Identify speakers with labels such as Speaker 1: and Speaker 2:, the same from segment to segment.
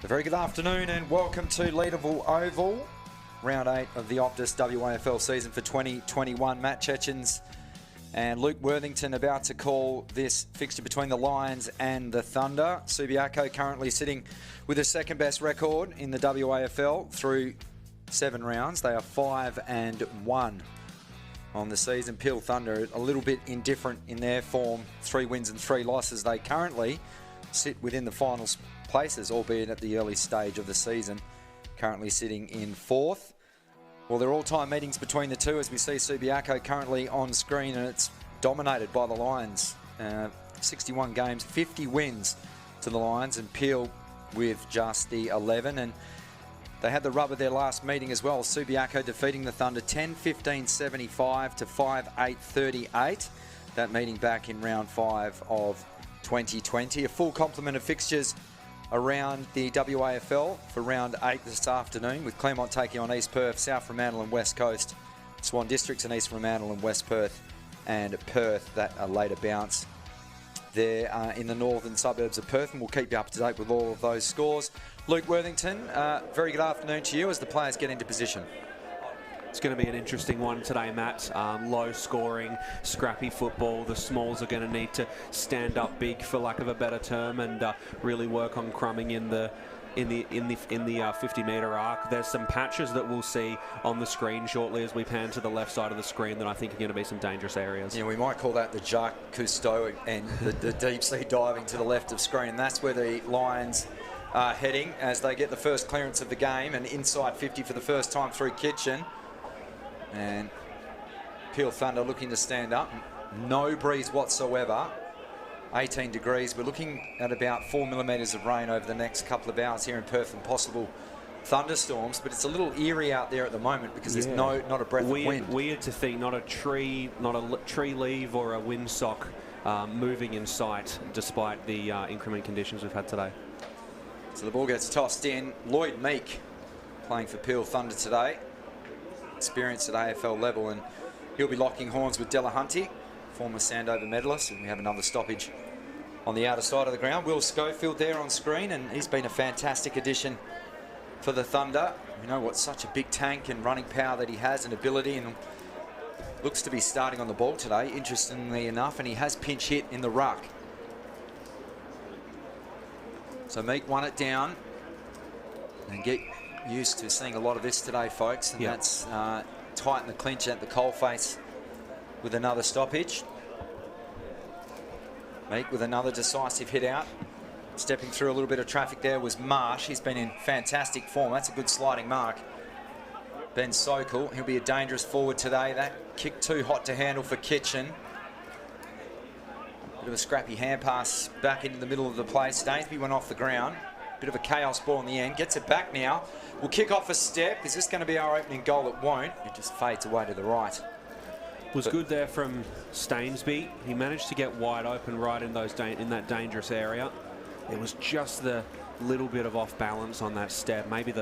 Speaker 1: A very good afternoon and welcome to Leaderville Oval, round 8 of the OPTUS WAFL season for 2021. Matt Chechens and Luke Worthington about to call this fixture between the Lions and the Thunder. Subiaco currently sitting with the second best record in the WAFL through 7 rounds. They are 5-1 on the season. Peel Thunder a little bit indifferent in their form, 3 wins and 3 losses. They currently sit within the finals places, albeit at the early stage of the season, currently sitting in 4th. Well, they're all-time meetings between the two as we see Subiaco currently on screen, and it's dominated by the Lions. 61 games, 50 wins to the Lions, and Peel with just the 11. And they had the rub of their last meeting as well. Subiaco defeating the Thunder 10-15-75 to 5-8-38. That meeting back in round 5 of 2020. A full complement of fixtures around the WAFL for round 8 this afternoon, with Claremont taking on East Perth, South Fremantle and West Coast, Swan Districts and East Fremantle and West Perth and Perth. That a later bounce there in the northern suburbs of Perth, and we'll keep you up to date with all of those scores. Luke Worthington, very good afternoon to you as the players get into position.
Speaker 2: It's going to be an interesting one today, Matt. Low scoring, scrappy football. The Smalls are going to need to stand up big, for lack of a better term, and really work on crumbing in the 50-metre arc. There's some patches that we'll see on the screen shortly as we pan to the left side of the screen that I think are going to be some dangerous areas. Yeah,
Speaker 1: we might call that the Jacques Cousteau and the deep sea diving to the left of screen, and that's where the Lions are heading as they get the first clearance of the game, and inside 50 for the first time through Kitchen. And Peel Thunder looking to stand up. No breeze whatsoever. 18 degrees. We're looking at about 4 millimetres of rain over the next couple of hours here in Perth, and possible thunderstorms. But it's a little eerie out there at the moment because there's not a breath of wind.
Speaker 2: Weird to think, not a tree leaf or a windsock moving in sight, despite the inclement conditions we've had today.
Speaker 1: So the ball gets tossed in. Lloyd Meek playing for Peel Thunder today. Experienced at AFL level, and he'll be locking horns with Delahunty, former Sandover medalist. And we have another stoppage on the outer side of the ground. Will Schofield there on screen, and he's been a fantastic addition for the Thunder. We know what such a big tank and running power that he has and ability, and looks to be starting on the ball today, interestingly enough, and he has pinch hit in the ruck. So Meek won it down, and get used to seeing a lot of this today, folks, and that's tighten the clinch at the coalface with another stoppage. Meek with another decisive hit out. Stepping through a little bit of traffic there was Marsh. He's been in fantastic form. That's a good sliding mark. Ben Sokol, he'll be a dangerous forward today. That kick too hot to handle for Kitchen. Bit of a scrappy hand pass back into the middle of the play. Stainsby went off the ground. Bit of a chaos ball in the end. Gets it back now. We'll kick off a step. Is this going to be our opening goal? It won't. It just fades away to the right.
Speaker 2: Was good there from Stainsby. He managed to get wide open right in that dangerous area. It was just the little bit of off balance on that step. Maybe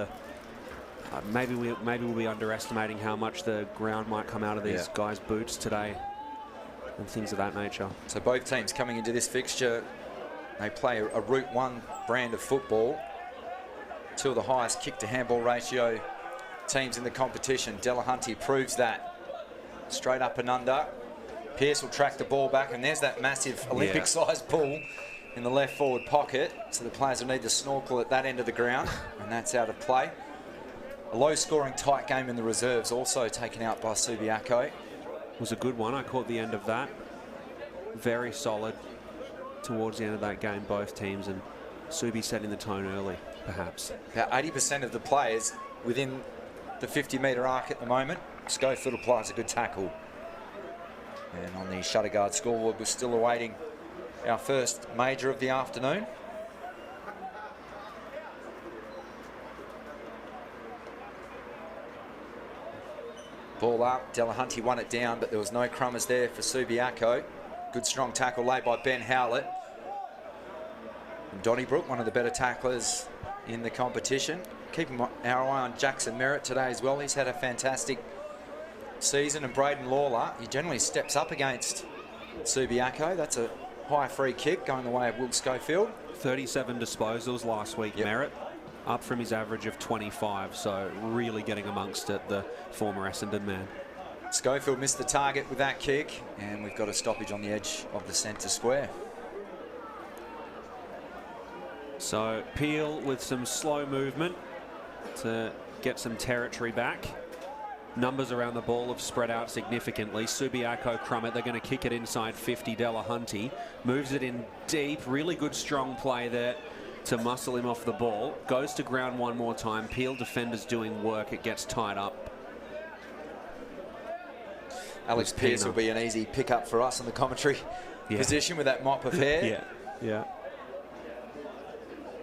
Speaker 2: we'll be underestimating how much the ground might come out of these guys' boots today and things of that nature.
Speaker 1: So both teams coming into this fixture, they play a Route 1 brand of football. 2 of the highest kick to handball ratio teams in the competition. Delahunty proves that. Straight up and under. Pearce will track the ball back, and there's that massive Olympic-sized ball in the left forward pocket. So the players will need to snorkel at that end of the ground, and that's out of play. A low-scoring, tight game in the reserves, also taken out by Subiaco.
Speaker 2: It was a good one. I caught the end of that. Very solid towards the end of that game, both teams, and Subi setting the tone early, perhaps.
Speaker 1: About 80% of the players within the 50-metre arc at the moment. Schofield applies a good tackle. And on the shutter guard scoreboard, we're still awaiting our first major of the afternoon. Ball up, Delahunty won it down, but there was no crummers there for Subiaco. Good strong tackle laid by Ben Howlett. And Donnybrook, one of the better tacklers in the competition. Keeping our eye on Jackson Merritt today as well. He's had a fantastic season. And Braden Lawler, he generally steps up against Subiaco. That's a high free kick going the way of Will Schofield.
Speaker 2: 37 disposals last week, Merritt. up from his average of 25. So really getting amongst it, the former Essendon man.
Speaker 1: Schofield missed the target with that kick, and we've got a stoppage on the edge of the centre square.
Speaker 2: So Peel with some slow movement to get some territory back. Numbers around the ball have spread out significantly. Subiaco, Crummett, they're going to kick it inside 50. Delahunty moves it in deep. Really good strong play there to muscle him off the ball. Goes to ground one more time. Peel defenders doing work. It gets tied up.
Speaker 1: Alex Pearce will be an easy pickup for us in the commentary position with that mop of hair.
Speaker 2: Yeah.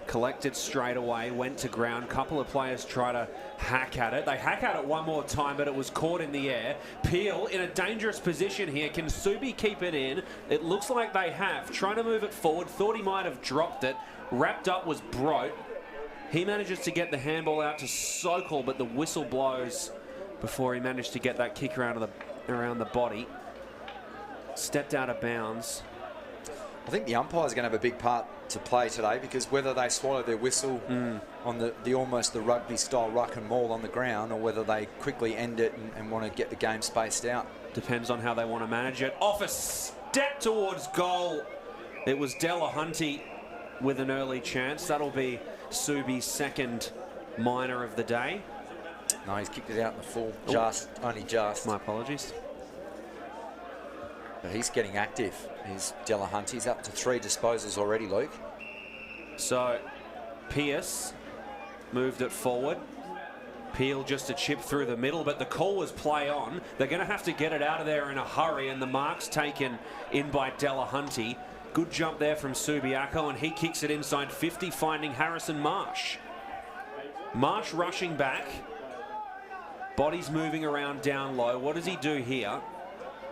Speaker 2: Collected straight away, went to ground. Couple of players try to hack at it. They hack at it one more time, but it was caught in the air. Peel in a dangerous position here. Can Subi keep it in? It looks like they have. Trying to move it forward. Thought he might have dropped it. Wrapped up was Brote. He manages to get the handball out to Sokol, but the whistle blows before he managed to get that kick around the body. Stepped out of bounds.
Speaker 1: I think the umpires are going to have a big part to play today, because whether they swallow their whistle on the almost the rugby style ruck and maul on the ground, or whether they quickly end it and want to get the game spaced out.
Speaker 2: Depends on how they want to manage it. Off a step towards goal. It was Delahunty with an early chance. That'll be Subi's second minor of the day.
Speaker 1: No, he's kicked it out in the full, only just.
Speaker 2: My apologies.
Speaker 1: But he's getting active. He's Delahunty. He's up to 3 disposals already, Luke.
Speaker 2: So Pearce moved it forward. Peel just a chip through the middle, but the call was play on. They're going to have to get it out of there in a hurry, and the mark's taken in by Delahunty. Good jump there from Subiaco, and he kicks it inside 50, finding Harrison Marsh. Marsh rushing back. Body's moving around down low. What does he do here?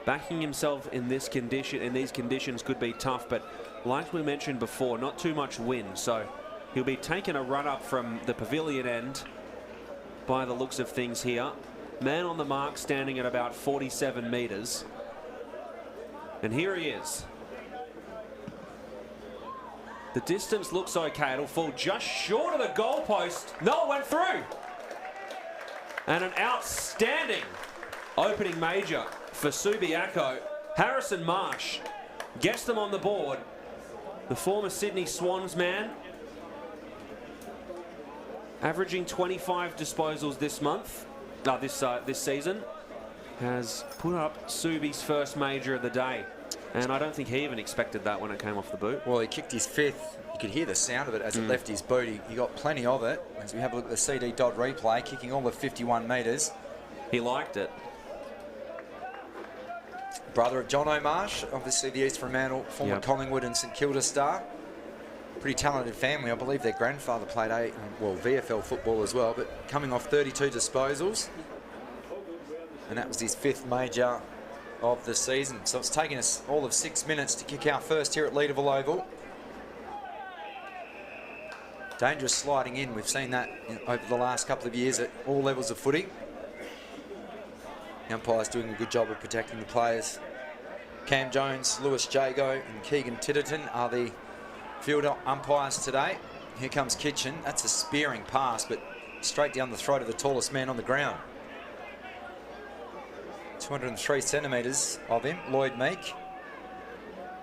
Speaker 2: Backing himself in this condition, in these conditions, could be tough, but like we mentioned before, not too much wind, so he'll be taking a run up from the pavilion end by the looks of things here. Man on the mark, standing at about 47 metres. And here he is. The distance looks okay. It'll fall just short of the goalpost. No, it went through. And an outstanding opening major for Subiaco. Harrison Marsh gets them on the board. The former Sydney Swans man, averaging 25 disposals this month, this season, has put up Subi's first major of the day. And I don't think he even expected that when it came off the boot.
Speaker 1: Well, he kicked his 5th. You could hear the sound of it as it left his boot. He got plenty of it. As we have a look at the CD Dodd replay, kicking all of 51 metres.
Speaker 2: He liked it.
Speaker 1: Brother of John O'Marsh, obviously the East Fremantle, former Collingwood and St Kilda star. Pretty talented family. I believe their grandfather played VFL football as well, but coming off 32 disposals. And that was his 5th major of the season. So it's taken us all of 6 minutes to kick our first here at Leederville Oval. Dangerous sliding in. We've seen that over the last couple of years at all levels of footy. The umpire's doing a good job of protecting the players. Cam Jones, Lewis Jago and Keegan Titterton are the field umpires today. Here comes Kitchen. That's a spearing pass, but straight down the throat of the tallest man on the ground. 203 centimetres of him, Lloyd Meek.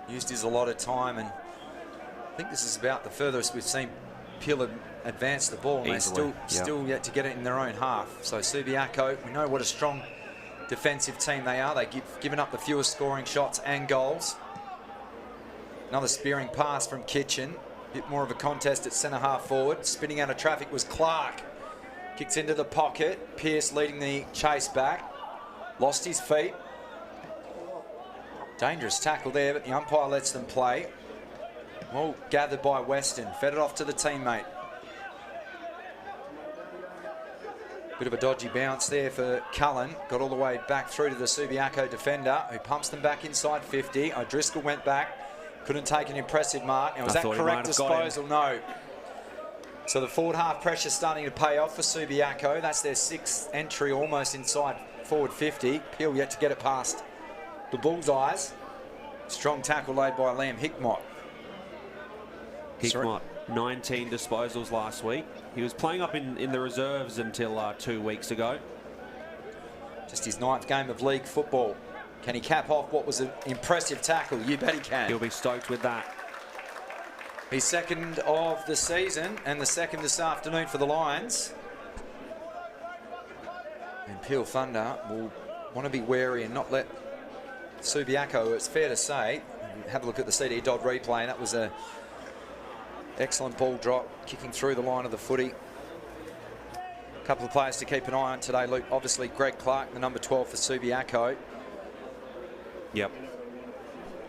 Speaker 1: Used his allotted time, and I think this is about the furthest we've seen Peel advance the ball, and they still yet to get it in their own half. So Subiaco, we know what a strong defensive team they are. They've given up the fewest scoring shots and goals. Another spearing pass from Kitchen. Bit more of a contest at centre half forward. Spinning out of traffic was Clark. Kicks into the pocket. Pearce leading the chase back. Lost his feet. Dangerous tackle there, but the umpire lets them play. Well gathered by Weston. Fed it off to the teammate. Bit of a dodgy bounce there for Cullen. Got all the way back through to the Subiaco defender, who pumps them back inside 50. O'Driscoll went back. Couldn't take an impressive mark. Now, was that correct disposal? No. So the forward half pressure starting to pay off for Subiaco. That's their 6th entry, almost inside forward 50. Peel yet to get it past the bullseyes. Strong tackle laid by Liam Hickmott.
Speaker 2: Hickmott, 19 disposals last week. He was playing up in the reserves until 2 weeks ago.
Speaker 1: Just his 9th game of league football. Can he cap off what was an impressive tackle? You bet he can.
Speaker 2: He'll be stoked with that.
Speaker 1: His 2nd of the season and the 2nd this afternoon for the Lions. And Peel Thunder will want to be wary and not let Subiaco, it's fair to say, have a look at the CD Dodd replay. That was a excellent ball drop, kicking through the line of the footy. A couple of players to keep an eye on today, Luke. Obviously, Greg Clark, the number 12 for Subiaco.
Speaker 2: Yep.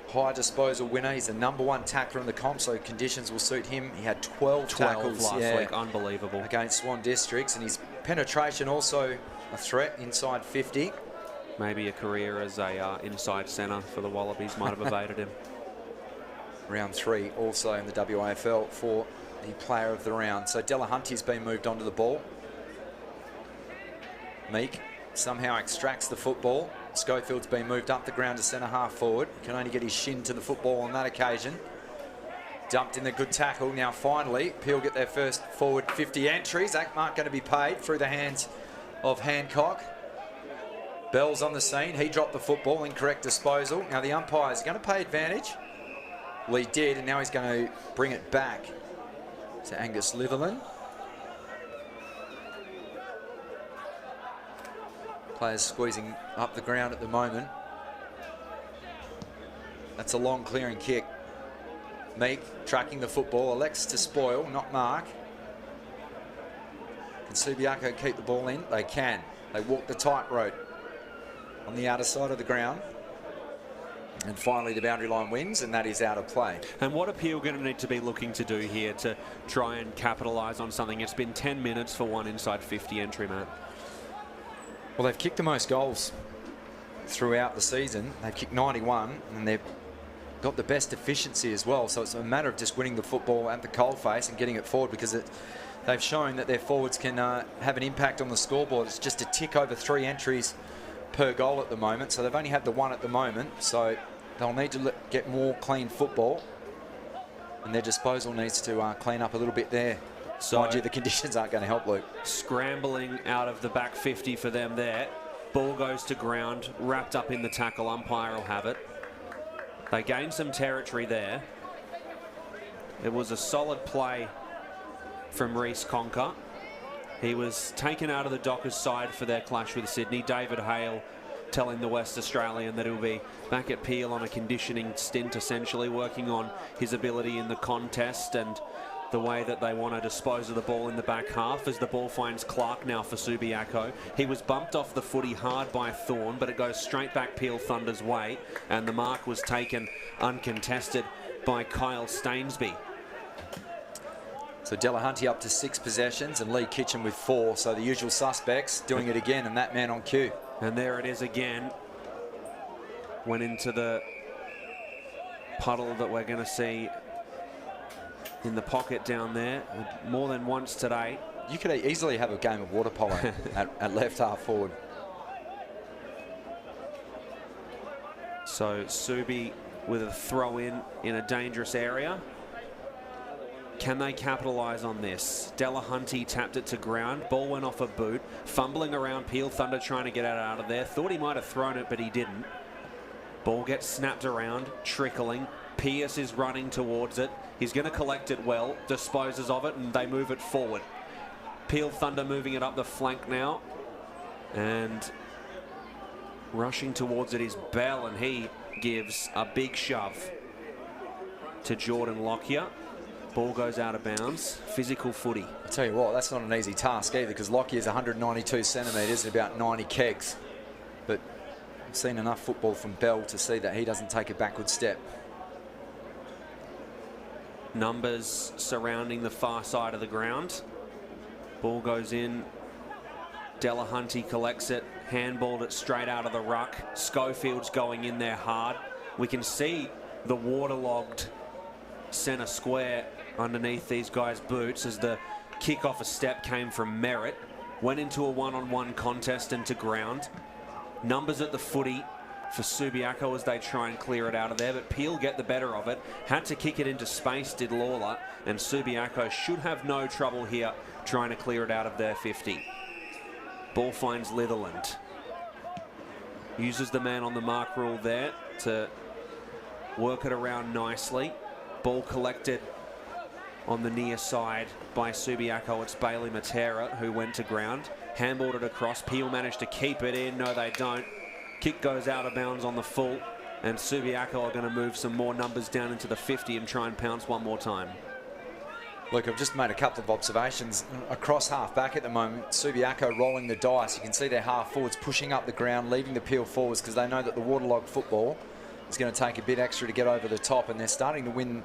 Speaker 1: High disposal winner. He's the #1 tackler in the comp, so conditions will suit him. He had 12 tackles
Speaker 2: last week. Unbelievable.
Speaker 1: Against Swan Districts, and his penetration also a threat inside 50.
Speaker 2: Maybe a career as a inside centre for the Wallabies might have evaded him.
Speaker 1: Round 3 also in the WAFL for the player of the round. So Delahunty's been moved onto the ball. Meek somehow extracts the football. Schofield's been moved up the ground to centre half forward. Can only get his shin to the football on that occasion. Dumped in the good tackle. Now finally, Peel get their first forward 50 entries. That mark going to be paid through the hands of Hancock. Bell's on the scene. He dropped the football. Incorrect disposal. Now the umpire's going to pay advantage. Well, he did, and now he's going to bring it back to Angus Litherland. Players squeezing up the ground at the moment. That's a long clearing kick. Meek tracking the football. Elects to spoil, not mark. Can Subiaco keep the ball in? They can. They walk the tightrope on the outer side of the ground. And finally the boundary line wins, and that is out of play.
Speaker 2: And what are Peel going to need to be looking to do here to try and capitalise on something? It's been 10 minutes for one inside 50 entry, Matt.
Speaker 1: Well, they've kicked the most goals throughout the season. They've kicked 91, and they've got the best efficiency as well. So it's a matter of just winning the football at the coalface and getting it forward, because they've shown that their forwards can have an impact on the scoreboard. It's just a tick over 3 entries per goal at the moment. So they've only had the 1 at the moment. So they'll need to get more clean football, and their disposal needs to clean up a little bit there. So, mind you, the conditions aren't going to help, Luke.
Speaker 2: Scrambling out of the back 50 for them there. Ball goes to ground, wrapped up in the tackle. Umpire will have it. They gain some territory there. It was a solid play from Reece Conker. He was taken out of the Dockers' side for their clash with Sydney. David Hale telling the West Australian that he'll be back at Peel on a conditioning stint, essentially working on his ability in the contest and the way that they want to dispose of the ball in the back half, as the ball finds Clark now for Subiaco. He was bumped off the footy hard by Thorne, but it goes straight back Peel Thunder's way, and the mark was taken uncontested by Kyle Stainsby.
Speaker 1: So Delahunty up to 6 possessions and Lee Kitchen with 4. So the usual suspects doing it again, and that man on cue.
Speaker 2: And there it is again. Went into the puddle that we're going to see in the pocket down there more than once today.
Speaker 1: You could easily have a game of water polo at left half forward.
Speaker 2: So Subi with a throw in a dangerous area. Can they capitalise on this? Delahunty tapped it to ground. Ball went off a boot. Fumbling around, Peel Thunder trying to get it out of there. Thought he might have thrown it, but he didn't. Ball gets snapped around, trickling. Pearce is running towards it. He's going to collect it well, disposes of it, and they move it forward. Peel Thunder moving it up the flank now. And rushing towards it is Bell, and he gives a big shove to Jordan Lockyer. Ball goes out of bounds. Physical footy.
Speaker 1: I'll tell you what, that's not an easy task either, because Lockyer's 192 centimetres and about 90 kegs. But I've seen enough football from Bell to see that he doesn't take a backward step.
Speaker 2: Numbers surrounding the far side of the ground. Ball goes in. Delahunty collects it. Handballed it straight out of the ruck. Schofield's going in there hard. We can see the waterlogged centre square underneath these guys' boots as the kick off a step came from Merritt. Went into a one-on-one contest and to ground. Numbers at the footy. for Subiaco as they try and clear it out of there, but Peel get the better of it. Had to kick it into space, did Lawler, and Subiaco should have no trouble here trying to clear it out of their 50. Ball finds Litherland. Uses the man on the mark rule there to work it around nicely. Ball collected on the near side by Subiaco. It's Bailey Matera who went to ground. Handballed it across. Peel managed to keep it in. No, they don't. Kick goes out of bounds on the full, and Subiaco are going to move some more numbers down into the 50 and try and pounce one more time.
Speaker 1: Look, I've just made a couple of observations. Across half-back at the moment, Subiaco rolling the dice. You can see their half-forwards pushing up the ground, leaving the Peel forwards because they know that the waterlogged football is going to take a bit extra to get over the top, and they're starting to win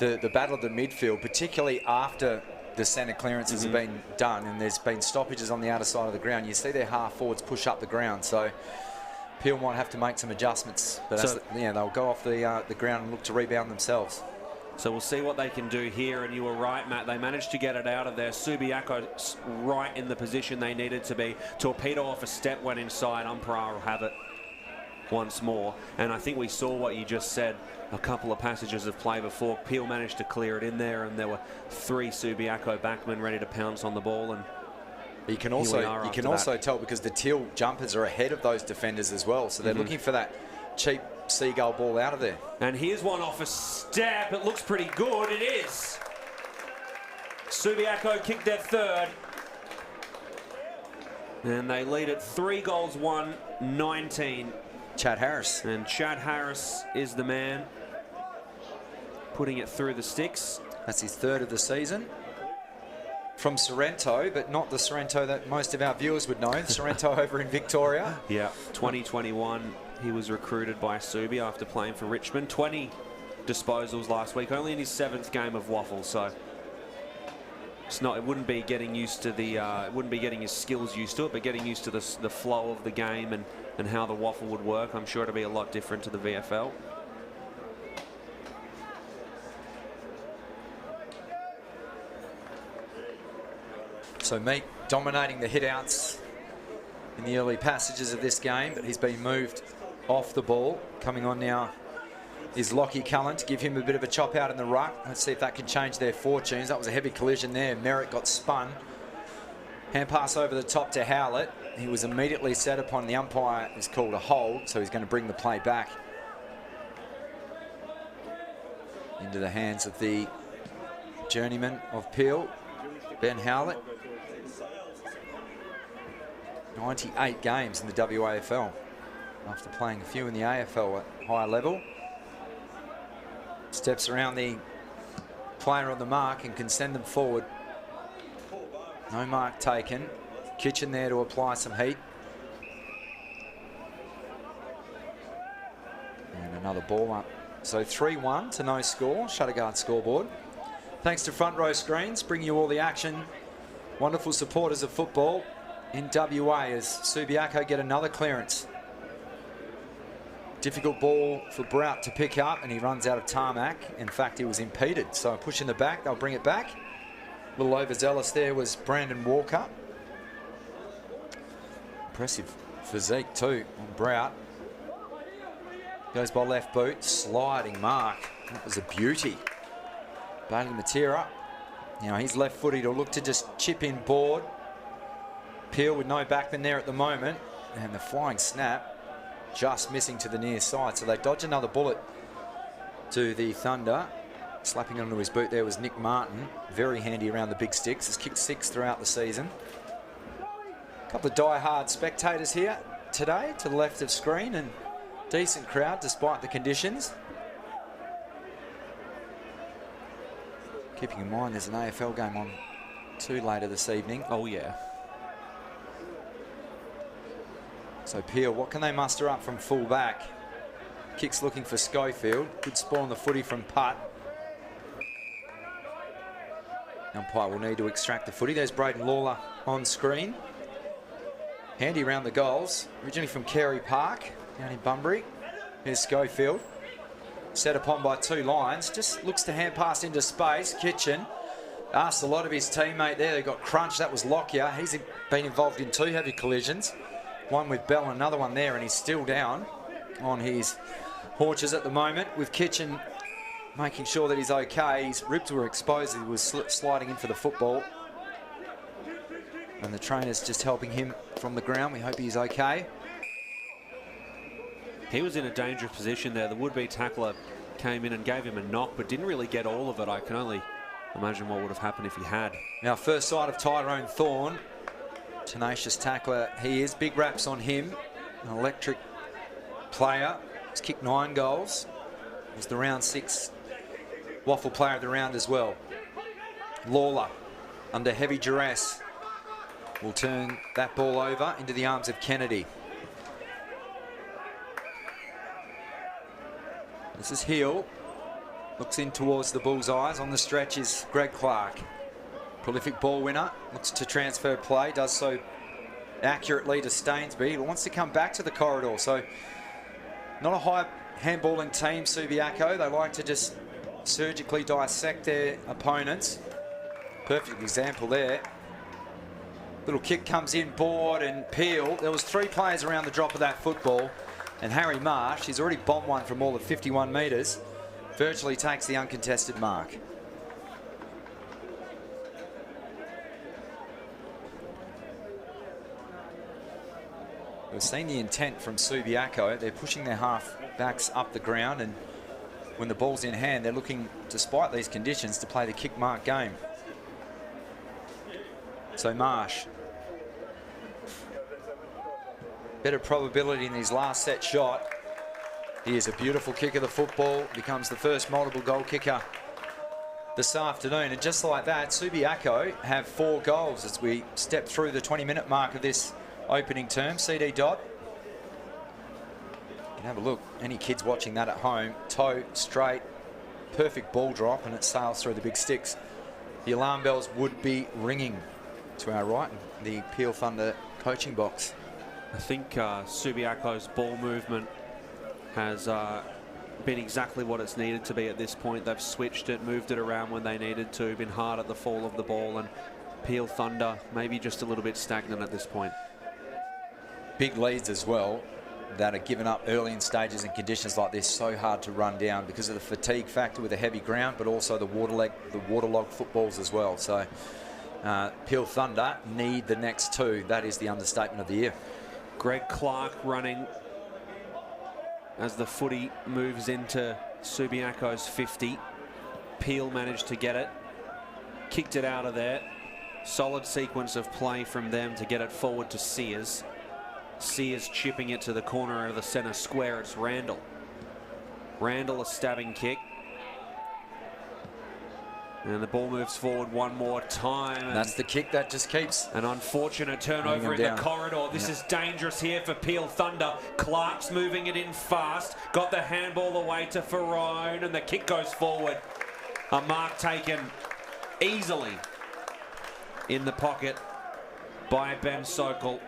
Speaker 1: the battle of the midfield, particularly after the centre clearances have been done and there's been stoppages on the outer side of the ground. You see their half-forwards push up the ground, so Peel might have to make some adjustments, but they'll go off the ground and look to rebound themselves.
Speaker 2: So we'll see what they can do here, and you were right, Matt. They managed to get it out of there. Subiaco right in the position they needed to be. Torpedo off a step, went inside. Umpire will have it once more. And I think we saw what you just said, a couple of passages of play before. Peel managed to clear it in there, and there were 3 Subiaco backmen ready to pounce on the ball. And
Speaker 1: you can also tell because the Teal jumpers are ahead of those defenders as well, so they're looking for that cheap seagull ball out of there.
Speaker 2: And here's one off a step. It looks pretty good. It is. Subiaco kicked their 3rd. And they lead at 3-1, 19.
Speaker 1: Chad Harris.
Speaker 2: And Chad Harris is the man putting it through the sticks.
Speaker 1: That's his 3rd of the season. From Sorrento, but not the Sorrento that most of our viewers would know. Sorrento over in Victoria.
Speaker 2: Yeah, 2021. He was recruited by Subi after playing for Richmond. 20 disposals last week, only in his 7th game of WAFL. So it's not. It wouldn't be getting used to the. It wouldn't be getting his skills used to it, but getting used to the flow of the game and how the WAFL would work. I'm sure it'll be a lot different to the VFL.
Speaker 1: So Meek dominating the hit-outs in the early passages of this game, but he's been moved off the ball. Coming on now is Lockie Cullen to give him a bit of a chop out in the ruck. Let's see if that can change their fortunes. That was a heavy collision there. Merritt got spun. Hand pass over the top to Howlett. He was immediately set upon. The umpire is called a hold, so he's going to bring the play back into the hands of the journeyman of Peel, Ben Howlett. 98 games in the WAFL after playing a few in the AFL at higher level. Steps around the player on the mark and can send them forward. No mark taken. Kitchen there to apply some heat. And another ball up. So 3-1 to no score. Shutterguard scoreboard. Thanks to Front Row Screens, bringing you all the action. Wonderful supporters of football in WA as Subiaco get another clearance. Difficult ball for Brout to pick up, and he runs out of tarmac. In fact, he was impeded. So push in the back, they'll bring it back. A little overzealous there was Brandon Walker. Impressive physique too on Brout. Goes by left boot, sliding mark. That was a beauty. Bailey Matera. Now he's left footed. He'll look to just chip in board. Peel with no backman there at the moment. And the flying snap just missing to the near side. So they dodge another bullet to the Thunder. Slapping onto his boot there was Nick Martin. Very handy around the big sticks. Has kicked 6 throughout the season. A couple of die-hard spectators here today to the left of screen, and decent crowd despite the conditions. Keeping in mind there's an AFL game on too later this evening.
Speaker 2: Oh yeah.
Speaker 1: So Peel, what can they muster up from full back? Kicks looking for Schofield. Good spawn on the footy from Putt. Umpire will need to extract the footy. There's Braden Lawler on screen. Handy around the goals. Originally from Carey Park, down in Bunbury. Here's Schofield. Set upon by 2 Lions. Just looks to hand pass into space. Kitchen asked a lot of his teammate there. They got crunched. That was Lockyer. He's been involved in 2 heavy collisions. One with Bell and another one there, and he's still down. on his haunches at the moment, with Kitchen making sure that he's okay. His ribs were exposed. He was sliding in for the football. And the trainer's just helping him from the ground. We hope he's okay.
Speaker 2: He was in a dangerous position there. The would-be tackler came in and gave him a knock, but didn't really get all of it. I can only imagine what would have happened if he had.
Speaker 1: Now, first sight of Tyrone Thorne. Tenacious tackler he is. Big raps on him. An electric player. He's kicked 9 goals. He's the round 6 WAFL player of the round as well. Lawler, under heavy duress, will turn that ball over into the arms of Kennedy. This is Hill. Looks in towards the bullseyes. On the stretch is Greg Clark. Prolific ball winner. Looks to transfer play. Does so accurately to Stainsby. He wants to come back to the corridor. So not a high handballing team, Subiaco. They like to just surgically dissect their opponents. Perfect example there. Little kick comes in, Board and Peel. There was 3 players around the drop of that football. And Harry Marsh, he's already bombed one from all of 51 metres, virtually takes the uncontested mark. We've seen the intent from Subiaco. They're pushing their half-backs up the ground, and when the ball's in hand, they're looking, despite these conditions, to play the kick mark game. So Marsh. Better probability in his last set shot. He is a beautiful kick of the football. Becomes the first multiple goal kicker this afternoon. And just like that, Subiaco have 4 goals as we step through the 20-minute mark of this opening term. CD Dot. You can have a look. Any kids watching that at home. Toe straight. Perfect ball drop, and it sails through the big sticks. The alarm bells would be ringing to our right in the Peel Thunder coaching box.
Speaker 2: I think Subiaco's ball movement has been exactly what it's needed to be at this point. They've switched it, moved it around when they needed to, been hard at the fall of the ball, and Peel Thunder maybe just a little bit stagnant at this point.
Speaker 1: Big leads as well that are given up early in stages and conditions like this, so hard to run down because of the fatigue factor with the heavy ground, but also the waterlogged footballs as well. So Peel Thunder need the next 2. That is the understatement of the year.
Speaker 2: Greg Clark running as the footy moves into Subiaco's 50. Peel managed to get it, kicked it out of there. Solid sequence of play from them to get it forward to Sears. Sears chipping it to the corner of the centre square. It's Randall. Randall, a stabbing kick. And the ball moves forward one more time.
Speaker 1: That's the kick that just keeps.
Speaker 2: An unfortunate turnover in the corridor. This is dangerous here for Peel Thunder. Clark's moving it in fast. Got the handball away to Ferrone, and the kick goes forward. A mark taken easily in the pocket by Ben Sokol.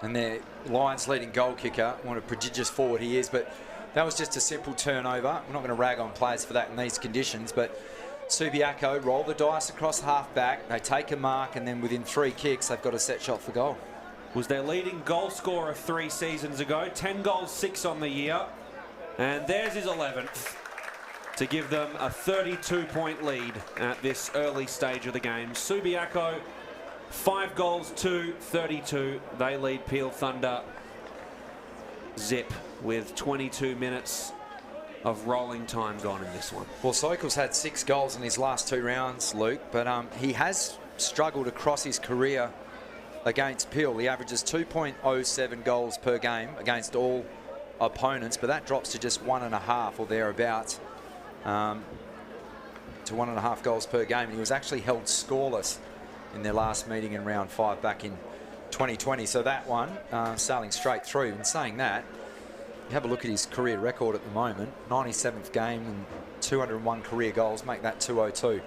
Speaker 1: And their Lions leading goal kicker, what a prodigious forward he is, but that was just a simple turnover. We're not going to rag on players for that in these conditions, but Subiaco roll the dice across half-back. They take a mark, and then within 3 kicks, they've got a set shot for goal.
Speaker 2: Was their leading goal scorer 3 seasons ago. 10 goals, 6 on the year. And there's his 11th to give them a 32-point lead at this early stage of the game. Subiaco, 5 goals to 32. They lead Peel Thunder zip with 22 minutes of rolling time gone in this one.
Speaker 1: Well, Sokol's had 6 goals in his last 2 rounds, Luke, but he has struggled across his career against Peel. He averages 2.07 goals per game against all opponents, but that drops to just 1.5 or thereabouts, to 1.5 goals per game. And he was actually held scoreless in their last meeting in round 5 back in 2020. So that one sailing straight through. And saying that, you have a look at his career record at the moment. 97th game and 201 career goals, make that 202.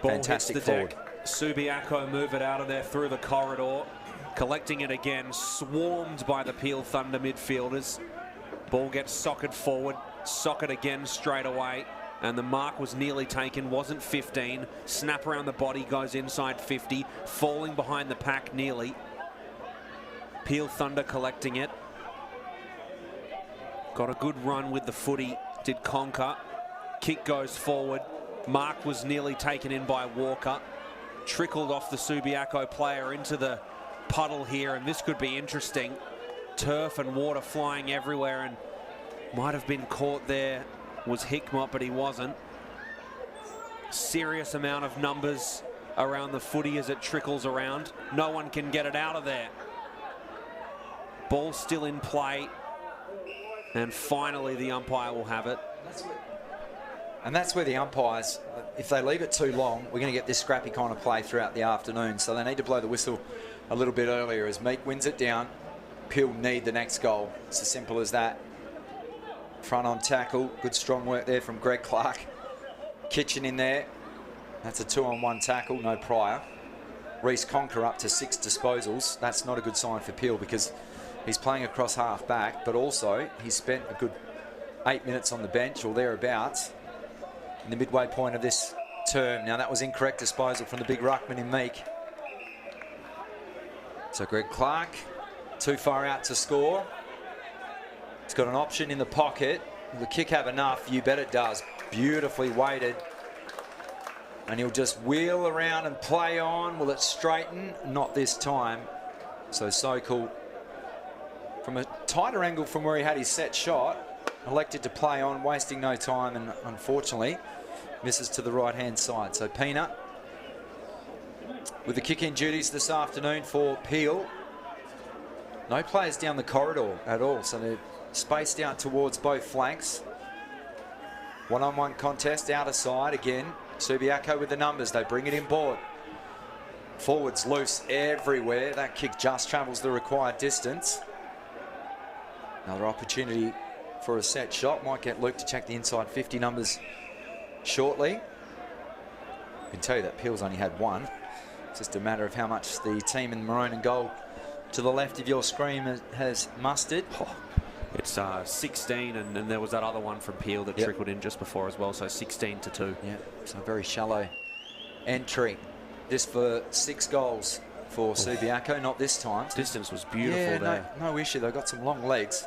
Speaker 2: Ball
Speaker 1: fantastic
Speaker 2: hits the
Speaker 1: forward.
Speaker 2: Deck. Subiaco move it out of there through the corridor. Collecting it again, swarmed by the Peel Thunder midfielders. Ball gets socket forward, socket again straight away. And the mark was nearly taken, wasn't 15. Snap around the body, goes inside 50. Falling behind the pack nearly. Peel Thunder collecting it. Got a good run with the footy, did Conker. Kick goes forward. Mark was nearly taken in by Walker. Trickled off the Subiaco player into the puddle here, and this could be interesting. Turf and water flying everywhere, and might have been caught there was Hickmott, but he wasn't. Serious amount of numbers around the footy as it trickles around. No one can get it out of there. Ball still in play, and finally the umpire will have it.
Speaker 1: And that's where the umpires, if they leave it too long, we're going to get this scrappy kind of play throughout the afternoon. So they need to blow the whistle a little bit earlier as Meek wins it down. Peel need the next goal. It's as simple as that. Front on tackle. Good strong work there from Greg Clark. Kitchen in there. That's a 2-on-1 tackle, no prior. Reece Conker up to 6 disposals. That's not a good sign for Peel because he's playing across half back, but also he's spent a good 8 minutes on the bench or thereabouts in the midway point of this term. Now that was incorrect disposal from the big ruckman in Meek. So Greg Clark, too far out to score. He's got an option in the pocket. Will the kick have enough? You bet it does. Beautifully weighted. And he'll just wheel around and play on. Will it straighten? Not this time. So cool. From a tighter angle from where he had his set shot, elected to play on, wasting no time, and unfortunately misses to the right-hand side. So Peanut with the kick-in duties this afternoon for Peel. No players down the corridor at all, so they're spaced out towards both flanks. One-on-one contest, outer side again. Subiaco with the numbers, they bring it in board. Forwards loose everywhere. That kick just travels the required distance. Another opportunity for a set shot. Might get Luke to check the inside 50 numbers shortly. I can tell you that Peel's only had one. It's just a matter of how much the team in maroon and gold to the left of your screen has mustered.
Speaker 2: Oh, it's 16, and there was that other one from Peel that trickled in just before as well, so 16-2.
Speaker 1: Yeah, so very shallow entry. This for 6 goals for Subiaco, not this time.
Speaker 2: Distance was beautiful there.
Speaker 1: No issue, they've got some long legs.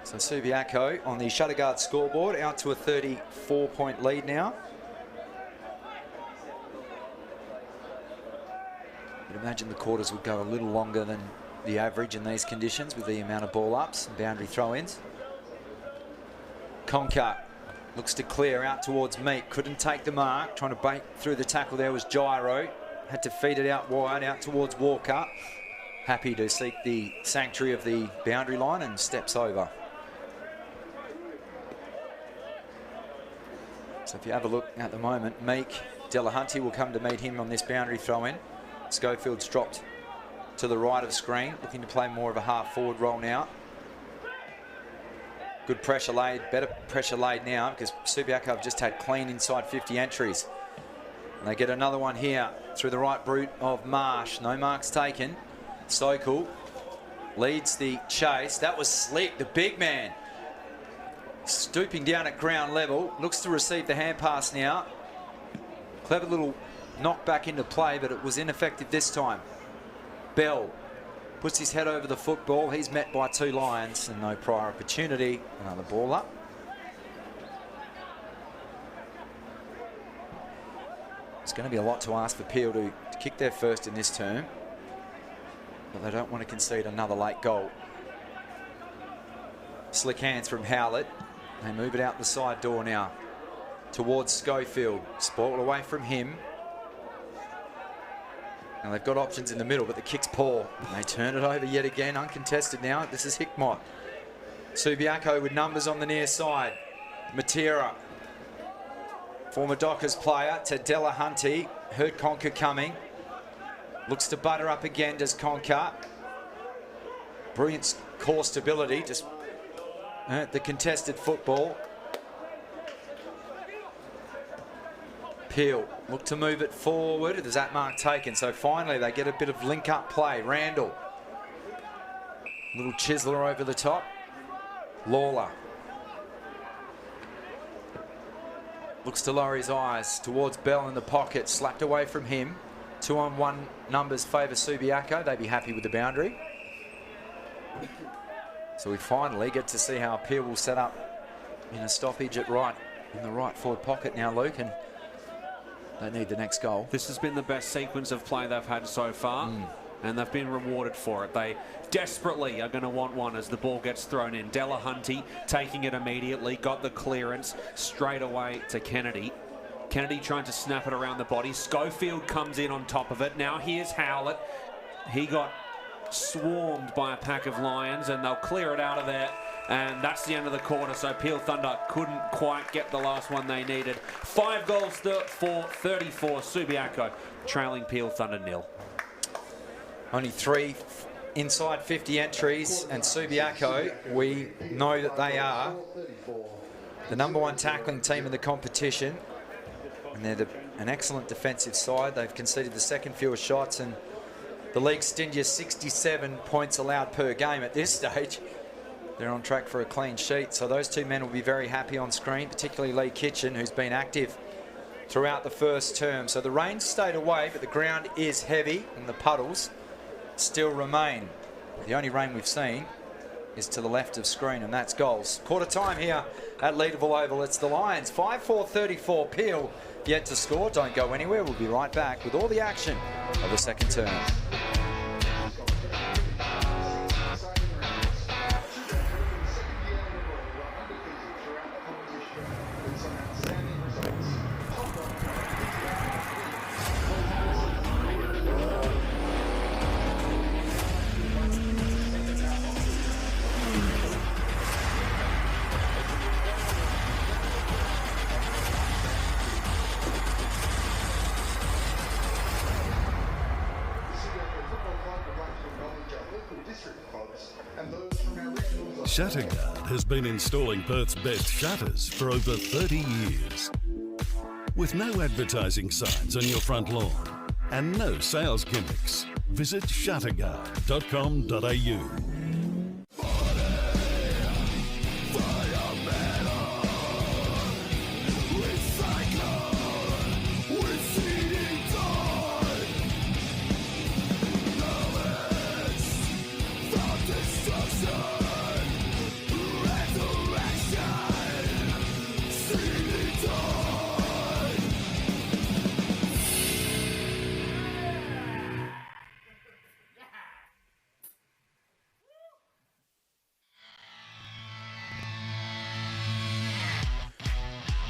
Speaker 1: So Subiaco on the Shutterguard scoreboard, out to a 34-point lead now. You'd imagine the quarters would go a little longer than the average in these conditions with the amount of ball ups and boundary throw-ins. Conker looks to clear out towards Meek. Couldn't take the mark. Trying to break through the tackle there was Gyro. Had to feed it out wide, out towards Walker. Happy to seek the sanctuary of the boundary line and steps over. So if you have a look at the moment, Meek, Delahunty will come to meet him on this boundary throw-in. Schofield's dropped to the right of screen, looking to play more of a half-forward role now. Good pressure laid, better pressure laid now because Subiaco have just had clean inside 50 entries. And they get another one here through the right boot of Marsh. No marks taken. Sokol leads the chase. That was slick, the big man. Stooping down at ground level, looks to receive the hand pass now. Clever little knock back into play, but it was ineffective this time. Bell puts his head over the football. He's met by 2 Lions and no prior opportunity. Another ball up. It's going to be a lot to ask for Peel to kick their first in this term, but they don't want to concede another late goal. Slick hands from Howlett. They move it out the side door now towards Schofield. Spoiled away from him. And they've got options in the middle, but the kick's poor. And they turn it over yet again, uncontested now. This is Hickmott. Subiaco with numbers on the near side. Matera, former Dockers player, to Delahunty. Heard Conker coming. Looks to butter up again, does Conker. Brilliant core stability, just the contested football. Peel look to move it forward. There's that mark taken. So finally they get a bit of link-up play. Randall. Little chiseler over the top. Lawler. Looks to lower his eyes towards Bell in the pocket. Slapped away from him. 2-on-1 numbers favour Subiaco. They'd be happy with the boundary. So we finally get to see how Peel will set up in a stoppage at right, in the right forward pocket now, Luke, and they need the next goal.
Speaker 2: This has been the best sequence of play they've had so far, and they've been rewarded for it. They desperately are going to want one as the ball gets thrown in. Delahunty taking it immediately, got the clearance straight away to Kennedy. Kennedy trying to snap it around the body. Schofield comes in on top of it. Now here's Howlett. He got swarmed by a pack of Lions, and they'll clear it out of there. And that's the end of the quarter, so Peel Thunder couldn't quite get the last one they needed. 5 goals for 34, Subiaco trailing Peel Thunder 0.
Speaker 1: Only 3 inside 50 entries, and Subiaco, we know that they are the #1 tackling team in the competition, and they're an excellent defensive side. They've conceded the second fewest shots and the league's stingiest 67 points allowed per game at this stage. They're on track for a clean sheet, so those two men will be very happy on screen, particularly Lee Kitchen, who's been active throughout the first term. So the rain stayed away, but the ground is heavy and the puddles still remain. The only rain we've seen is to the left of screen, and that's goals. Quarter time here at Leederville Oval. It's the Lions, 5-4-34. Peel yet to score. Don't go anywhere. We'll be right back with all the action of the second term.
Speaker 3: Shutterguard has been installing Perth's best shutters for over 30 years. With no advertising signs on your front lawn and no sales gimmicks, visit shutterguard.com.au.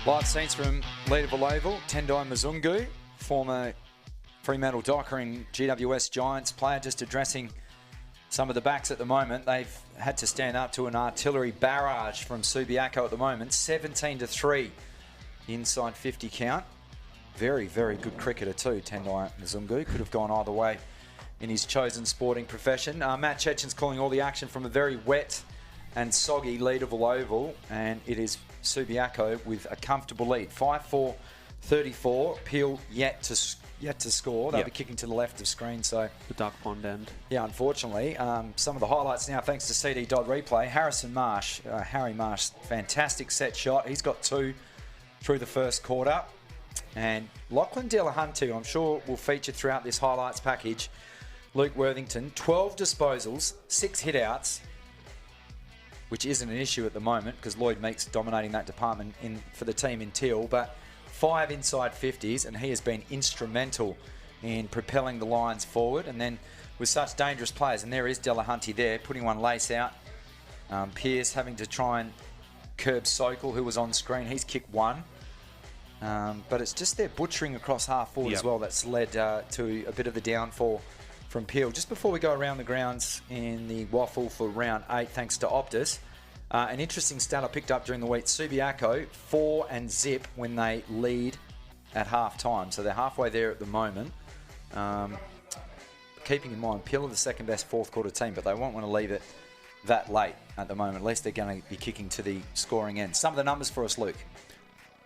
Speaker 1: Live scenes from Leederville Oval. Tendai Mzungu, former Fremantle Docker and GWS Giants player, just addressing some of the backs at the moment. They've had to stand up to an artillery barrage from Subiaco at the moment. 17-3 inside 50 count. Very, very good cricketer too, Tendai Mzungu. Could have gone either way in his chosen sporting profession. Matt Chechen's calling all the action from a very wet and soggy Leederville Oval, and it is Subiaco with a comfortable lead. 5-4-34. Peel yet to score. They'll be kicking to the left of screen, so
Speaker 2: The duck pond end.
Speaker 1: yeah, unfortunately. Some of the highlights now, thanks to CD Dodd Replay. Harrison Marsh, Harry Marsh, fantastic set shot. He's got 2 through the first quarter. And Lachlan Delahunty, I'm sure, will feature throughout this highlights package. Luke Worthington, 12 disposals, 6 hit-outs, which isn't an issue at the moment because Lloyd Meeks dominating that department for the team in Teal, but 5 inside 50s, and he has been instrumental in propelling the Lions forward. And then with such dangerous players, and there is Delahunty there, putting one lace out. Pearce having to try and curb Sokol, who was on screen. He's kicked 1. But it's just their butchering across half forward as well that's led to a bit of the downfall from Peel. Just before we go around the grounds in the waffle for round 8, thanks to Optus, an interesting stat I picked up during the week. Subiaco 4 and zip when they lead at half time, so they're halfway there at the moment. Keeping in mind, Peel are the second best fourth quarter team, but they won't want to leave it that late at the moment. At least they're going to be kicking to the scoring end. Some of the numbers for us, Luke.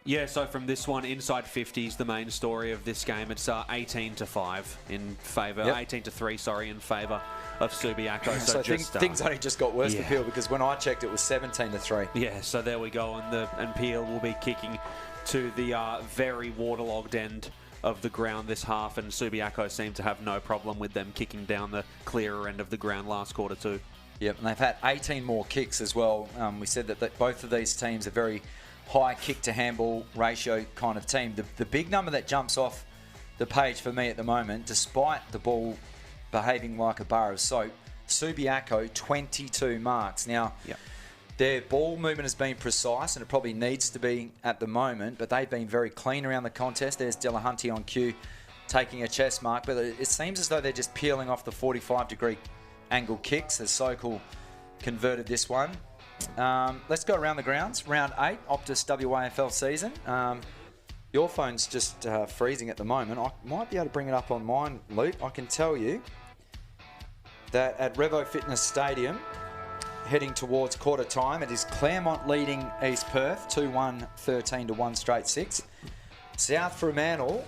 Speaker 2: Yeah, so from this one, inside 50s, the main story of this game. It's 18-5 in favour, 18-3, sorry, in favour of Subiaco.
Speaker 1: So things only just got worse for Peel, because when I checked, it was 17-3.
Speaker 2: Yeah, so there we go, and Peel will be kicking to the very waterlogged end of the ground this half, and Subiaco seem to have no problem with them kicking down the clearer end of the ground last quarter too.
Speaker 1: Yep, and they've had 18 more kicks as well. We said that both of these teams are very high kick-to-handball ratio kind of team. The big number that jumps off the page for me at the moment, despite the ball behaving like a bar of soap, Subiaco, 22 marks. Now, their ball movement has been precise, and it probably needs to be at the moment, but they've been very clean around the contest. There's Delahunty on cue taking a chest mark, but it seems as though they're just peeling off the 45-degree angle kicks as Sokol converted this one. Let's go around the grounds. Round 8, Optus WAFL season. Your phone's just freezing at the moment. I might be able to bring it up on mine, Luke. I can tell you that at Revo Fitness Stadium, heading towards quarter time, it is Claremont leading East Perth 2-1, 13-1 straight 6. South Fremantle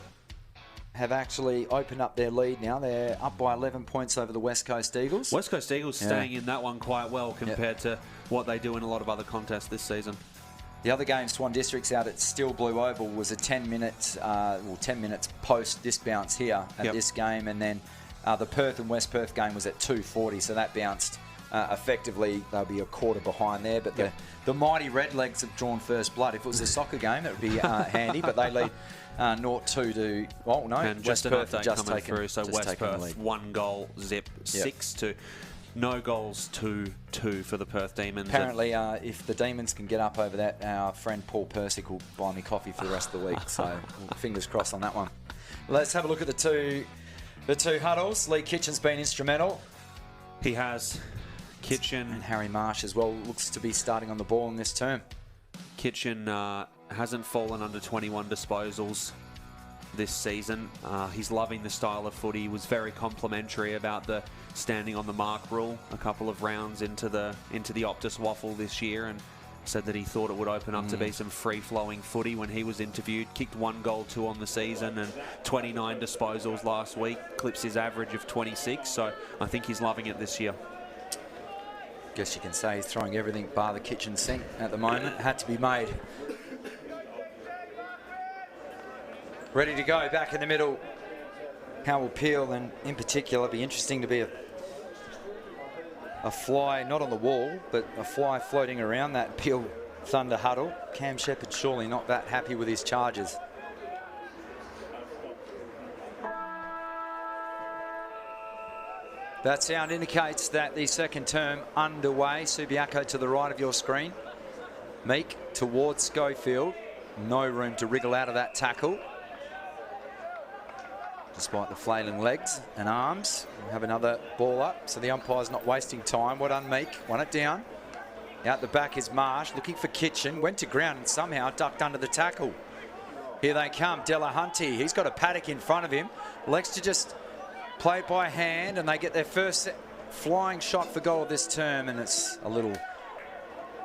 Speaker 1: have actually opened up their lead now. They're up by 11 points over the West Coast Eagles.
Speaker 2: West Coast Eagles staying in that one quite well compared to what they do in a lot of other contests this season.
Speaker 1: The other game, Swan Districts out at Still Blue Oval, was a 10 minutes post this bounce here at this game, and then the Perth and West Perth game was at 2:40, so that bounced effectively. They'll be a quarter behind there, but the mighty Redlegs have drawn first blood. If it was a soccer game, it would be handy, but they lead 0-2 to, well, no,
Speaker 2: and
Speaker 1: West Perth have just taken
Speaker 2: through, so West Perth 1 goal zip 6-2. No goals, 2-2 for the Perth Demons.
Speaker 1: Apparently, if the Demons can get up over that, our friend Paul Persick will buy me coffee for the rest of the week. So fingers crossed on that one. Let's have a look at the two huddles. Lee Kitchen's been instrumental.
Speaker 2: He has. Kitchen
Speaker 1: and Harry Marsh as well looks to be starting on the ball in this term.
Speaker 2: Kitchen hasn't fallen under 21 disposals this season. He's loving the style of footy. He was very complimentary about the standing on the mark rule a couple of rounds into the Optus WAFL this year, and said that he thought it would open up to be some free-flowing footy when he was interviewed. Kicked 1 goal, 2 on the season, and 29 disposals last week. Clips his average of 26, so I think he's loving it this year.
Speaker 1: Guess you can say he's throwing everything bar the kitchen sink at the moment. Had to be made. Ready to go, back in the middle. Howell Peel, and in particular, it'd be interesting to be a fly, not on the wall, but a fly floating around that Peel Thunder huddle. Cam Shepherd surely not that happy with his charges. That sound indicates that the second term underway. Subiaco to the right of your screen. Meek towards Schofield. No room to wriggle out of that tackle. Despite the flailing legs and arms. We'll have another ball up, so the umpire's not wasting time. Well done, Meek. Won it down. Out the back is Marsh, looking for Kitchen. Went to ground and somehow ducked under the tackle. Here they come, Delahunty. He's got a paddock in front of him. Likes to just play it by hand, and they get their first flying shot for goal of this term, and it's a little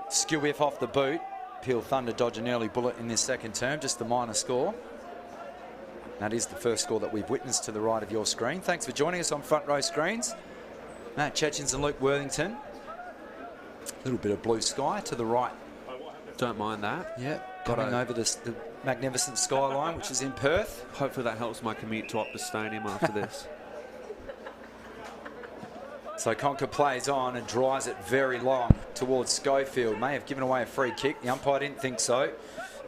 Speaker 1: skew whiff off the boot. Peel Thunder dodge an early bullet in this second term, just the minor score. That is the first score that we've witnessed to the right of your screen. Thanks for joining us on Front Row Screens. Matt Chechens and Luke Worthington. A little bit of blue sky to the right.
Speaker 2: Don't mind that.
Speaker 1: Yeah, coming over the magnificent skyline, which is in Perth.
Speaker 2: Hopefully that helps my commute to Optus Stadium after this.
Speaker 1: So Conker plays on and drives it very long towards Schofield. May have given away a free kick. The umpire didn't think so.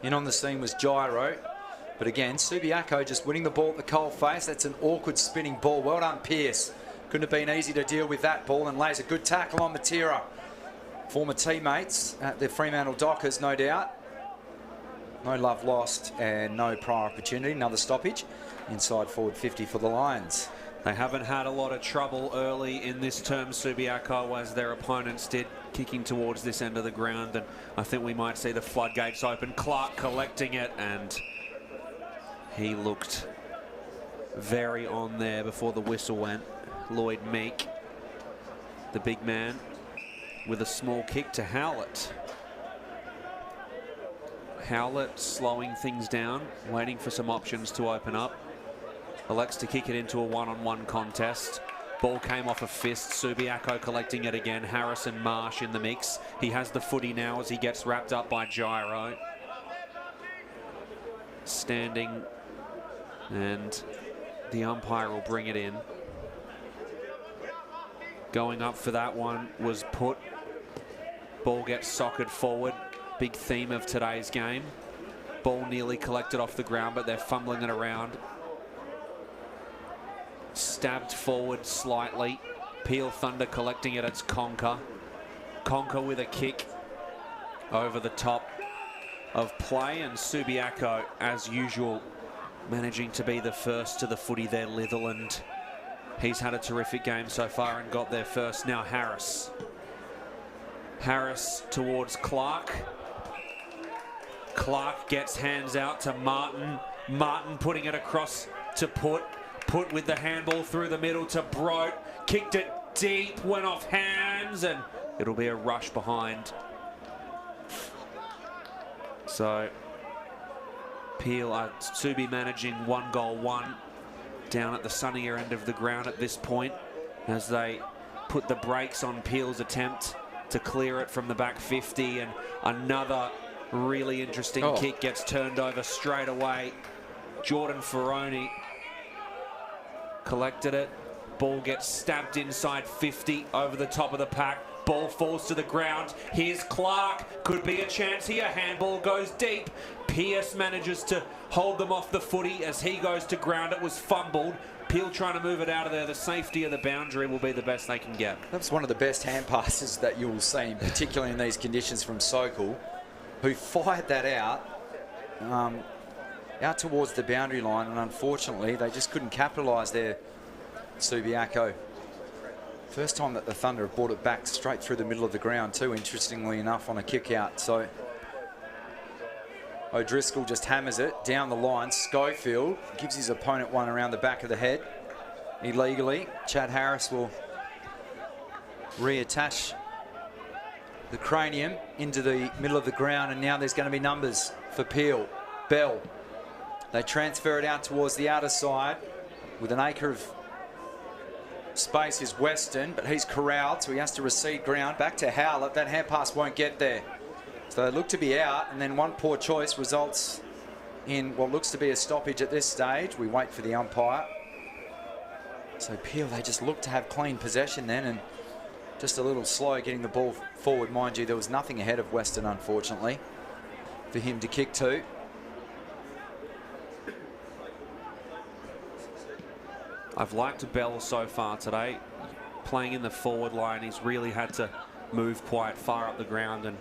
Speaker 1: In on the scene was Gyro. But again, Subiaco just winning the ball at the coal face. That's an awkward spinning ball. Well done, Pearce. Couldn't have been easy to deal with that ball, and lays a good tackle on Matera. Former teammates at the Fremantle Dockers, no doubt. No love lost and no prior opportunity. Another stoppage. Inside forward 50 for the Lions.
Speaker 2: They haven't had a lot of trouble early in this term, Subiaco, as their opponents did, kicking towards this end of the ground, and I think we might see the floodgates open. Clark collecting it, and he looked very on there before the whistle went. Lloyd Meek, the big man, with a small kick to Howlett. Howlett slowing things down, waiting for some options to open up. Elects to kick it into a one-on-one contest. Ball came off a fist. Subiaco collecting it again. Harrison Marsh in the mix. He has the footy now as he gets wrapped up by Gyro. Standing, and the umpire will bring it in. going up for that one was put. Ball gets socced forward. Big theme of today's game. Ball nearly collected off the ground, but they're fumbling it around. Stabbed forward slightly. Peel Thunder collecting it. It's Conker. Conker with a kick over the top of play, and Subiaco, as usual, managing to be the first to the footy there. Litherland, he's had a terrific game so far and got there first. Now Harris. Harris towards Clark. Clark gets hands out to Martin. Martin putting it across to Put. Put with the handball through the middle to Brote. Kicked it deep, went off hands, and it'll be a rush behind. So Peel, Subi managing 1-1 down at the sunnier end of the ground at this point as they put the brakes on Peel's attempt to clear it from the back 50, and another really interesting kick gets turned over straight away. Jordan Ferroni collected it. Ball gets stabbed inside 50 over the top of the pack. Ball falls to the ground. Here's Clark. Could be a chance here. Handball goes deep. Pierce manages to hold them off the footy as he goes to ground. It was fumbled. Peel trying to move it out of there. The safety of the boundary will be the best they can get.
Speaker 1: That's one of the best hand passes that you'll see, particularly in these conditions, from Sokol, who fired that out towards the boundary line, and unfortunately they just couldn't capitalise there. Subiaco. First time that the Thunder have brought it back straight through the middle of the ground too, interestingly enough, on a kick out. So O'Driscoll just hammers it down the line. Schofield gives his opponent one around the back of the head illegally. Chad Harris will reattach the cranium into the middle of the ground, and now there's going to be numbers for Peel. Bell. They transfer it out towards the outer side with an acre of space is Weston, but he's corralled, so he has to recede ground. Back to Howlett. That hand pass won't get there. So they look to be out, and then one poor choice results in what looks to be a stoppage at this stage. We wait for the umpire. So Peel, they just look to have clean possession then, and just a little slow getting the ball forward. Mind you, there was nothing ahead of Weston, unfortunately, for him to kick to.
Speaker 2: I've liked Bell so far today. Playing in the forward line, he's really had to move quite far up the ground, and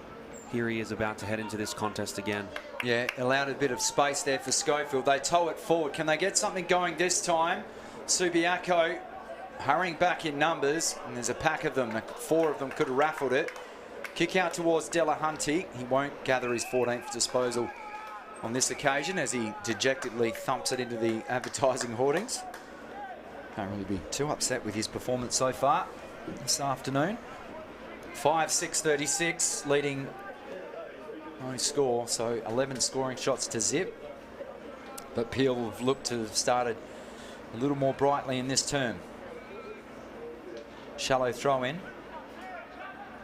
Speaker 2: here he is about to head into this contest again.
Speaker 1: Yeah, allowed a bit of space there for Schofield. They tow it forward. Can they get something going this time? Subiaco hurrying back in numbers, and there's a pack of them. 4 of them could have raffled it. Kick out towards Delahunty. He won't gather his 14th disposal on this occasion as he dejectedly thumps it into the advertising hoardings. Can't really be too upset with his performance so far this afternoon. 5-6-36, leading no score, so 11 scoring shots to zip. But Peel have looked to have started a little more brightly in this term. Shallow throw in.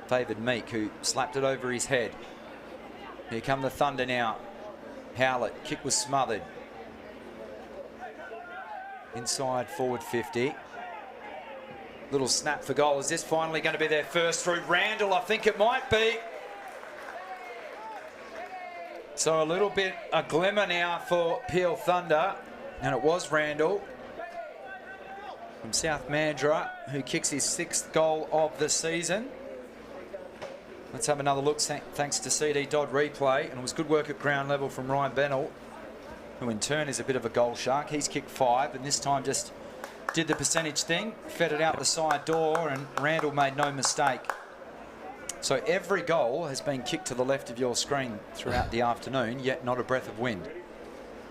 Speaker 1: Favoured Meek, who slapped it over his head. Here come the Thunder now. Howlett, kick was smothered. Inside forward 50. Little snap for goal. Is this finally going to be their first through Randall? I think it might be. So a little bit a glimmer now for Peel Thunder, and it was Randall from South Mandurah, who kicks his 6th goal of the season. Let's have another look thanks to CD Dodd replay, and it was good work at ground level from Ryan Bennell, who in turn is a bit of a goal shark. He's kicked 5, and this time just did the percentage thing, fed it out the side door, and Randall made no mistake. So every goal has been kicked to the left of your screen throughout the afternoon, yet not a breath of wind.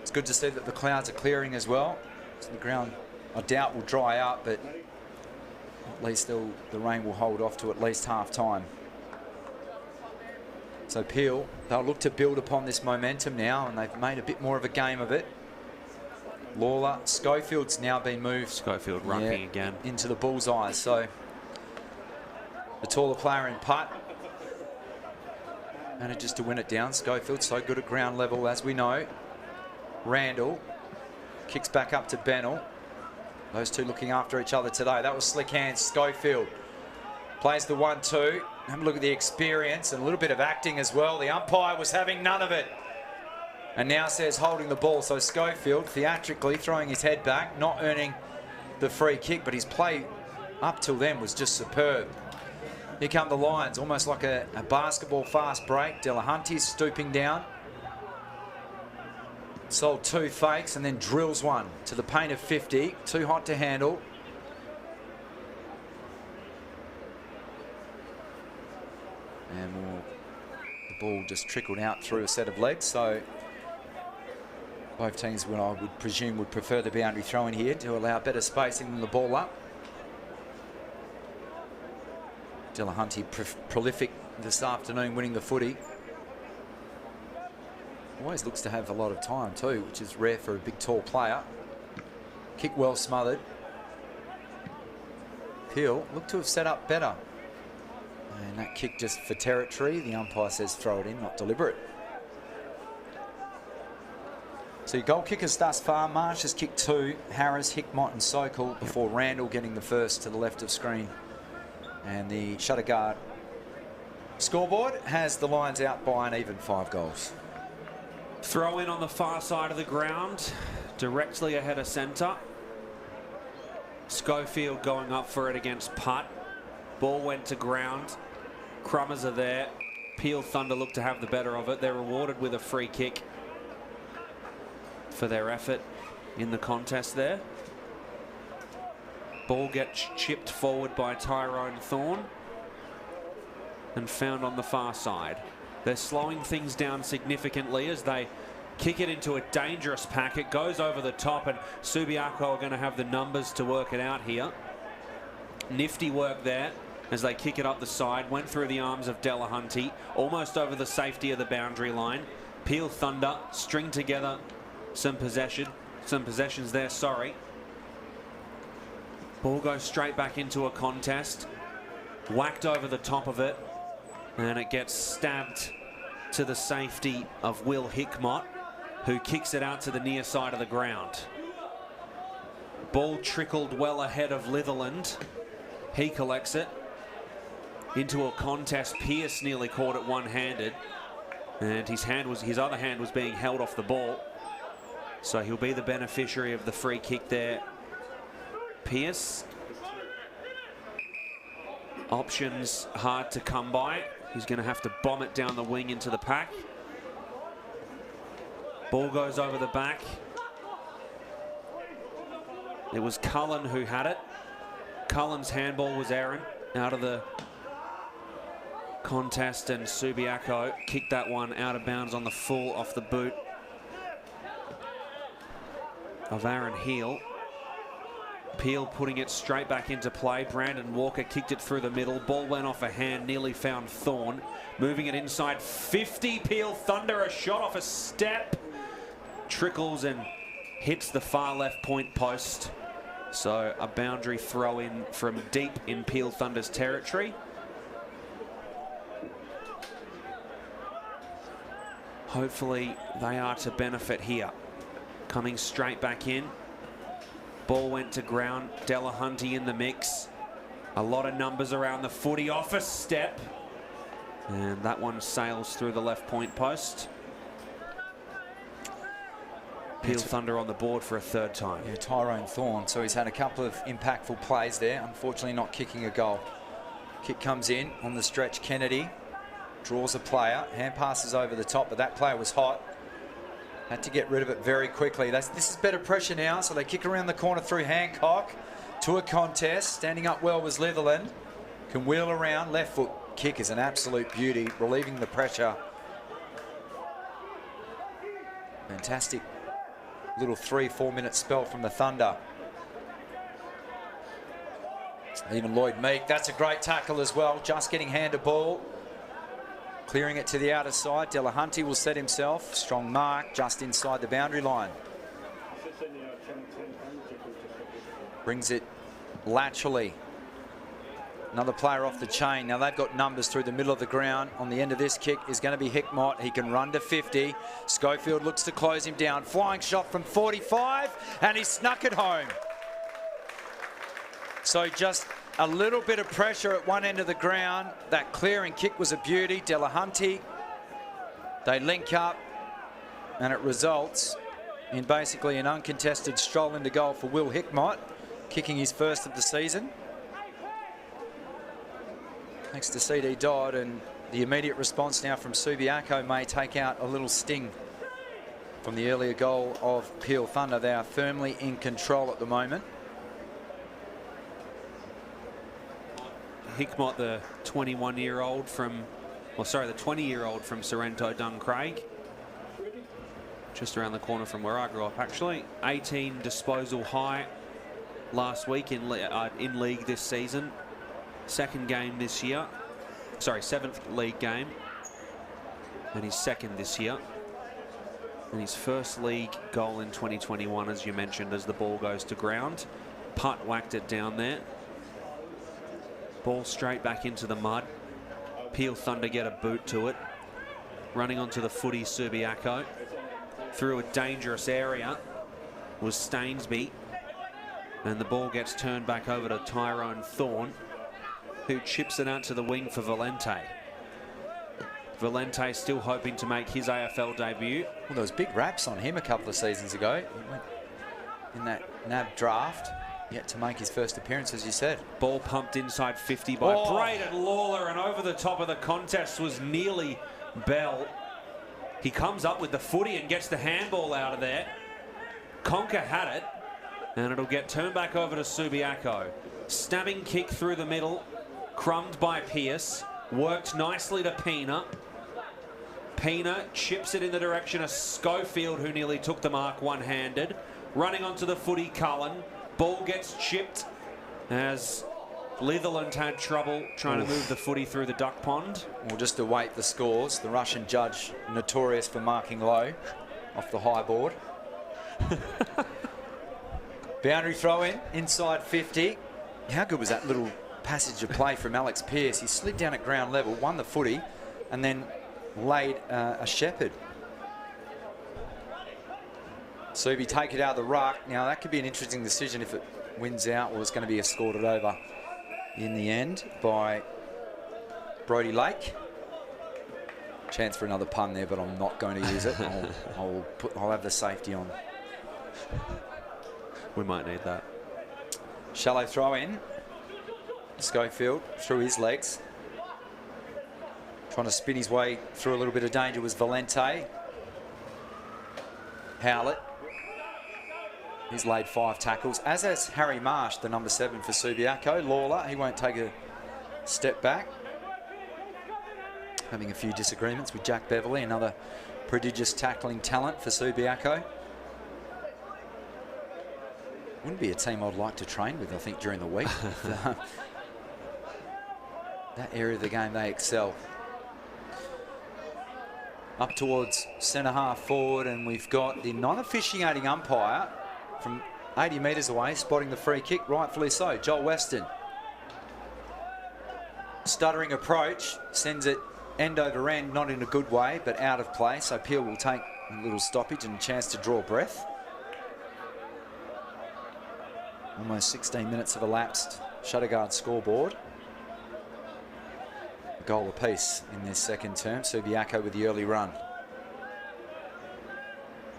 Speaker 1: It's good to see that the clouds are clearing as well. So the ground, I doubt, will dry up, but at least the rain will hold off to at least half time. So Peel, they'll look to build upon this momentum now, and they've made a bit more of a game of it. Lawler, Schofield's now been moved.
Speaker 2: Schofield rucking again
Speaker 1: into the bullseye. So the taller player in putt manages to win it down. Schofield so good at ground level, as we know. Randall kicks back up to Bennell. Those two looking after each other today. That was slick hands. Schofield Plays the 1-2. Have a look at the experience and a little bit of acting as well. The umpire was having none of it. And now says holding the ball. So Schofield theatrically throwing his head back, not earning the free kick, but his play up till then was just superb. Here come the Lions, almost like a basketball fast break. Delahunty's stooping down. Sold 2 fakes and then drills one to the paint of 50. Too hot to handle. And the ball just trickled out through a set of legs. So both teams, I would presume, would prefer the boundary throw in here to allow better spacing than the ball up. Delahunty prolific this afternoon, winning the footy. Always looks to have a lot of time too, which is rare for a big tall player. Kick well smothered. Peel looked to have set up better. And that kick just for territory. The umpire says throw it in, not deliberate. So your goal kickers thus far, Marsh has kicked 2, Harris, Hickmott and Sokol, before Randall getting the first to the left of screen. And the shutter guard scoreboard has the Lions out by an even 5 goals.
Speaker 2: Throw in on the far side of the ground, directly ahead of centre. Schofield going up for it against Putt. Ball went to ground. Crummers are there. Peel Thunder look to have the better of it. They're rewarded with a free kick for their effort in the contest there. Ball gets chipped forward by Tyrone Thorne and found on the far side. They're slowing things down significantly as they kick it into a dangerous pack. It goes over the top and Subiaco are going to have the numbers to work it out here. Nifty work there as they kick it up the side. Went through the arms of Delahunty, almost over the safety of the boundary line. Peel Thunder string together some possessions there, sorry. Ball goes straight back into a contest. Whacked over the top of it. And it gets stabbed to the safety of Will Hickmott, who kicks it out to the near side of the ground. Ball trickled well ahead of Litherland. He collects it into a contest. Pearce nearly caught it one-handed, and his other hand was being held off the ball. So he'll be the beneficiary of the free kick there. Pearce. Options hard to come by. He's going to have to bomb it down the wing into the pack. Ball goes over the back. It was Cullen who had it. Cullen's handball was errant out of the contest, and Subiaco kicked that one out of bounds on the full off the boot of Aaron Heel. Peel putting it straight back into play. Brandon Walker kicked it through the middle. Ball went off a hand, nearly found Thorne. Moving it inside 50. Peel Thunder, a shot off a step. Trickles and hits the far left point post. So a boundary throw in from deep in Peel Thunder's territory. Hopefully they are to benefit here. Coming straight back in. Ball went to ground. Delahunty in the mix. A lot of numbers around the footy. Off a step. And that one sails through the left point post. Peel Thunder on the board for a 3rd time.
Speaker 1: Yeah, Tyrone Thorne. So he's had a couple of impactful plays there. Unfortunately not kicking a goal. Kick comes in on the stretch. Kennedy draws a player. Hand passes over the top, but that player was hot. Had to get rid of it very quickly. This is better pressure now, so they kick around the corner through Hancock to a contest. Standing up well was Litherland. Can wheel around. Left foot kick is an absolute beauty, relieving the pressure. Fantastic little 3-4 minute spell from the Thunder. Even Lloyd Meek, that's a great tackle as well. Just getting hand to ball. Clearing it to the outer side. Delahunty will set himself. Strong mark just inside the boundary line. Brings it laterally. Another player off the chain. Now they've got numbers through the middle of the ground. On the end of this kick is going to be Hickmott. He can run to 50. Schofield looks to close him down. Flying shot from 45, and he snuck it home. So just a little bit of pressure at one end of the ground. That clearing kick was a beauty. Delahunty, they link up, and it results in basically an uncontested stroll into goal for Will Hickmott, kicking his first of the season. Thanks to CD Dodd, and the immediate response now from Subiaco may take out a little sting from the earlier goal of Peel Thunder. They are firmly in control at the moment.
Speaker 2: Hickmott, the 21-year-old from, well, sorry, the 20-year-old from Sorrento Duncraig. Just around the corner from where I grew up, actually. 18 disposal high last week in league this season. Second game this year. Sorry, 7th league game. And his second this year. And his first league goal in 2021, as you mentioned, as the ball goes to ground. Putt whacked it down there. Ball straight back into the mud. Peel Thunder get a boot to it. Running onto the footy, Subiaco. Through a dangerous area was Stainsby. And the ball gets turned back over to Tyrone Thorne, who chips it out to the wing for Valente. Valente still hoping to make his AFL debut.
Speaker 1: Well, there was big raps on him a couple of seasons ago. He went in that NAB draft, yet to make his first appearance, as you said.
Speaker 2: Ball pumped inside 50 by Braden Lawler, and over the top of the contest was nearly Bell. He comes up with the footy and gets the handball out of there. Conker had it, and it'll get turned back over to Subiaco. Stabbing kick through the middle, crumbed by Pearce. Worked nicely to Pina. Pina chips it in the direction of Schofield, who nearly took the mark one-handed. Running onto the footy, Cullen. Ball gets chipped as Litherland had trouble trying to move the footy through the duck pond.
Speaker 1: We'll just await the scores. The Russian judge, notorious for marking low off the high board. Boundary throw in, inside 50. How good was that little passage of play from Alex Pearce? He slid down at ground level, won the footy, and then laid a shepherd. Subi take it out of the ruck. Now that could be an interesting decision if it wins out, or it's going to be escorted over in the end by Brodie Lake. Chance for another pun there, but I'm not going to use it. I'll have the safety on.
Speaker 2: We might need that.
Speaker 1: Shallow throw in. Schofield through his legs. Trying to spin his way through a little bit of danger was Valente. Howlett. He's laid 5 tackles, as has Harry Marsh, the number 7 for Subiaco. Lawler, he won't take a step back. Having a few disagreements with Jack Beverley, another prodigious tackling talent for Subiaco. Wouldn't be a team I'd like to train with, I think, during the week. That area of the game, they excel. Up towards centre half forward, and we've got the non-officiating umpire from 80 metres away, spotting the free kick, rightfully so, Joel Weston. Stuttering approach, sends it end over end, not in a good way, but out of play, so Peel will take a little stoppage and a chance to draw breath. Almost 16 minutes have elapsed. Shutterguard scoreboard. A goal apiece in this second term. Subiaco with the early run.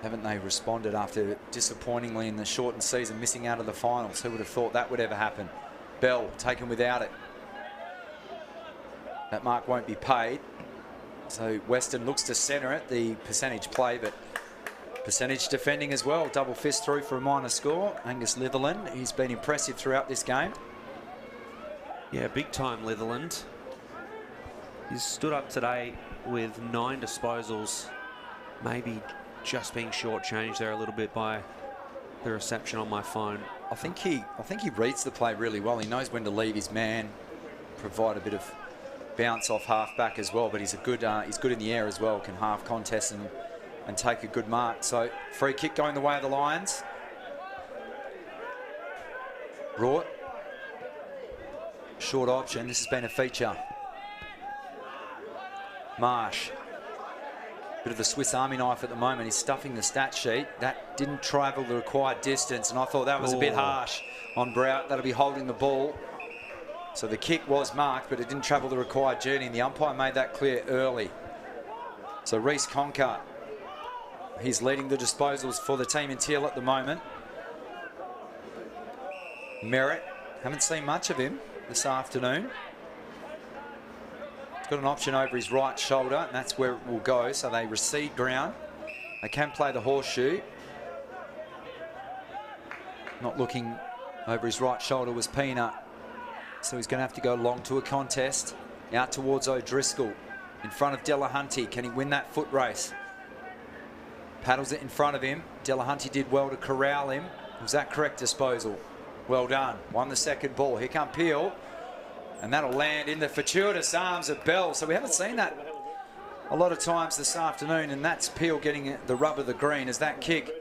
Speaker 1: Haven't they responded after disappointingly in the shortened season, missing out of the finals? Who would have thought that would ever happen? Bell taken without it. That mark won't be paid. So Weston looks to centre it. The percentage play, but percentage defending as well. Double fist through for a minor score. Angus Litherland, he's been impressive throughout this game.
Speaker 2: Yeah, big time Litherland. He's stood up today with 9 disposals. Maybe just being shortchanged there a little bit by the reception on my phone.
Speaker 1: I think he reads the play really well. He knows when to leave his man, provide a bit of bounce off half back as well. But he's good in the air as well. Can half contest and take a good mark. So free kick going the way of the Lions. Rort. Short option. This has been a feature. Marsh. Bit of the Swiss Army knife at the moment. He's stuffing the stat sheet. That didn't travel the required distance, and I thought that was a bit harsh on Brout. That'll be holding the ball. So the kick was marked, but it didn't travel the required journey, and the umpire made that clear early. So Reece Conker, he's leading the disposals for the team in teal at the moment. Merritt, haven't seen much of him this afternoon. He's got an option over his right shoulder, and that's where it will go. So they recede ground. They can play the horseshoe. Not looking over his right shoulder was Peanut. So he's going to have to go long to a contest. Out towards O'Driscoll. In front of Delahunty. Can he win that foot race? Paddles it in front of him. Delahunty did well to corral him. Was that correct disposal? Well done. Won the second ball. Here come Peel. And that'll land in the fortuitous arms of Bell. So we haven't seen that a lot of times this afternoon. And that's Peel getting the rub of the green as that kick,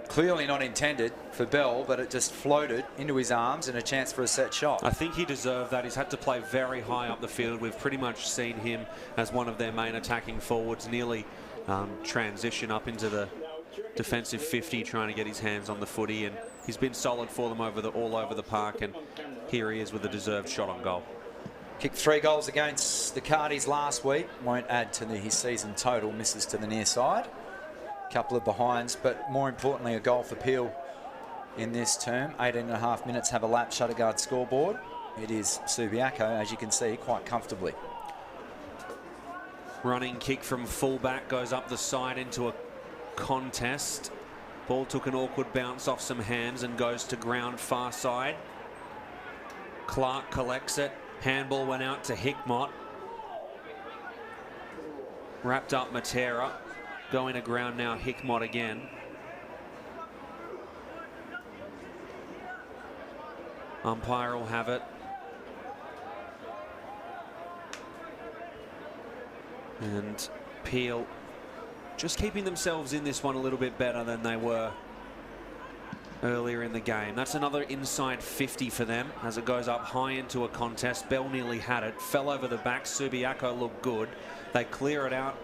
Speaker 1: clearly not intended for Bell, but it just floated into his arms and a chance for a set shot.
Speaker 2: I think he deserved that. He's had to play very high up the field. We've pretty much seen him as one of their main attacking forwards, nearly transition up into the defensive 50, trying to get his hands on the footy, and he's been solid for them all over the park, and here he is with a deserved shot on goal.
Speaker 1: Kicked 3 goals against the Cardis last week. Won't add to his season total. Misses to the near side. Couple of behinds, but more importantly, a goal for Peel in this term. 18.5 minutes have elapsed. Shutterguard scoreboard. It is Subiaco, as you can see, quite comfortably.
Speaker 2: Running kick from fullback goes up the side into a contest. Ball took an awkward bounce off some hands and goes to ground far side. Clark collects it. Handball went out to Hickmott. Wrapped up Matera. Going to ground now, Hickmott again. Umpire will have it. And Peel just keeping themselves in this one a little bit better than they were earlier in the game. That's another inside 50 for them as it goes up high into a contest. Bell nearly had it. Fell over the back. Subiaco looked good. They clear it out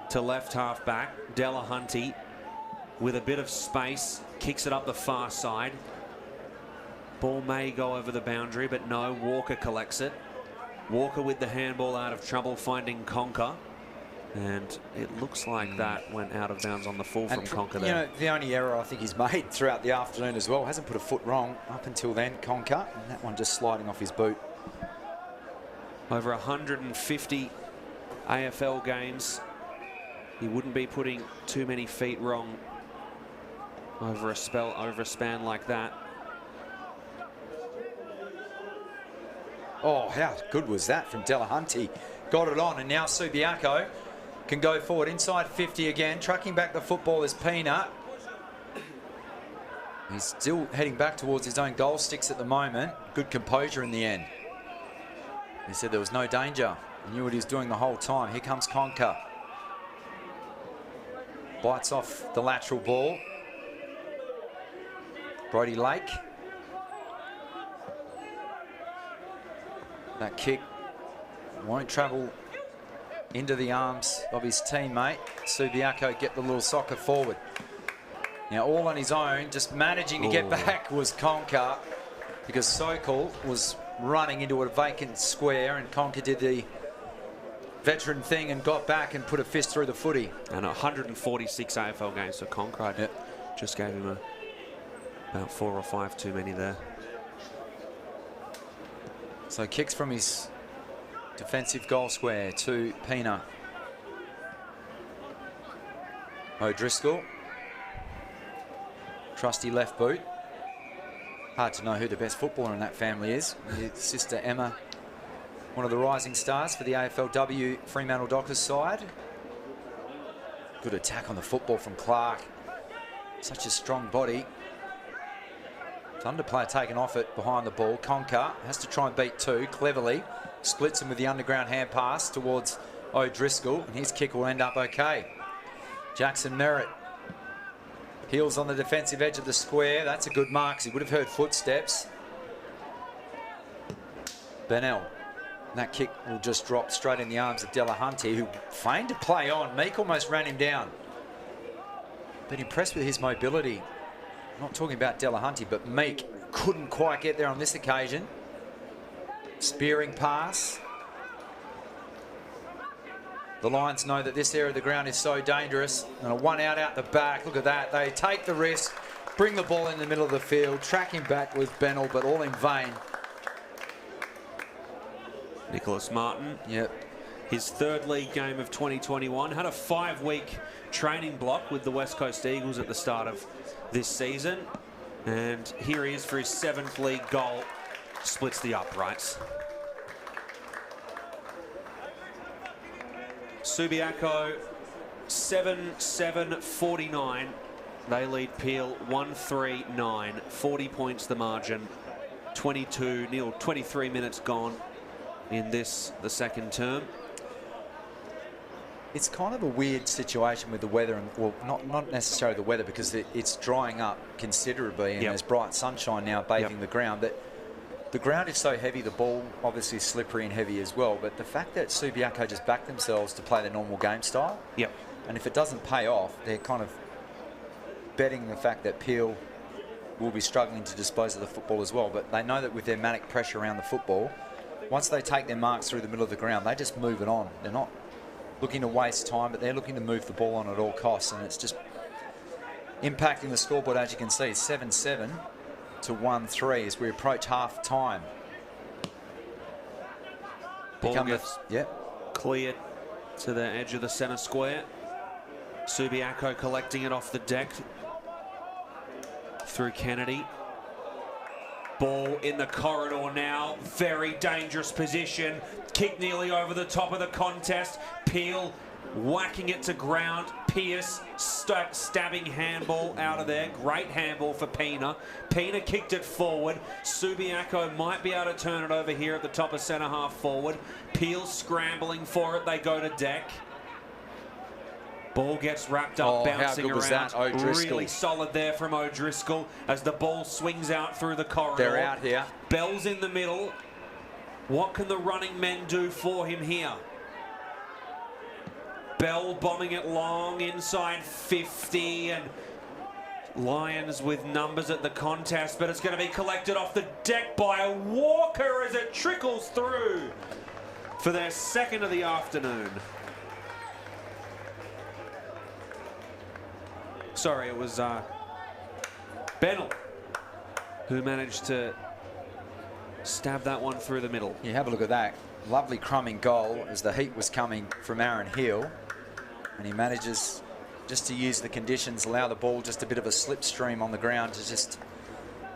Speaker 2: to left half back. Delahunty with a bit of space kicks it up the far side. Ball may go over the boundary, but no, Walker collects it. Walker with the handball out of trouble, finding Conker, and it looks like that went out of bounds on the full from Conker there.
Speaker 1: You know, the only error I think he's made throughout the afternoon as well, hasn't put a foot wrong up until then, Conker, and that one just sliding off his boot.
Speaker 2: Over 150 AFL games. He wouldn't be putting too many feet wrong over a span like that.
Speaker 1: Oh, how good was that from Delahunty? Got it on, and now Subiaco can go forward inside 50 again. Tracking back the football is Peanut. He's still heading back towards his own goal sticks at the moment. Good composure in the end. He said there was no danger. He knew what he was doing the whole time. Here comes Conker. Bites off the lateral ball. Brodie Lake. That kick won't travel into the arms of his teammate. Subiaco get the little soccer forward. Now all on his own, just managing to get back was Conker, because Sokol was running into a vacant square, and Conker did the veteran thing and got back and put a fist through the footy.
Speaker 2: And 146 AFL games for Conker. Just gave him about 4 or 5 too many there.
Speaker 1: So kicks from his defensive goal square to Pina. O'Driscoll. Trusty left boot. Hard to know who the best footballer in that family is. His sister Emma, one of the rising stars for the AFLW Fremantle Dockers side. Good attack on the football from Clark. Such a strong body. Underplayer taken off it behind the ball. Conker has to try and beat 2 cleverly. Splits him with the underground hand pass towards O'Driscoll, and his kick will end up okay. Jackson Merritt. Heels on the defensive edge of the square. That's a good mark, because he would have heard footsteps. Bennell And that kick will just drop straight in the arms of Delahunty, who feigned to play on. Meek almost ran him down. But impressed with his mobility. I'm not talking about Delahunty, but Meek couldn't quite get there on this occasion. Spearing pass. The Lions know that this area of the ground is so dangerous. And a one out the back. Look at that. They take the risk, bring the ball in the middle of the field, track him back with Bennell, but all in vain.
Speaker 2: Nicholas Martin.
Speaker 1: Yep.
Speaker 2: His third league game of 2021. Had a 5-week training block with the West Coast Eagles at the start of this season. And here he is for his 7th league goal. Splits the uprights. Subiaco 7-7-49. They lead Peel 1-3-9. 40 points the margin. 23 minutes gone in this, the second term.
Speaker 1: It's kind of a weird situation with the weather, and well, not necessarily the weather, because it's drying up considerably, and there's bright sunshine now bathing the ground. But the ground is so heavy, the ball obviously is slippery and heavy as well. But the fact that Subiaco just backed themselves to play their normal game style, and if it doesn't pay off, they're kind of betting the fact that Peel will be struggling to dispose of the football as well. But they know that with their manic pressure around the football, once they take their marks through the middle of the ground, they just move it on. They're not looking to waste time, but they're looking to move the ball on at all costs, and it's just impacting the scoreboard, as you can see. 7-7 to 1-3 as we approach half time.
Speaker 2: Ball gets cleared to the edge of the centre square. Subiaco collecting it off the deck through Kennedy. Ball in the corridor now. Very dangerous position. Kick nearly over the top of the contest. Peel whacking it to ground. Pierce stabbing handball out of there. Great handball for Pena. Pena kicked it forward. Subiaco might be able to turn it over here at the top of centre half forward. Peel scrambling for it. They go to deck. Ball gets wrapped up, bouncing around. Really solid there from O'Driscoll as the ball swings out through the corridor.
Speaker 1: They're out here.
Speaker 2: Bell's in the middle. What can the running men do for him here? Bell bombing it long inside 50, and Lions with numbers at the contest, but it's going to be collected off the deck by Walker as it trickles through for their second of the afternoon. Sorry, it was Bennell who managed to stab that one through the middle.
Speaker 1: You have a look at that. Lovely crumbing goal as the heat was coming from Aaron Hill. And he manages just to use the conditions, allow the ball just a bit of a slipstream on the ground to just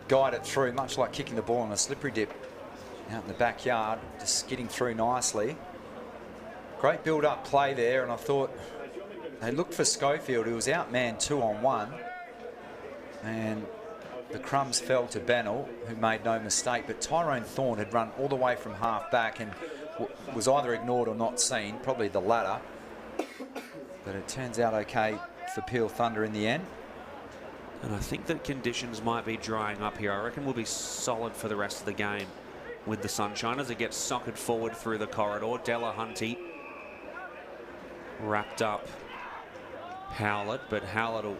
Speaker 1: guide it through, much like kicking the ball on a slippery dip out in the backyard, just skidding through nicely. Great build-up play there, and I thought they looked for Schofield, who was outmanned 2-on-1, and the crumbs fell to Bennell, who made no mistake, but Tyrone Thorne had run all the way from half back and was either ignored or not seen, probably the latter. But it turns out okay for Peel Thunder in the end.
Speaker 2: And I think that conditions might be drying up here. I reckon we'll be solid for the rest of the game with the sunshine as it gets socked forward through the corridor. Delahunty wrapped up Howlett, but Howlett will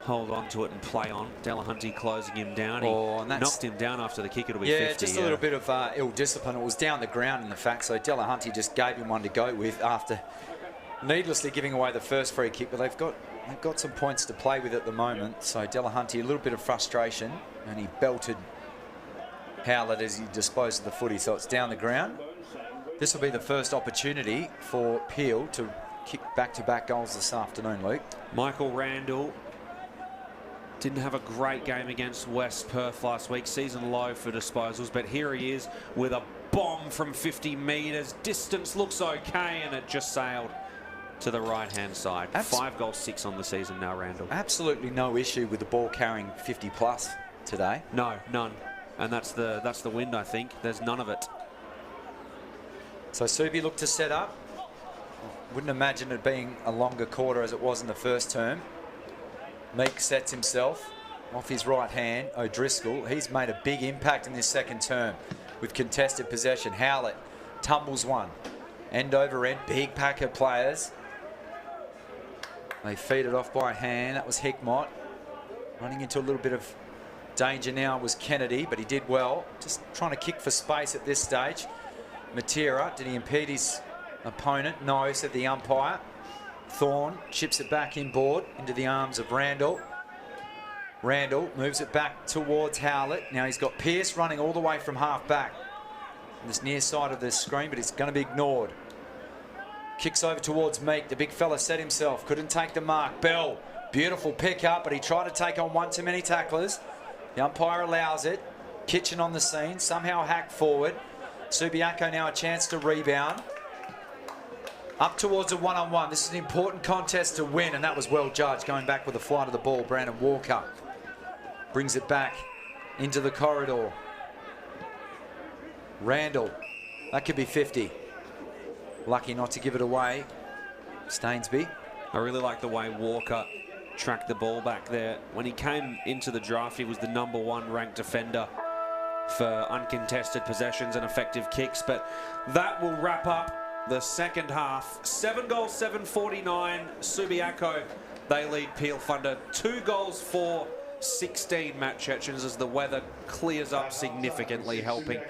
Speaker 2: hold on to it and play on. Delahunty closing him down. He knocked him down after the kick. It'll be 50.
Speaker 1: Yeah, just a little bit of ill discipline. It was down the ground in the fact, so Delahunty just gave him one to go with after needlessly giving away the first free kick, but they've got some points to play with at the moment. So Delahunty, a little bit of frustration, and he belted Howlett as he disposed of the footy, so it's down the ground. This will be the first opportunity for Peel to kick back-to-back goals this afternoon, Luke.
Speaker 2: Michael Randall didn't have a great game against West Perth last week. Season low for disposals, but here he is with a bomb from 50 metres. Distance looks okay, and it just sailed to the right-hand side. 5 goals, 6 on the season now, Randall.
Speaker 1: Absolutely no issue with the ball carrying 50+ today.
Speaker 2: No, none. And that's the wind, I think. There's none of it.
Speaker 1: So Subi looked to set up. Wouldn't imagine it being a longer quarter as it was in the first term. Meek sets himself off his right hand. O'Driscoll, he's made a big impact in this second term with contested possession. Howlett tumbles one. End over end, big pack of players. They feed it off by hand. That was Hickmott. Running into a little bit of danger now was Kennedy, but he did well. Just trying to kick for space at this stage. Matera, did he impede his opponent? No, said the umpire. Thorne chips it back inboard into the arms of Randall. Randall moves it back towards Howlett. Now he's got Pearce running all the way from half back. On this near side of the screen, but it's going to be ignored. Kicks over towards Meek. The big fella set himself. Couldn't take the mark. Bell, beautiful pick up, but he tried to take on one too many tacklers. The umpire allows it. Kitchen on the scene. Somehow hacked forward. Subiaco now a chance to rebound. Up towards a one-on-one. This is an important contest to win, and that was well judged. Going back with the flight of the ball, Brandon Walker brings it back into the corridor. Randall, that could be 50. Lucky not to give it away. Stainsby.
Speaker 2: I really like the way Walker tracked the ball back there. When he came into the draft, he was the #1 ranked defender for uncontested possessions and effective kicks. But that will wrap up the second half. 7 goals, 7:49. Subiaco, they lead Peel Thunder 2 goals for 16 Matt Chechens as the weather clears up significantly, helping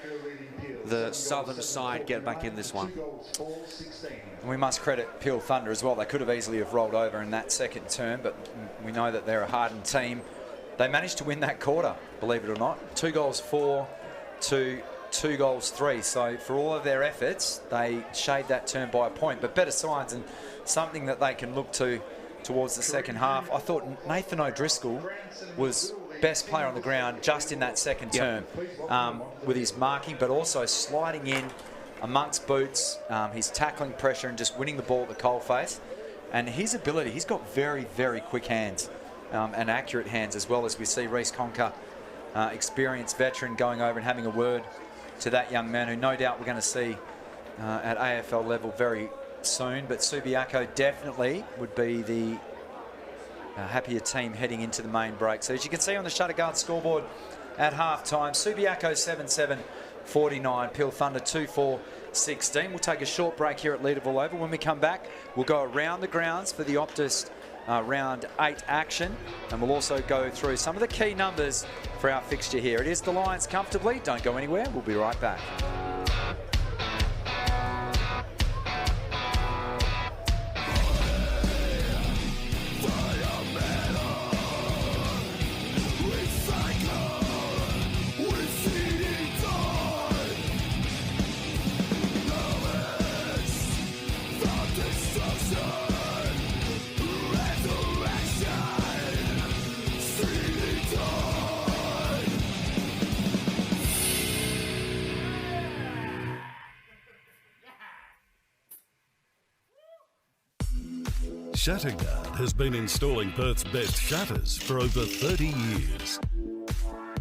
Speaker 2: the southern side get back in this one.
Speaker 1: And we must credit Peel Thunder as well. They could have easily have rolled over in that second term, but we know that they're a hardened team. They managed to win that quarter, believe it or not. 2 goals 4 to 2 goals 3. So for all of their efforts, they shade that term by a point, but better signs and something that they can look to towards the second half. I thought Nathan O'Driscoll was best player on the ground just in that second term, with his marking, but also sliding in amongst boots, his tackling pressure and just winning the ball at the coalface. And his ability, he's got very, very quick hands and accurate hands, as well as we see Reece Conker, experienced veteran, going over and having a word to that young man, who no doubt we're going to see at AFL level very soon. But Subiaco definitely would be the happier team heading into the main break. So as you can see on the Shutterguard scoreboard at half-time, Subiaco 7-7-49, Peel Thunder 2-4-16. We'll take a short break here at Leederville Oval. When we come back, we'll go around the grounds for the Optus round 8 action, and we'll also go through some of the key numbers for our fixture here. It is the Lions comfortably. Don't go anywhere. We'll be right back.
Speaker 3: Shutterguard has been installing Perth's best shutters for over 30 years.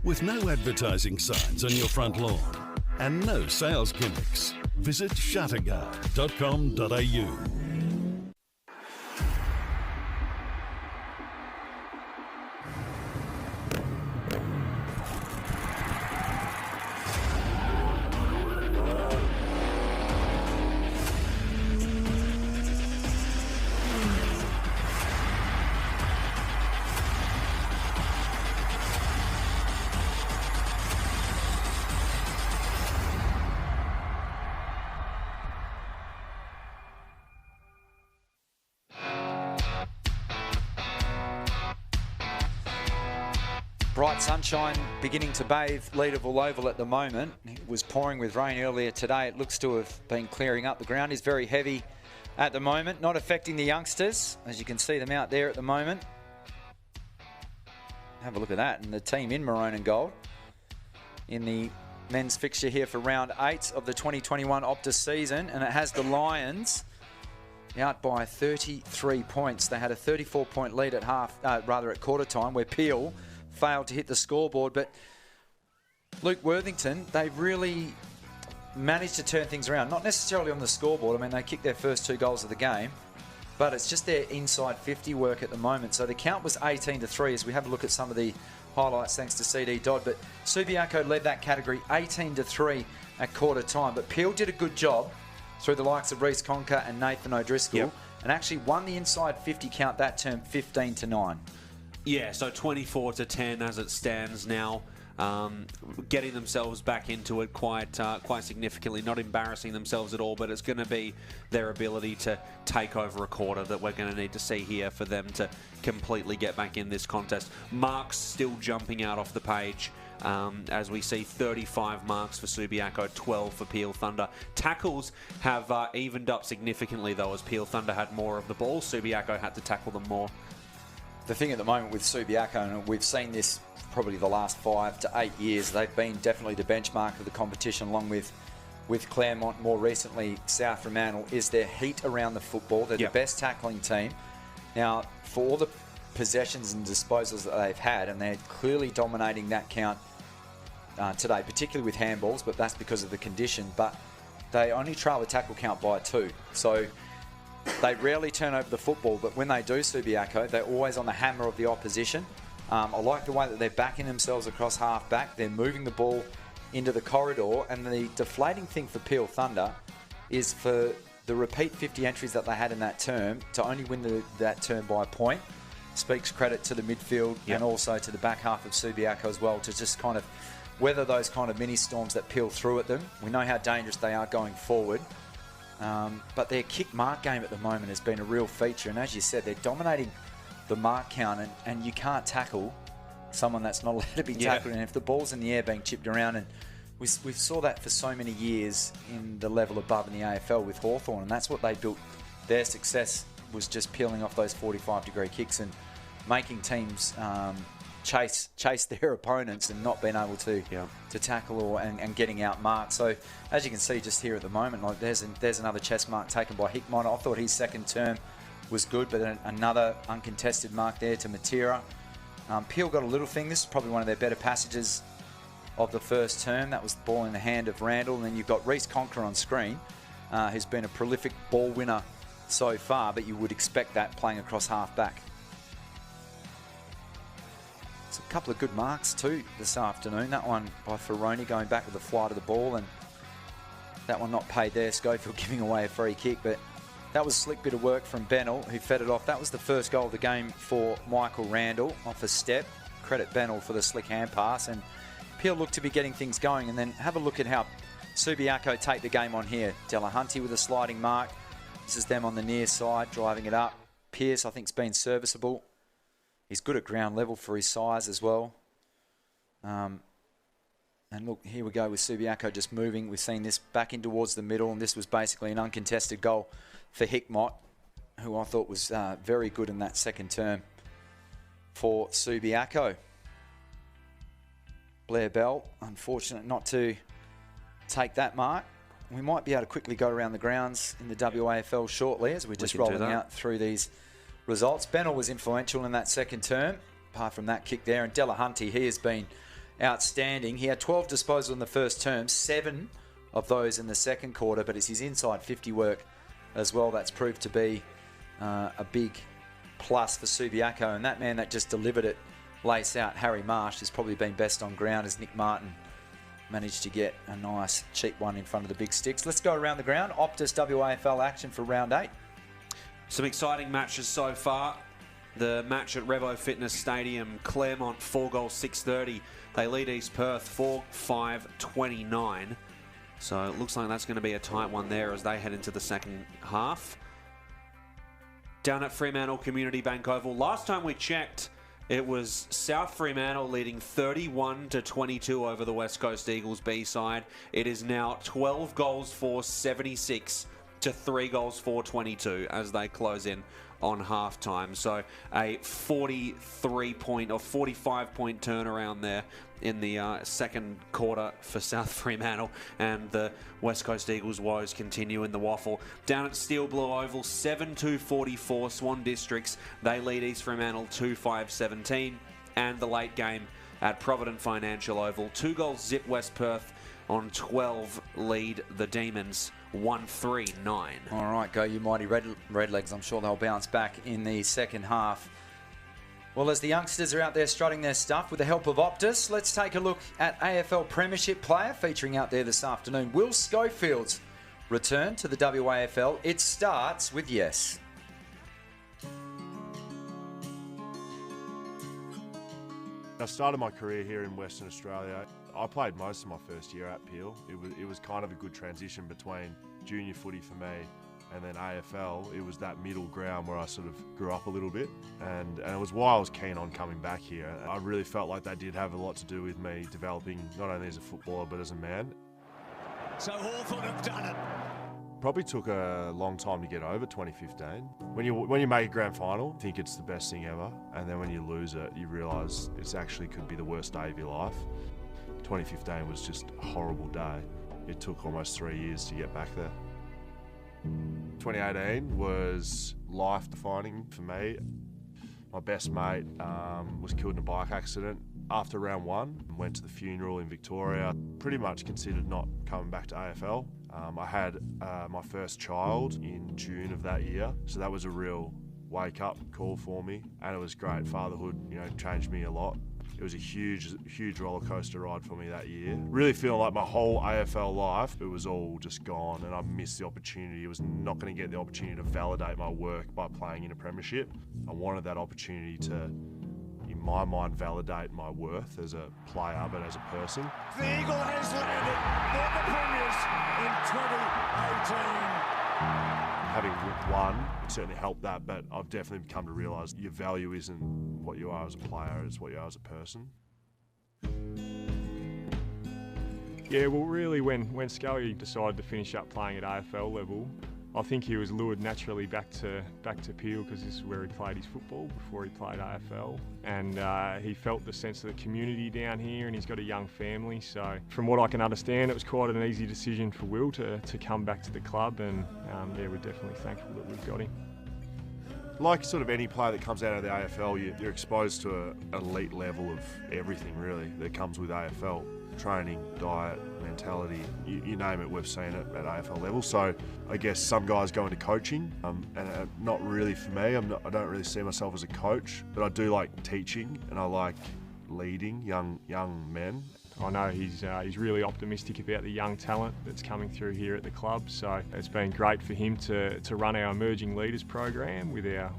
Speaker 3: With no advertising signs on your front lawn and no sales gimmicks, visit shutterguard.com.au.
Speaker 1: Bright sunshine beginning to bathe Leederville Oval at the moment. It was pouring with rain earlier today. It looks to have been clearing up. The ground is very heavy at the moment, not affecting the youngsters, as you can see them out there at the moment. Have a look at that, and the team in maroon and gold in the men's fixture here for round 8 of the 2021 Optus season, and it has the Lions out by 33 points. They had a 34-point lead at at quarter time, where Peel failed to hit the scoreboard. But Luke Worthington, they've really managed to turn things around. Not necessarily on the scoreboard. I mean, they kicked their first 2 goals of the game, but it's just their inside 50 work at the moment. So the count was 18-3 as we have a look at some of the highlights thanks to CD Dodd. But Subiaco led that category 18-3 at quarter time. But Peel did a good job through the likes of Reece Conker and Nathan O'Driscoll and actually won the inside 50 count that term 15-9.
Speaker 2: Yeah, so 24-10 as it stands now. Getting themselves back into it quite significantly, not embarrassing themselves at all, but it's going to be their ability to take over a quarter that we're going to need to see here for them to completely get back in this contest. Marks still jumping out off the page as we see 35 marks for Subiaco, 12 for Peel Thunder. Tackles have evened up significantly though, as Peel Thunder had more of the ball. Subiaco had to tackle them more.
Speaker 1: The thing at the moment with Subiaco, and we've seen this probably the last 5 to 8 years, they've been definitely the benchmark of the competition, along with Claremont, more recently South Fremantle, is their heat around the football. They're the best tackling team. Now, for all the possessions and disposals that they've had, and they're clearly dominating that count today, particularly with handballs, but that's because of the condition, but they only trail the tackle count by 2. So they rarely turn over the football, but when they do, Subiaco, they're always on the hammer of the opposition. I like the way that they're backing themselves across half-back. They're moving the ball into the corridor, and the deflating thing for Peel Thunder is for the repeat 50 entries that they had in that term to only win that term by a point. Speaks credit to the midfield and also to the back half of Subiaco as well, to just kind of weather those kind of mini storms that Peel threw at them. We know how dangerous they are going forward. But their kick mark game at the moment has been a real feature, and as you said, they're dominating the mark count, and you can't tackle someone that's not allowed to be tackled. And if the ball's in the air being chipped around, and we saw that for so many years in the level above in the AFL with Hawthorn, and that's what they built. Their success was just peeling off those 45-degree kicks and making teams chase their opponents and not being able to tackle and getting out marked. So as you can see just here at the moment, like there's another chest mark taken by Hickmott. I thought his second term was good, but another uncontested mark there to Matera. Peel got a little thing. This is probably one of their better passages of the first term. That was the ball in the hand of Randall. And then you've got Reece Conker on screen, who's been a prolific ball winner so far, but you would expect that playing across half-back. It's a couple of good marks too this afternoon. That one by Ferroni going back with the flight of the ball, and that one not paid there. Schofield giving away a free kick, but that was a slick bit of work from Bennell, who fed it off. That was the first goal of the game for Michael Randall off a step. Credit Bennell for the slick hand pass, and Peel looked to be getting things going. And then have a look at how Subiaco take the game on here. Delahunty with a sliding mark. This is them on the near side, driving it up. Pearce, I think, has been serviceable. He's good at ground level for his size as well. And look, here we go with Subiaco just moving. We've seen this back in towards the middle, and this was basically an uncontested goal for Hickmott, who I thought was very good in that second term for Subiaco. Blair Bell, unfortunate not to take that mark. We might be able to quickly go around the grounds in the WAFL shortly as we're just rolling out through these results. Bennell was influential in that second term, apart from that kick there. And Delahunty, he has been outstanding. He had 12 disposals in the first term, 7 of those in the second quarter, but it's his inside 50 work as well that's proved to be a big plus for Subiaco. And that man that just delivered it lace out, Harry Marsh, has probably been best on ground as Nick Martin managed to get a nice cheap one in front of the big sticks. Let's go around the ground. Optus WAFL action for round 8.
Speaker 2: Some exciting matches so far. The match at Revo Fitness Stadium, Claremont 4 goals 6:30. They lead East Perth 4-5-29. So it looks like that's going to be a tight one there as they head into the second half. Down at Fremantle Community Bank Oval, last time we checked, it was South Fremantle leading 31-22 over the West Coast Eagles B side. It is now 12 goals for 76 to 3 goals for 22 as they close in on halftime. So a 43-point or 45-point turnaround there in the second quarter for South Fremantle, and the West Coast Eagles woes continue in the waffle. Down at Steel Blue Oval, 7-2-44 Swan Districts. They lead East Fremantle 2-5-17, and the late game at Provident Financial Oval, 2 goals zip West Perth on 12 lead the Demons 1-3-9. All
Speaker 1: right, go you mighty Redlegs. I'm sure they'll bounce back in the second half. Well, as the youngsters are out there strutting their stuff with the help of Optus, let's take a look at AFL Premiership player featuring out there this afternoon. Will Schofield's return to the WAFL. It starts with yes.
Speaker 4: I started my career here in Western Australia. I played most of my first year at Peel. It was kind of a good transition between junior footy for me and then AFL. It was that middle ground where I sort of grew up a little bit, and it was why I was keen on coming back here. I really felt like that did have a lot to do with me developing not only as a footballer but as a man.
Speaker 5: So Hawthorn have done it.
Speaker 4: Probably took a long time to get over 2015. When you make a grand final, you think it's the best thing ever, and then when you lose it, you realise it actually could be the worst day of your life. 2015 was just a horrible day. It took almost 3 years to get back there. 2018 was life-defining for me. My best mate was killed in a bike accident. After round one, went to the funeral in Victoria. Pretty much considered not coming back to AFL. I had my first child in June of that year, so that was a real wake-up call for me, and it was great. Fatherhood, changed me a lot. It was a huge roller coaster ride for me that year. Really feeling like my whole AFL life, it was all just gone, and I missed the opportunity. I was not going to get the opportunity to validate my work by playing in a premiership. I wanted that opportunity to, in my mind, validate my worth as a player, but as a person.
Speaker 5: The Eagle has landed for the Premiers in 2018.
Speaker 4: Having won certainly helped that, but I've definitely come to realise your value isn't what you are as a player, it's what you are as a person.
Speaker 6: Yeah, well, really, when Scully decided to finish up playing at AFL level, I think he was lured naturally back to Peel, because this is where he played his football before he played AFL, and he felt the sense of the community down here, and he's got a young family. So from what I can understand, it was quite an easy decision for Will to come back to the club, and yeah, we're definitely thankful that we've got him.
Speaker 4: Like sort of any player that comes out of the AFL, you're exposed to an elite level of everything really that comes with AFL. Training, diet, mentality, you name it, we've seen it at AFL level. So I guess some guys go into coaching, and not really for me. I don't really see myself as a coach, but I do like teaching, and I like leading young men.
Speaker 6: I know he's really optimistic about the young talent that's coming through here at the club, so it's been great for him to run our Emerging Leaders program with our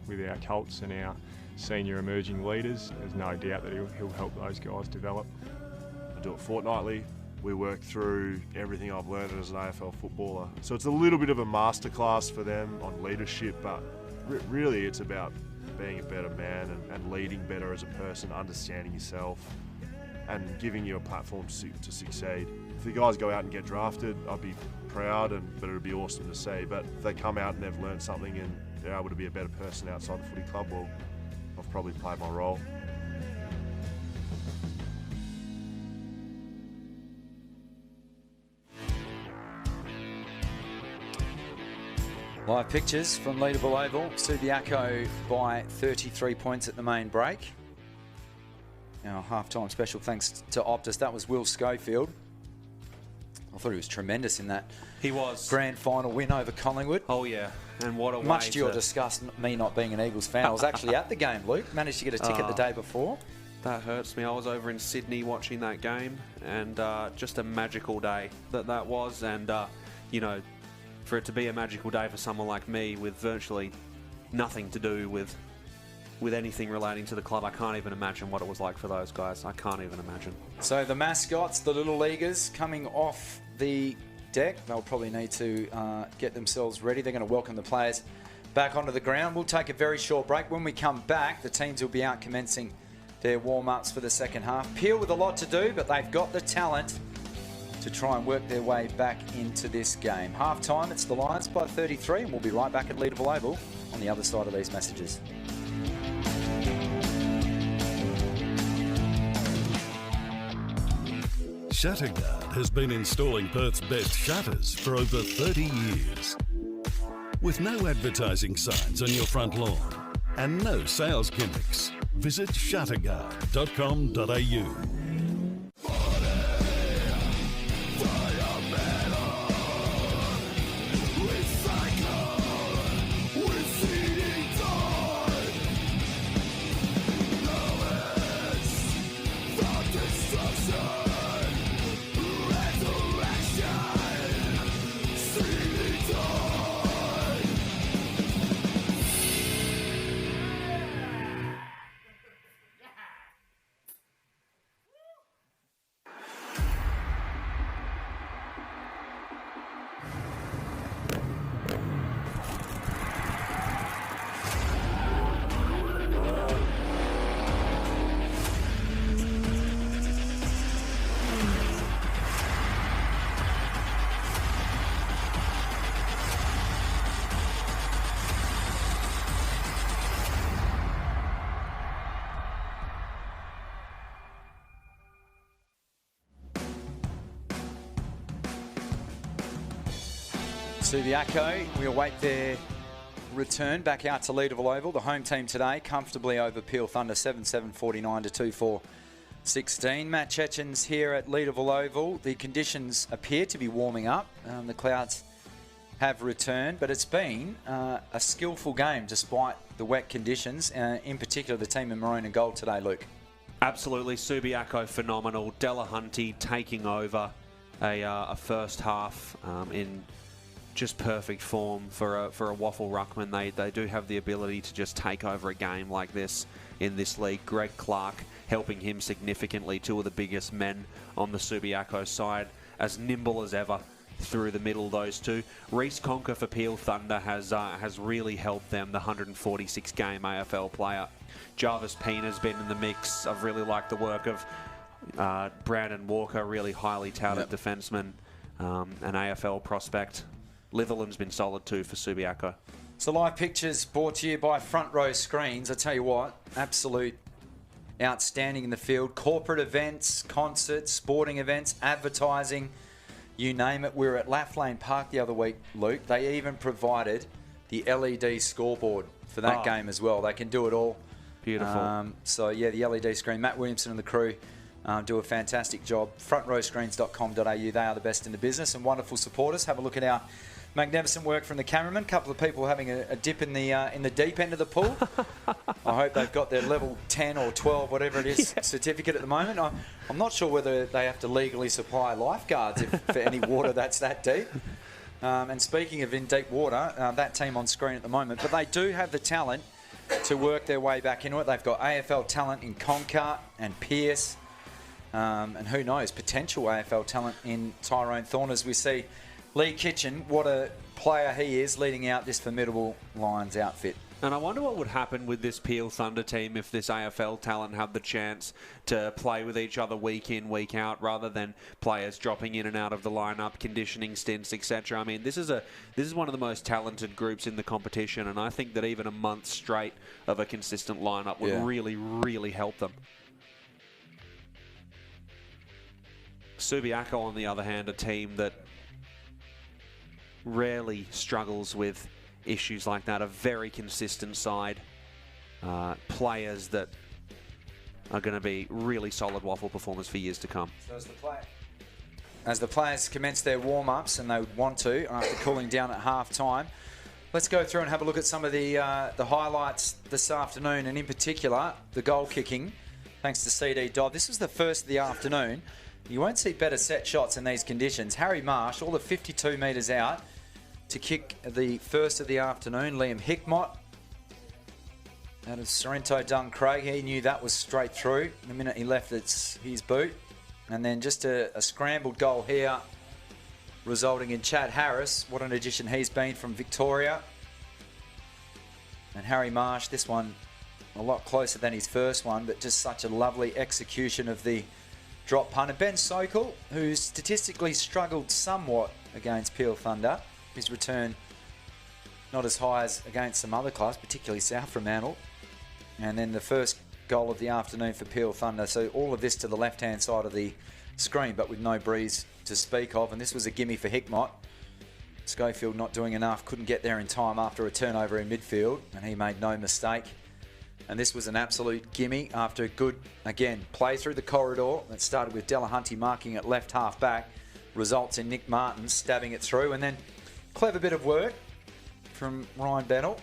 Speaker 6: Colts and our senior emerging leaders. There's no doubt that he'll help those guys develop.
Speaker 4: I do it fortnightly. We work through everything I've learned as an AFL footballer. So it's a little bit of a masterclass for them on leadership, but really it's about being a better man and leading better as a person, understanding yourself, and giving you a platform to succeed. If the guys go out and get drafted, I'd be proud, but it'd be awesome to see. But if they come out and they've learned something and they're able to be a better person outside the footy club, well, I've probably played my role.
Speaker 1: Live pictures from Leaderville Oval. Subiaco by 33 points at the main break. Our half-time special thanks to Optus. That was Will Schofield. I thought he was tremendous in that.
Speaker 2: He was.
Speaker 1: Grand final win over Collingwood.
Speaker 2: Oh, yeah. And what a way
Speaker 1: Much to your disgust, me not being an Eagles fan. I was actually at the game, Luke. Managed to get a ticket the day before.
Speaker 2: That hurts me. I was over in Sydney watching that game, and just a magical day that was. And, for it to be a magical day for someone like me with virtually nothing to do with anything relating to the club, I can't even imagine what it was like for those guys. I can't even imagine.
Speaker 1: So the mascots, the Little Leaguers, coming off the deck. They'll probably need to get themselves ready. They're going to welcome the players back onto the ground. We'll take a very short break. When we come back, the teams will be out commencing their warm-ups for the second half. Peel with a lot to do, but they've got the talent to try and work their way back into this game. Half-time, it's the Lions by 33, and we'll be right back at Leaderville Oval on the other side of these messages.
Speaker 3: Shatterguard has been installing Perth's best shutters for over 30 years. With no advertising signs on your front lawn and no sales gimmicks, visit shatterguard.com.au.
Speaker 1: Subiaco, we await their return back out to Leederville Oval. The home team today comfortably over Peel Thunder 7-7-49 to 2-4-16. Matt Chechen's here at Leederville Oval. The conditions appear to be warming up. The clouds have returned, but it's been a skillful game despite the wet conditions, in particular the team in maroon and gold today, Luke.
Speaker 2: Absolutely, Subiaco phenomenal. Delahunty taking over a first half in just perfect form for a WAFL ruckman. They do have the ability to just take over a game like this in this league. Greg Clark helping him significantly, two of the biggest men on the Subiaco side, as nimble as ever through the middle, those two. Reece Conker for Peel Thunder has really helped them, the 146 game AFL player. Jarvis Pina's been in the mix. I've really liked the work of Brandon Walker, really highly touted defenseman, an AFL prospect. Litherland's been solid too for Subiaco.
Speaker 1: So live pictures brought to you by Front Row Screens. I tell you what, absolute outstanding in the field. Corporate events, concerts, sporting events, advertising, you name it. We were at Laugh Lane Park the other week, Luke. They even provided the LED scoreboard for that game as well. They can do it all.
Speaker 2: Beautiful.
Speaker 1: So yeah, the LED screen. Matt Williamson and the crew do a fantastic job. FrontRowScreens.com.au. They are the best in the business and wonderful supporters. Have a look at our magnificent work from the cameraman. A couple of people having a dip in the deep end of the pool. I hope they've got their level 10 or 12, whatever it is, certificate at the moment. I'm not sure whether they have to legally supply lifeguards for any water that's that deep. And speaking of in deep water, that team on screen at the moment, but they do have the talent to work their way back into it. They've got AFL talent in Conker and Pearce, and who knows, potential AFL talent in Tyrone Thorne, as we see Lee Kitchen, what a player he is, leading out this formidable Lions outfit.
Speaker 2: And I wonder what would happen with this Peel Thunder team if this AFL talent had the chance to play with each other week in, week out, rather than players dropping in and out of the lineup, conditioning stints, etc. I mean, this is one of the most talented groups in the competition, and I think that even a month straight of a consistent lineup would really, really help them. Subiaco, on the other hand, a team that rarely struggles with issues like that. A very consistent side. Players that are going to be really solid WAFL performers for years to come.
Speaker 1: So as the players commence their warm-ups, and they would want to after cooling down at half-time, let's go through and have a look at some of the highlights this afternoon, and in particular, the goal kicking, thanks to CD Dodd. This was the first of the afternoon. You won't see better set shots in these conditions. Harry Marsh, all the 52 metres out, to kick the first of the afternoon. Liam Hickmott out of Sorrento Duncraig. He knew that was straight through the minute he left his boot. And then just a scrambled goal here, resulting in Chad Harris. What an addition he's been from Victoria. And Harry Marsh, this one a lot closer than his first one, but just such a lovely execution of the drop punt. And Ben Sokol, who statistically struggled somewhat against Peel Thunder. His return not as high as against some other clubs, particularly South Fremantle. And then the first goal of the afternoon for Peel Thunder. So all of this to the left-hand side of the screen, but with no breeze to speak of. And this was a gimme for Hickmott. Schofield not doing enough, couldn't get there in time after a turnover in midfield, and he made no mistake. And this was an absolute gimme after a good, again, play through the corridor that started with Delahunty marking at left half back, results in Nick Martin stabbing it through, and then clever bit of work from Ryan Bennell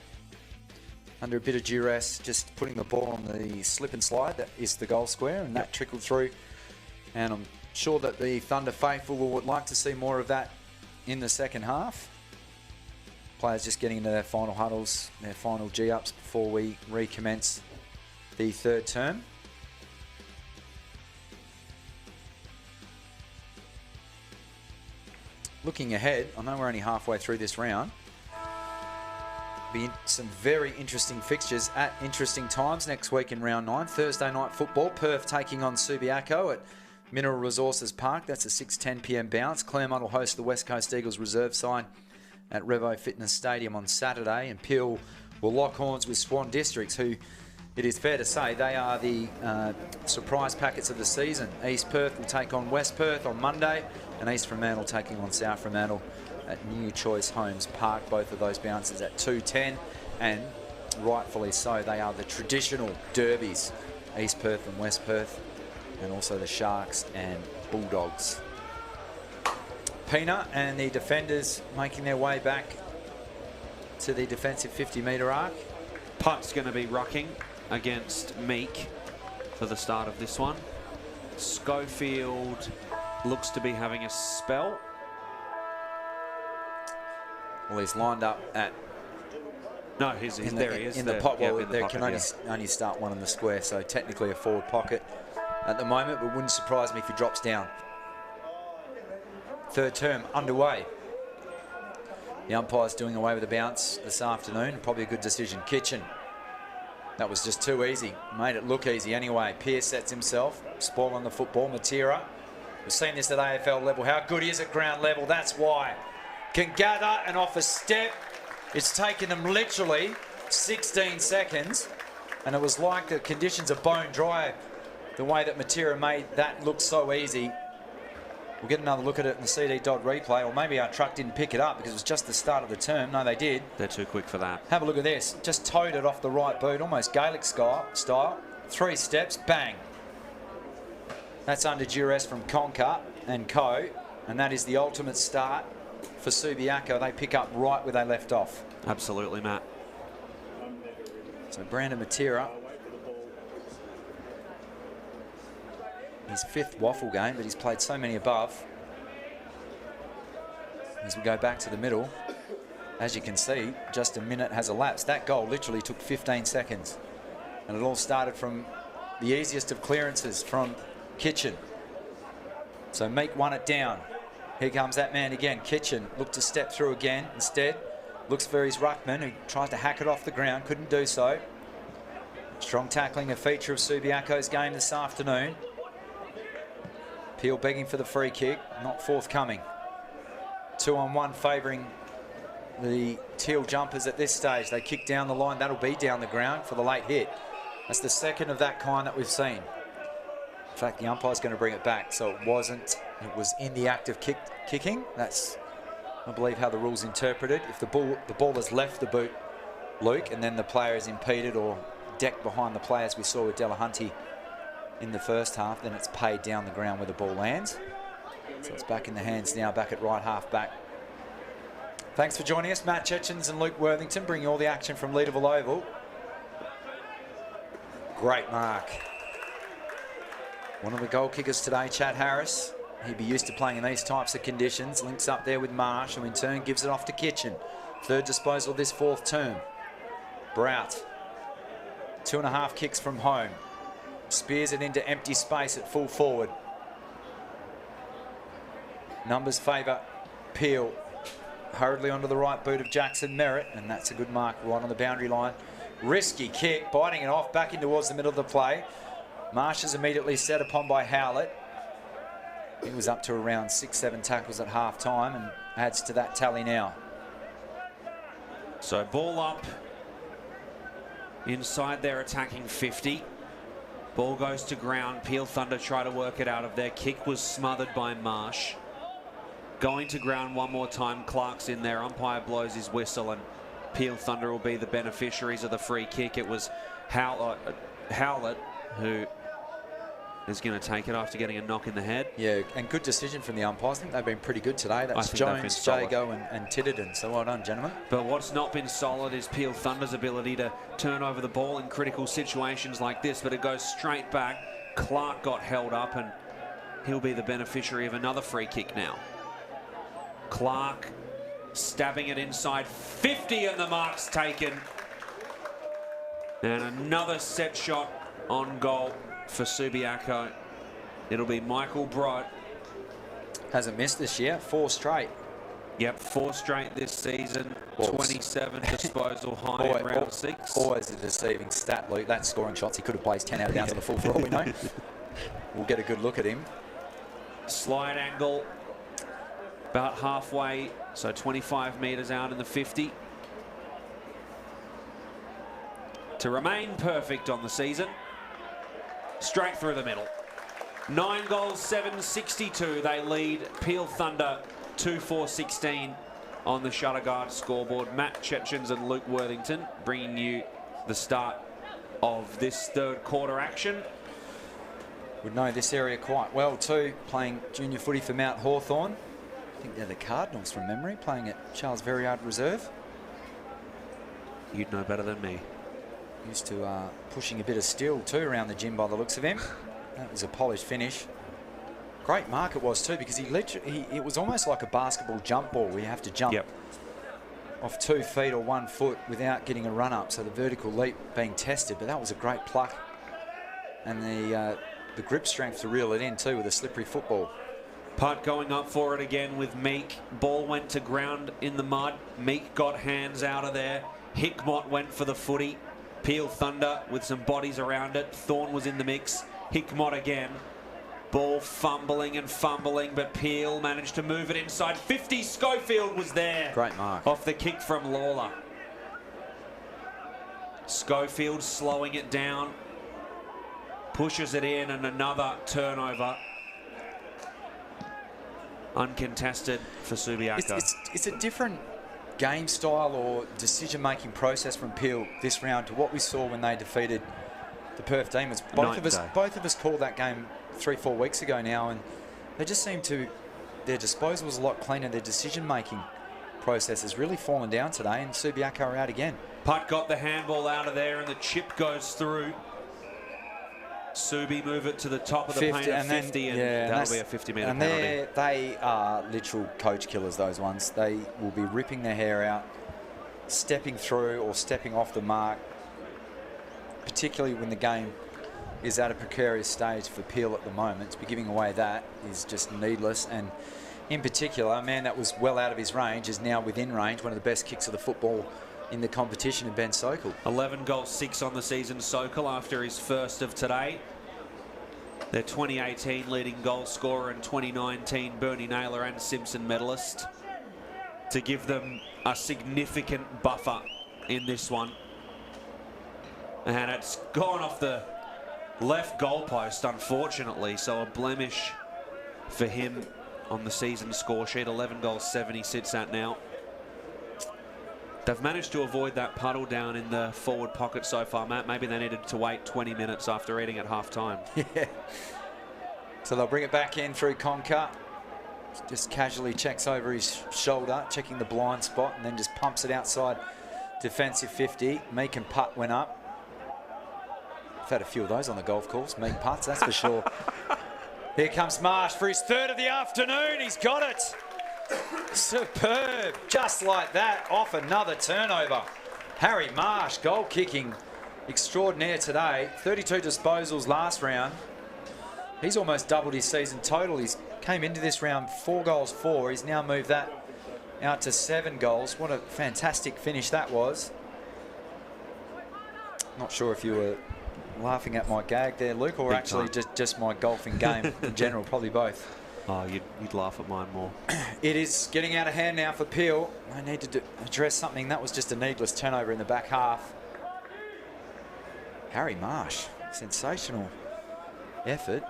Speaker 1: under a bit of duress, just putting the ball on the slip and slide. That is the goal square, and that trickled through. And I'm sure that the Thunder faithful would like to see more of that in the second half. Players just getting into their final huddles, their final G-ups before we recommence the third term. Looking ahead, I know we're only halfway through this round. Be some very interesting fixtures at interesting times next week in round 9. Thursday night football, Perth taking on Subiaco at Mineral Resources Park. That's a 6:10 p.m. bounce. Claremont will host the West Coast Eagles reserve side at Revo Fitness Stadium on Saturday, and Peel will lock horns with Swan Districts, who, it is fair to say, they are the surprise packets of the season. East Perth will take on West Perth on Monday, and East Fremantle taking on South Fremantle at New Choice Homes Park. Both of those bounces at 2:10, and rightfully so. They are the traditional derbies, East Perth and West Perth, and also the Sharks and Bulldogs. Pina and the defenders making their way back to the defensive 50-metre arc.
Speaker 2: Putt's going to be rucking against Meek for the start of this one. Schofield looks to be having a spell.
Speaker 1: Well, he's lined up at...
Speaker 2: No, he's there he is.
Speaker 1: In the pot. Well, there can
Speaker 2: yeah.
Speaker 1: only start one in the square, so technically a forward pocket at the moment, but wouldn't surprise me if he drops down. Third term underway. The umpire's doing away with the bounce this afternoon. Probably a good decision. Kitchen. That was just too easy. Made it look easy anyway. Pearce sets himself. Spoil on the football. Matera. We've seen this at AFL level. How good he is at ground level. That's why. Can gather and off a step. It's taken them literally 16 seconds. And it was like the conditions are bone dry. The way that Matera made that look so easy. We'll get another look at it in the CD dot replay, or maybe our truck didn't pick it up because it was just the start of the term. No, they did.
Speaker 2: They're too quick for that.
Speaker 1: Have a look at this. Just towed it off the right boot, almost Gaelic style. 3 steps, bang. That's under duress from Conker and Co. And that is the ultimate start for Subiaco. They pick up right where they left off.
Speaker 2: Absolutely, Matt.
Speaker 1: So Brandon Matera. His 5th waffle game, but he's played so many above. As we go back to the middle, as you can see, just a minute has elapsed. That goal literally took 15 seconds. And it all started from the easiest of clearances from Kitchen. So Meek won it down. Here comes that man again. Kitchen looked to step through again. Instead, looks for his ruckman, who tries to hack it off the ground. Couldn't do so. Strong tackling, a feature of Subiaco's game this afternoon. Peel begging for the free kick, not forthcoming. 2-on-1 favouring the Teal Jumpers at this stage. They kick down the line. That'll be down the ground for the late hit. That's the second of that kind that we've seen. In fact, the umpire's going to bring it back, so it wasn't. It was in the act of kicking. That's, I believe, how the rule's interpreted. If the ball has left the boot, Luke, and then the player is impeded or decked behind the play, as we saw with Delahunty in the first half, then it's paid down the ground where the ball lands. So it's back in the hands now, back at right half back. Thanks for joining us, Matt Chechens and Luke Worthington, bringing all the action from Leederville Oval. Great mark. One of the goal kickers today, Chad Harris. He'd be used to playing in these types of conditions. Links up there with Marsh, who in turn gives it off to Kitchen. Third disposal this 4th term. Brout. 2.5 kicks from home. Spears it into empty space at full forward. Numbers favour Peel. Hurriedly onto the right boot of Jackson Merritt, and that's a good mark right on the boundary line. Risky kick, biting it off back in towards the middle of the play. Marsh is immediately set upon by Howlett. He was up to around 6-7 tackles at half time and adds to that tally now.
Speaker 2: So ball up inside their attacking 50. Ball goes to ground. Peel Thunder try to work it out of there. Kick was smothered by Marsh. Going to ground one more time. Clark's in there. Umpire blows his whistle, and Peel Thunder will be the beneficiaries of the free kick. It was Howlett who is going to take it after getting a knock in the head.
Speaker 1: Yeah, and good decision from the umpires. I think they've been pretty good today. That's Jones, Jago and Titterton. So well done, gentlemen.
Speaker 2: But what's not been solid is Peel Thunder's ability to turn over the ball in critical situations like this, but it goes straight back. Clark got held up, and he'll be the beneficiary of another free kick now. Clark stabbing it inside 50, and the mark's taken. And another set shot on goal for Subiaco. It'll be Michael Brott.
Speaker 1: Hasn't missed this year, 4 straight.
Speaker 2: Yep, 4 straight this season.
Speaker 1: Balls.
Speaker 2: 27 disposal high in round 6.
Speaker 1: Always a deceiving stat, Luke. That's scoring shots. He could have placed 10 out of bounds on the full for all we know. We'll get a good look at him.
Speaker 2: Slide angle about halfway, so 25 metres out in the 50. To remain perfect on the season. Straight through the middle. 9 goals, 762. They lead Peel Thunder 2-4-16 on the Shutterguard scoreboard. Matt Chechens and Luke Worthington bringing you the start of this third quarter action.
Speaker 1: Would know this area quite well too, playing junior footy for Mount Hawthorn. I think they're the Cardinals from memory, playing at Charles Verriard Reserve.
Speaker 2: You'd know better than me.
Speaker 1: Used to pushing a bit of steel too around the gym by the looks of him. That was a polished finish. Great mark it was too, because it was almost like a basketball jump ball where you have to jump off 2 feet or 1 foot without getting a run up, so the vertical leap being tested. But that was a great pluck, and the grip strength to reel it in too with a slippery football.
Speaker 2: Putt going up for it again with Meek. Ball went to ground in the mud. Meek got hands out of there. Hickmott went for the footy. Peel Thunder with some bodies around it. Thorne was in the mix. Hickmott again. Ball fumbling and fumbling, but Peel managed to move it inside 50. Schofield was there.
Speaker 1: Great mark.
Speaker 2: Off the kick from Lawler. Schofield slowing it down. Pushes it in, and another turnover. Uncontested for Subiaco.
Speaker 1: It's a different game style or decision-making process from Peel this round to what we saw when they defeated the Perth Demons. Both of us called that game 3-4 weeks ago now, and they just seem to, their disposal was a lot cleaner. Their decision-making process has really fallen down today, and Subiaco are out again.
Speaker 2: Putt got the handball out of there, and the chip goes through. Subi move it to the top of the paint at 50, and that'll be a 50-metre penalty.
Speaker 1: They are literal coach killers, those ones. They will be ripping their hair out, stepping through or stepping off the mark, particularly when the game is at a precarious stage for Peel at the moment. To be giving away that is just needless, and in particular, a man that was well out of his range is now within range. One of the best kicks of the football in the competition, in Ben Sokol.
Speaker 2: 11 goals, 6 on the season, Sokol, after his first of today. Their 2018 leading goal scorer and 2019 Bernie Naylor and Simpson medalist, to give them a significant buffer in this one. And it's gone off the left goalpost, unfortunately, so a blemish for him on the season score sheet. 11 goals, 7 he sits at now. They've managed to avoid that puddle down in the forward pocket so far, Matt. Maybe they needed to wait 20 minutes after eating at half-time.
Speaker 1: Yeah. So they'll bring it back in through Conker. Just casually checks over his shoulder, checking the blind spot, and then just pumps it outside defensive 50. Meek and Putt went up. I've had a few of those on the golf course. Meek putts, that's for sure. Here comes Marsh for his third of the afternoon. He's got it. Superb, just like that, off another turnover. Harry Marsh, goal kicking extraordinaire today. 32 disposals last round. He's almost doubled his season total. He's came into this round 4 goals 4. He's now moved that out to 7 goals. What a fantastic finish that was. Not sure if you were laughing at my gag there, Luke, or actually just my golfing game in general, probably both.
Speaker 2: Oh, you'd laugh at mine more.
Speaker 1: It is getting out of hand now for Peel. I need to address something. That was just a needless turnover in the back half. Harry Marsh, sensational effort.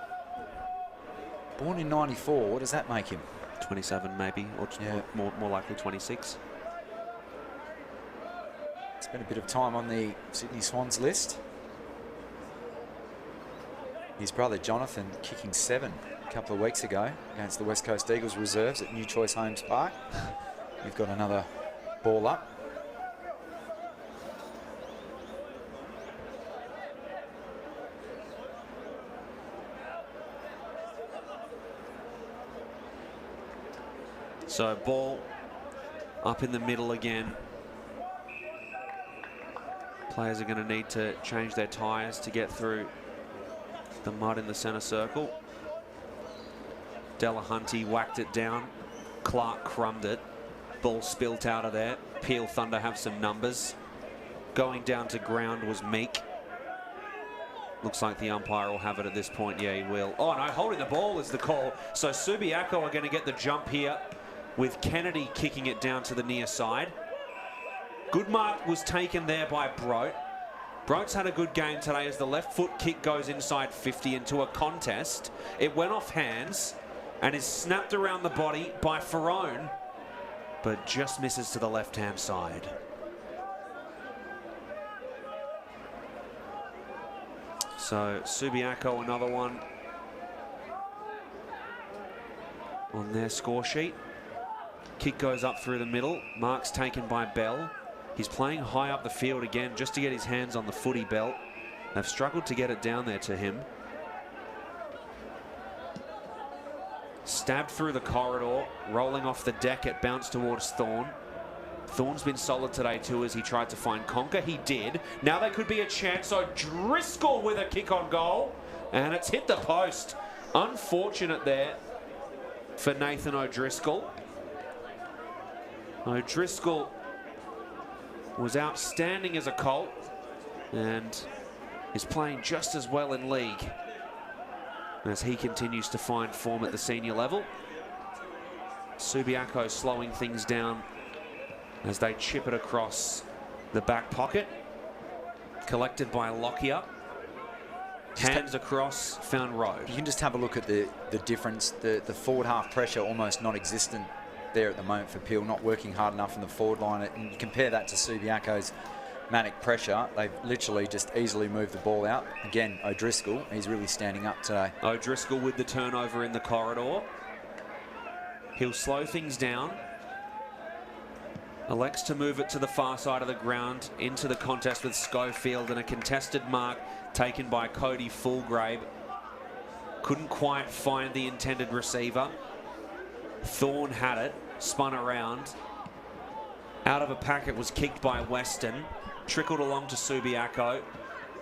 Speaker 1: Born in 94, what does that make him?
Speaker 2: 27 maybe, or more likely 26.
Speaker 1: Spent a bit of time on the Sydney Swans list. His brother Jonathan kicking 7 a couple of weeks ago against the West Coast Eagles reserves at New Choice Homes Park. We've got another ball up.
Speaker 2: So ball up in the middle again. Players are going to need to change their tyres to get through the mud in the centre circle. Delahunty whacked it down. Clark crumbed it. Ball spilt out of there. Peel Thunder have some numbers. Going down to ground was Meek. Looks like the umpire will have it at this point. Yeah, he will. Oh, no, holding the ball is the call. So Subiaco are going to get the jump here, with Kennedy kicking it down to the near side. Good mark was taken there by Brote. Brote's had a good game today as the left foot kick goes inside 50 into a contest. It went off hands and is snapped around the body by Ferrone. but just misses to the left-hand side. So Subiaco, another one on their score sheet. Kick goes up through the middle. Mark's taken by Bell. He's playing high up the field again just to get his hands on the footy belt. They've struggled to get it down there to him. Stabbed through the corridor, rolling off the deck, it bounced towards Thorne. Thorne's been solid today too as he tried to find Conker. He did. Now there could be a chance. O'Driscoll with a kick on goal. And it's hit the post. Unfortunate there for Nathan O'Driscoll. O'Driscoll was outstanding as a Colt and is playing just as well in league as he continues to find form at the senior level. Subiaco slowing things down as they chip it across the back pocket. Collected by Lockyer. Hands across, found Road.
Speaker 1: You can just have a look at the difference. The forward half pressure almost non-existent there at the moment for Peel, not working hard enough in the forward line. And you compare that to Subiaco's manic pressure. They've literally just easily moved the ball out. Again, O'Driscoll, he's really standing up today.
Speaker 2: O'Driscoll with the turnover in the corridor. He'll slow things down. Elects to move it to the far side of the ground into the contest with Schofield, and a contested mark taken by Cody Fulgrave. Couldn't quite find the intended receiver. Thorne had it, spun around. Out of a packet was kicked by Weston. Trickled along to Subiaco.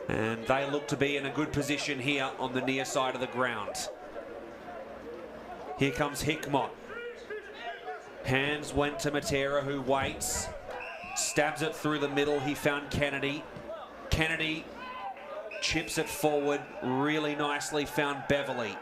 Speaker 2: And they look to be in a good position here on the near side of the ground. Here comes Hickmott. Hands went to Matera, who waits. Stabs it through the middle. He found Kennedy. Kennedy chips it forward. Really nicely found Beverley.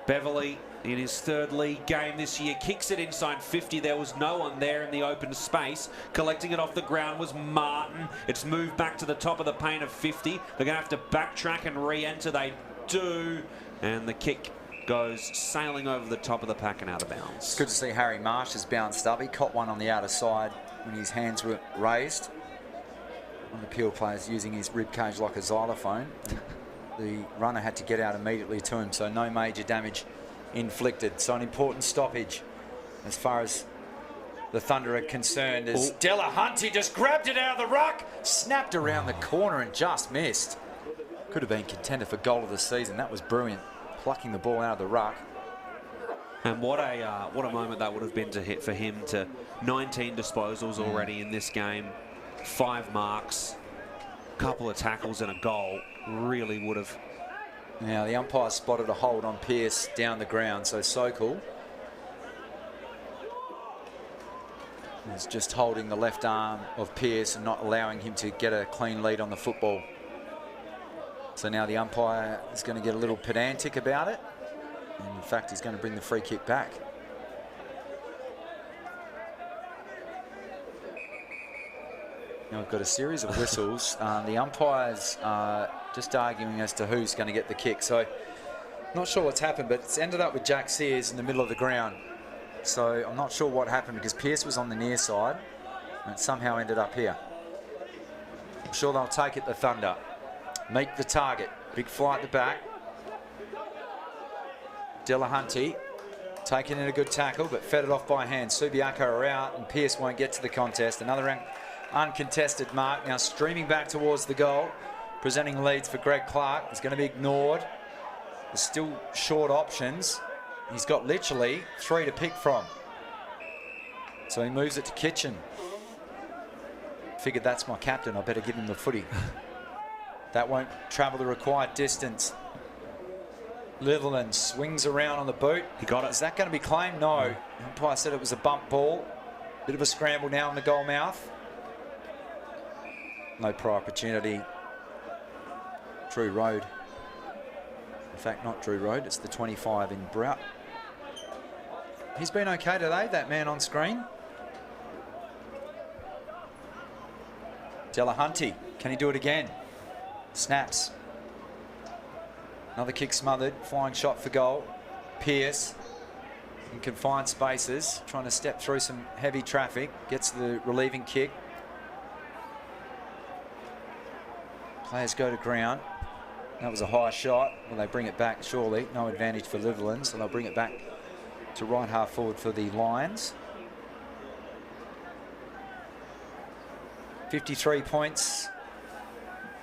Speaker 2: Beverley, in his third league game this year, kicks it inside 50. There was no one there in the open space. Collecting it off the ground was Martin. It's moved back to the top of the paint of 50. They're going to have to backtrack and re-enter. They do. And the kick goes sailing over the top of the pack and out of bounds.
Speaker 1: It's good to see Harry Marsh has bounced up. He caught one on the outer side when his hands were raised. One of the Peel players using his ribcage like a xylophone. The runner had to get out immediately to him, so no major damage inflicted. So an important stoppage as far as the Thunder are concerned, as Delahunty just grabbed it out of the ruck, snapped around the corner and just missed. Could have been contender for goal of the season. That was brilliant, plucking the ball out of the ruck.
Speaker 2: And what a moment that would have been to hit for him. To 19 disposals already in this game, 5 marks, couple of tackles and a goal. Really would have.
Speaker 1: Now the umpire spotted a hold on Pearce down the ground, so Sokol is just holding the left arm of Pearce and not allowing him to get a clean lead on the football. So now the umpire is going to get a little pedantic about it, and in fact he's going to bring the free kick back. Now we've got a series of whistles. The umpires are just arguing as to who's going to get the kick. So not sure what's happened, but it's ended up with Jack Sears in the middle of the ground. So I'm not sure what happened because Pearce was on the near side and it somehow ended up here. I'm sure they'll take it, the Thunder. Meet the target. Big fly at the back. Delahunty taking in a good tackle, but fed it off by hand. Subiaco are out and Pearce won't get to the contest. Another uncontested mark. Now streaming back towards the goal. Presenting leads for Greg Clark. It's going to be ignored. There's still short options. He's got literally 3 to pick from. So he moves it to Kitchen. Figured that's my captain. I better give him the footy. That won't travel the required distance. Litherland swings around on the boot.
Speaker 2: He got it.
Speaker 1: Is that going to be claimed? No. The umpire said it was a bump ball. Bit of a scramble now in the goal mouth. No prior opportunity. Drew Road. In fact, not Drew Road. It's the 25 in Brout. He's been okay today, that man on screen. Delahunty. Can he do it again? Snaps. Another kick smothered. Flying shot for goal. Pearce. in confined spaces, trying to step through some heavy traffic, gets the relieving kick. Players go to ground. That was a high shot. Well, they bring it back, surely. No advantage for Liverland, so they'll bring it back to right half forward for the Lions. 53 points.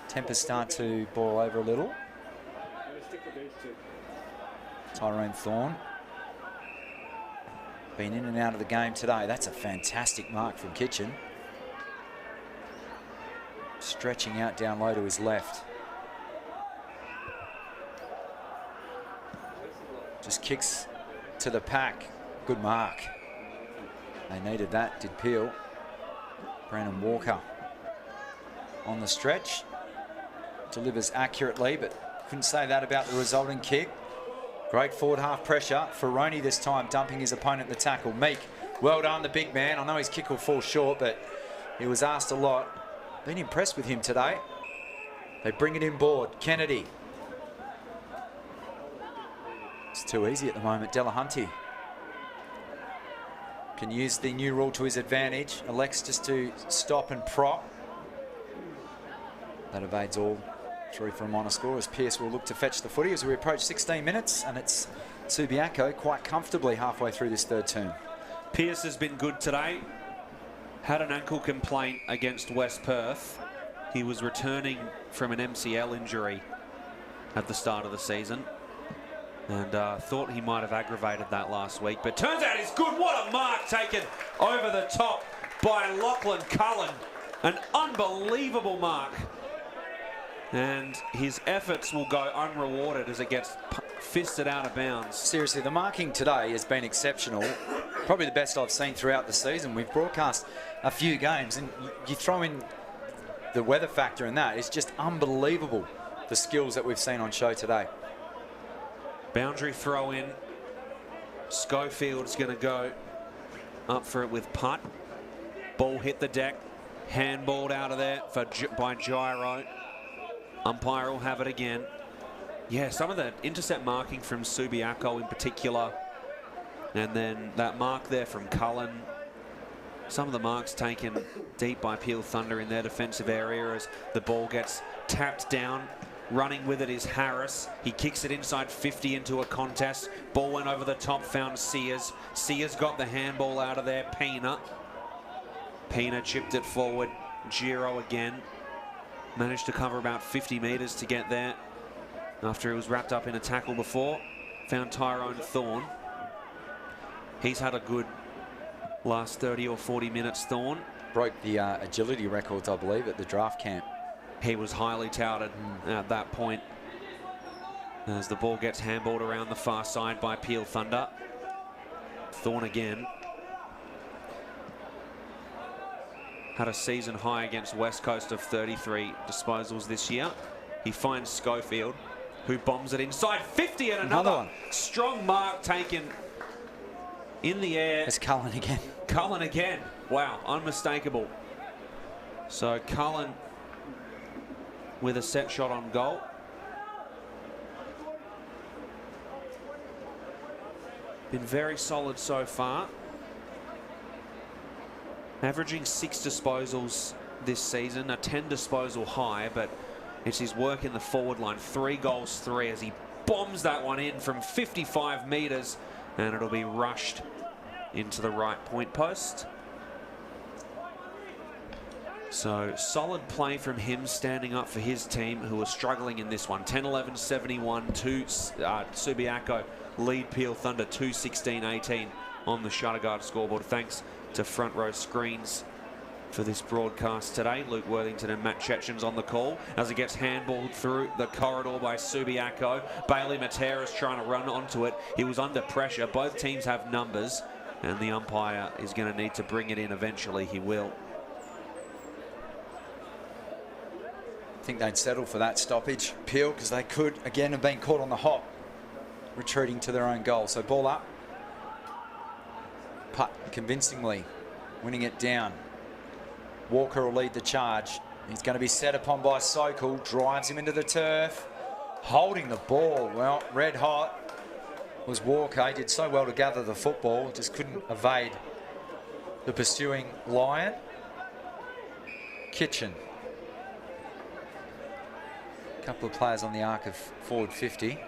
Speaker 1: Tempers start to boil over a little. Tyrone Thorne. Been in and out of the game today. That's a fantastic mark from Kitchen. Stretching out down low to his left. Just kicks to the pack. Good mark. They needed that, did Peel. Brandon Walker on the stretch. Delivers accurately, but couldn't say that about the resulting kick. Great forward half pressure. Ferroni this time dumping his opponent in the tackle. Meek, well done, the big man. I know his kick will fall short, but he was asked a lot. Been impressed with him today. They bring it inboard. Kennedy. It's too easy at the moment. Delahunty can use the new rule to his advantage. Elects just to stop and prop. That evades all through for a minor score as Pearce will look to fetch the footy as we approach 16 minutes, and it's Subiaco quite comfortably halfway through this third term.
Speaker 2: Pearce has been good today. Had an ankle complaint against West Perth. He was returning from an MCL injury at the start of the season, and thought he might have aggravated that last week, but turns out he's good. What a mark taken over the top by Lachlan Cullen. An unbelievable mark. And his efforts will go unrewarded as it gets fisted out of bounds.
Speaker 1: Seriously, the marking today has been exceptional. Probably the best I've seen throughout the season. We've broadcast a few games, and you throw in the weather factor in that. It's just unbelievable, the skills that we've seen on show today.
Speaker 2: Boundary throw in. Schofield's going to go up for it with putt. Ball hit the deck. Handballed out of there by Gyro. Umpire will have it again. Yeah, some of the intercept marking from Subiaco in particular. And then that mark there from Cullen. Some of the marks taken deep by Peel Thunder in their defensive area as the ball gets tapped down. Running with it is Harris. He kicks it inside 50 into a contest. Ball went over the top, found Sears. Sears got the handball out of there. Pina chipped it forward. Giro again. Managed to cover about 50 metres to get there after he was wrapped up in a tackle before. Found Tyrone Thorne. He's had a good last 30 or 40 minutes, Thorne.
Speaker 1: Broke the agility records, I believe, at the draft camp.
Speaker 2: He was highly touted at that point as the ball gets handballed around the far side by Peel Thunder. Thorne again. Had a season high against West Coast of 33 disposals this year. He finds Schofield, who bombs it inside 50, and another
Speaker 1: one.
Speaker 2: Strong mark taken in the air.
Speaker 1: It's Cullen again.
Speaker 2: Cullen again. Wow, unmistakable. So Cullen with a set shot on goal. Been very solid so far. Averaging 6 disposals this season, a 10 disposal high, but it's his work in the forward line. 3 goals, 3 as he bombs that one in from 55 metres, and it'll be rushed into the right point post. So solid play from him, standing up for his team who are struggling in this one. 10-11-71 to Subiaco lead Peel Thunder 2-16-18 on the Shutterguard scoreboard. Thanks to Front Row Screens for this broadcast today. Luke Worthington and Matt Chetchen's on the call as it gets handballed through the corridor by Subiaco. Bailey Matera's trying to run onto it. He was under pressure. Both teams have numbers, and the umpire is going to need to bring it in eventually. He will.
Speaker 1: I think they'd settle for that stoppage, Peel, because they could again have been caught on the hop, retreating to their own goal. So ball up. Putt convincingly, winning it down. Walker will lead the charge. He's going to be set upon by Sokol, drives him into the turf, holding the ball. Well, red hot. was Walker. He did so well to gather the football, just couldn't evade the pursuing Lion. Kitchen. A couple of players on the arc of forward 50.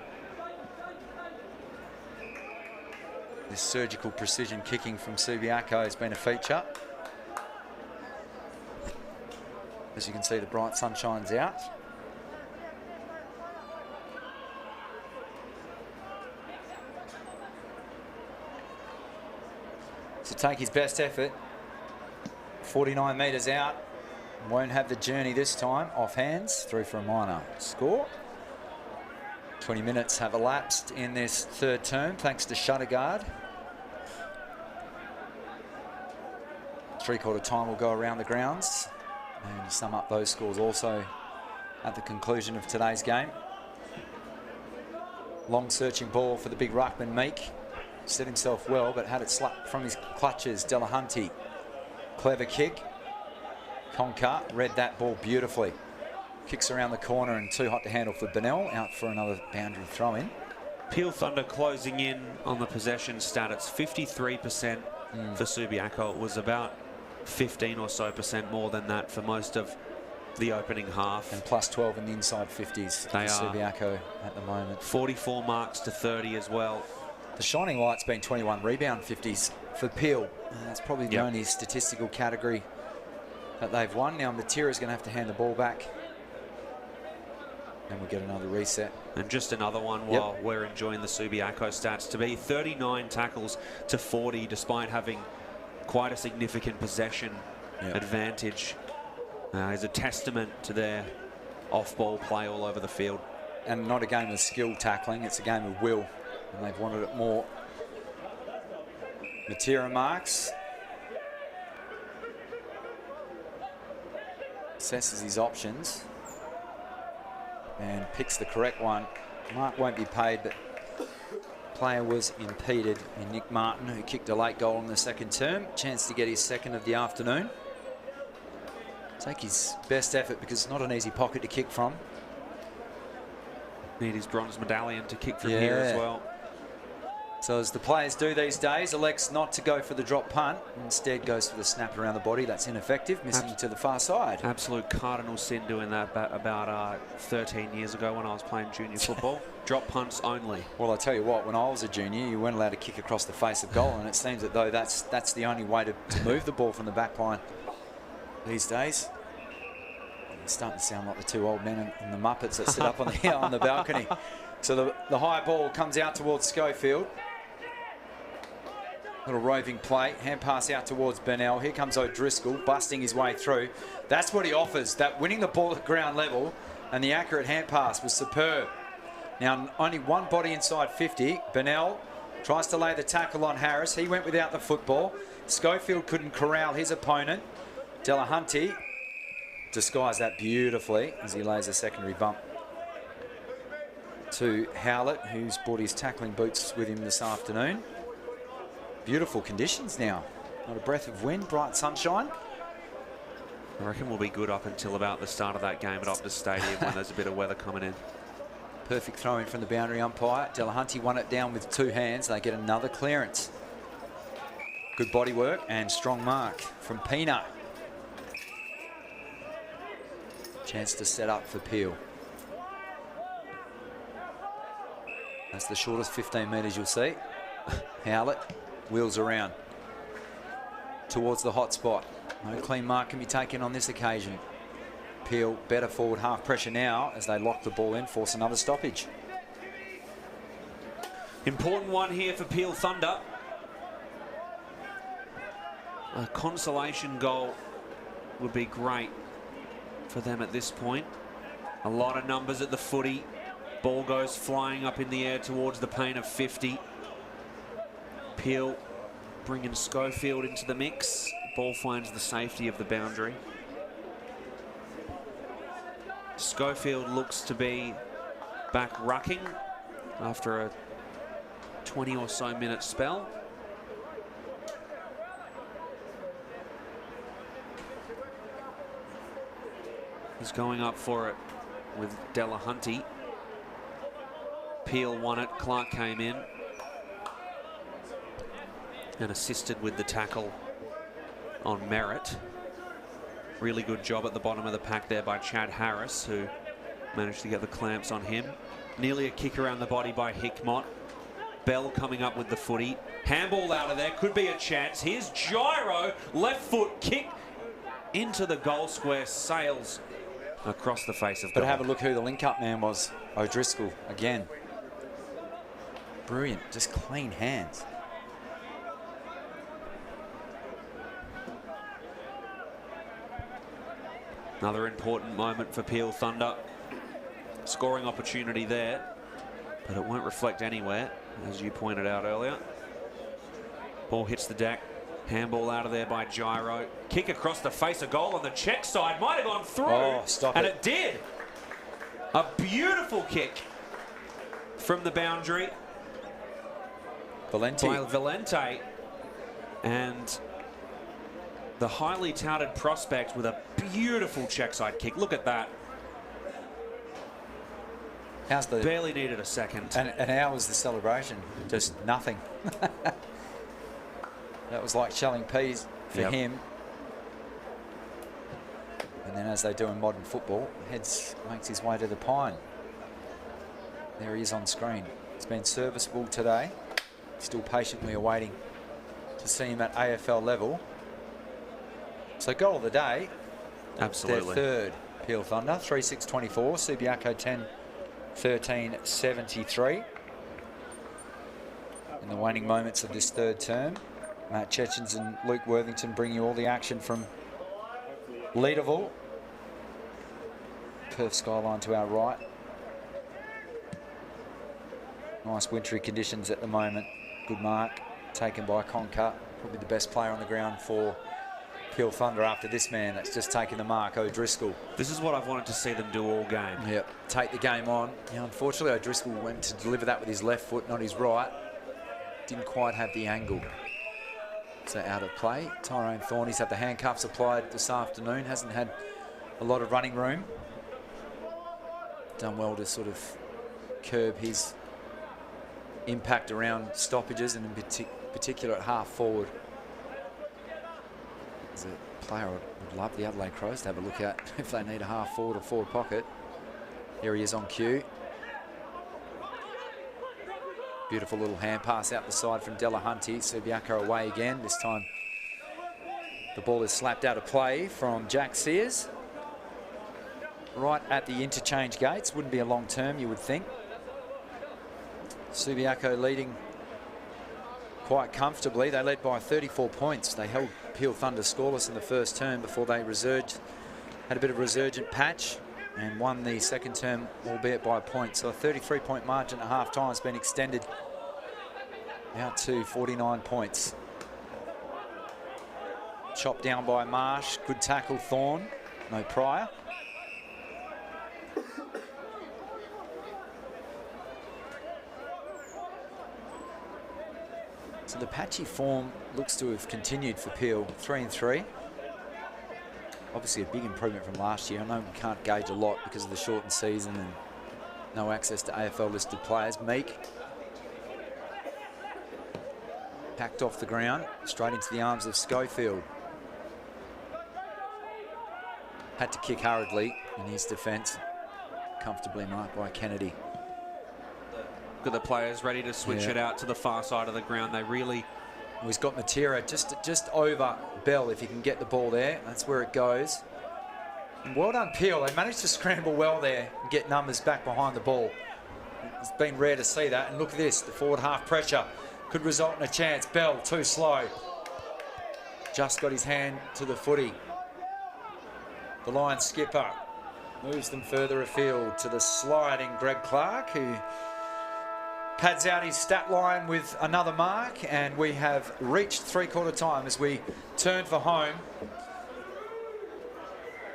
Speaker 1: This surgical precision kicking from Subiaco has been a feature. As you can see, the bright sunshine's out. To take his best effort, 49 metres out, won't have the journey this time, off hands, through for a minor. Score. 20 minutes have elapsed in this third term, thanks to Shutterguard. Three-quarter time will go around the grounds and sum up those scores also at the conclusion of today's game. Long searching ball for the big ruckman, Meek. Set himself well, but had it slapped from his clutches. Delahunty, clever kick. Conker read that ball beautifully. Kicks around the corner and too hot to handle for Bennell. Out for another boundary throw-in.
Speaker 2: Peel Thunder closing in on the possession stat. It's 53% for Subiaco. It was about 15 or so % more than that for most of the opening half.
Speaker 1: And plus 12 in the inside 50s for Subiaco at the moment.
Speaker 2: 44 marks to 30 as well.
Speaker 1: The shining light's been 21 rebound 50s for Peel. That's probably the only statistical category that they've won. Now Matera's going to have to hand the ball back. And we'll get another reset.
Speaker 2: And just another one while we're enjoying the Subiaco stats. To be 39 tackles to 40 despite having quite a significant possession advantage is a testament to their off-ball play all over the field.
Speaker 1: And not a game of skill tackling, it's a game of will. And they've wanted it more. Matera marks. Assesses his options. And picks the correct one. Mark won't be paid, but player was impeded in Nick Martin, who kicked a late goal in the second term. Chance to get his second of the afternoon. Take his best effort because it's not an easy pocket to kick from.
Speaker 2: Need his bronze medallion to kick from here as well.
Speaker 1: So as the players do these days, elects not to go for the drop punt. Instead goes for the snap around the body. That's ineffective, missing to the far side.
Speaker 2: Absolute cardinal sin doing that about 13 years ago when I was playing junior football. Drop punts only.
Speaker 1: Well, I tell you what, when I was a junior, you weren't allowed to kick across the face of goal, and it seems that though that's the only way to move the ball from the back line these days. It's starting to sound like the two old men and the Muppets that sit up on the balcony. So the high ball comes out towards Schofield. Little roving play, hand pass out towards Bennell. Here comes O'Driscoll, busting his way through. That's what he offers, that winning the ball at ground level, and the accurate hand pass was superb. Now, only one body inside 50. Bennell tries to lay the tackle on Harris. He went without the football. Schofield couldn't corral his opponent. Delahunty disguised that beautifully as he lays a secondary bump to Howlett, who's brought his tackling boots with him this afternoon. Beautiful conditions now. Not a breath of wind, bright sunshine.
Speaker 2: I reckon we'll be good up until about the start of that game at Optus Stadium when there's a bit of weather coming in.
Speaker 1: Perfect throw in from the boundary umpire. Delahunty won it down with two hands. They get another clearance. Good body work and strong mark from Pina. Chance to set up for Peel. That's the shortest 15 metres you'll see. Howlett wheels around towards the hot spot. No clean mark can be taken on this occasion. Peel better forward half pressure now as they lock the ball in, force another stoppage.
Speaker 2: Important one here for Peel Thunder. A consolation goal would be great for them at this point. A lot of numbers at the footy. Ball goes flying up in the air towards the paint of 50. Peel bringing Schofield into the mix. Ball finds the safety of the boundary. Schofield looks to be back rucking after a 20 or so minute spell. He's going up for it with Delahunty. Peel won it, Clark came in. and assisted with the tackle on Merritt. Really good job at the bottom of the pack there by Chad Harris, who managed to get the clamps on him. Nearly a kick around the body by Hickmott. Bell coming up with the footy. Handball out of there, could be a chance. Here's Gyro, left foot kick into the goal square, sails across the face of goal.
Speaker 1: But have a look who the link-up man was. O'Driscoll again. Brilliant, just clean hands.
Speaker 2: Another important moment for Peel Thunder. Scoring opportunity there, but it won't reflect anywhere, as you pointed out earlier. Ball hits the deck. Handball out of there by Gyro. Kick across the face of goal on the check side. Might have gone through.
Speaker 1: Oh, stop
Speaker 2: and
Speaker 1: it.
Speaker 2: it did. A beautiful kick from the boundary
Speaker 1: Valenti.
Speaker 2: by Valente. And the highly touted prospect with a beautiful check side kick. Look at that.
Speaker 1: How's the...
Speaker 2: Barely needed a second.
Speaker 1: And how was the celebration? Just nothing. That was like shelling peas for him. And then, as they do in modern football, makes his way to the pine. There he is on screen. He's been serviceable today. Still patiently awaiting to see him at AFL level. So goal of the day.
Speaker 2: Absolutely.
Speaker 1: Their third, Peel Thunder, 3-6-24. Subiaco 10-13-73. In the waning moments of this third term, Matt Chechens and Luke Worthington bring you all the action from Leederville. Perth skyline to our right. Nice wintry conditions at the moment. Good mark taken by Conker. Probably the best player on the ground for Peel Thunder after this man that's just taken the mark, O'Driscoll.
Speaker 2: This is what I've wanted to see them do all game.
Speaker 1: Yep, take the game on. Yeah, unfortunately, O'Driscoll went to deliver that with his left foot, not his right. Didn't quite have the angle. So out of play. Tyrone Thorny's had the handcuffs applied this afternoon. Hasn't had a lot of running room. Done well to sort of curb his impact around stoppages, and in particular at half forward. As a player, I would love the Adelaide Crows to have a look at if they need a half forward or forward pocket. Here he is on cue. Beautiful little hand pass out the side from Delahunty. Subiaco away again. This time the ball is slapped out of play from Jack Sears. Right at the interchange gates. Wouldn't be a long term, you would think. Subiaco leading quite comfortably. They led by 34 points. They held Peel Thunder scoreless in the first term before they had a bit of a resurgent patch and won the second term, albeit by a point. So a 33-point margin at half-time has been extended out to 49 points. Chopped down by Marsh. Good tackle, Thorne. No Pryor. So the patchy form looks to have continued for Peel. 3-3. Obviously a big improvement from last year. I know we can't gauge a lot because of the shortened season and no access to AFL listed players. Meek packed off the ground, straight into the arms of Schofield. Had to kick hurriedly in his defence. Comfortably marked by Kennedy.
Speaker 2: Look at the players ready to switch it out to the far side of the ground. They really...
Speaker 1: Well, he's got Matera just over Bell if he can get the ball there. That's where it goes. And well done, Peel. They managed to scramble well there and get numbers back behind the ball. It's been rare to see that. And look at this, the forward half pressure could result in a chance. Bell, too slow. Just got his hand to the footy. The Lions skipper moves them further afield to the sliding Greg Clark, who pads out his stat line with another mark, and we have reached three-quarter time as we turn for home.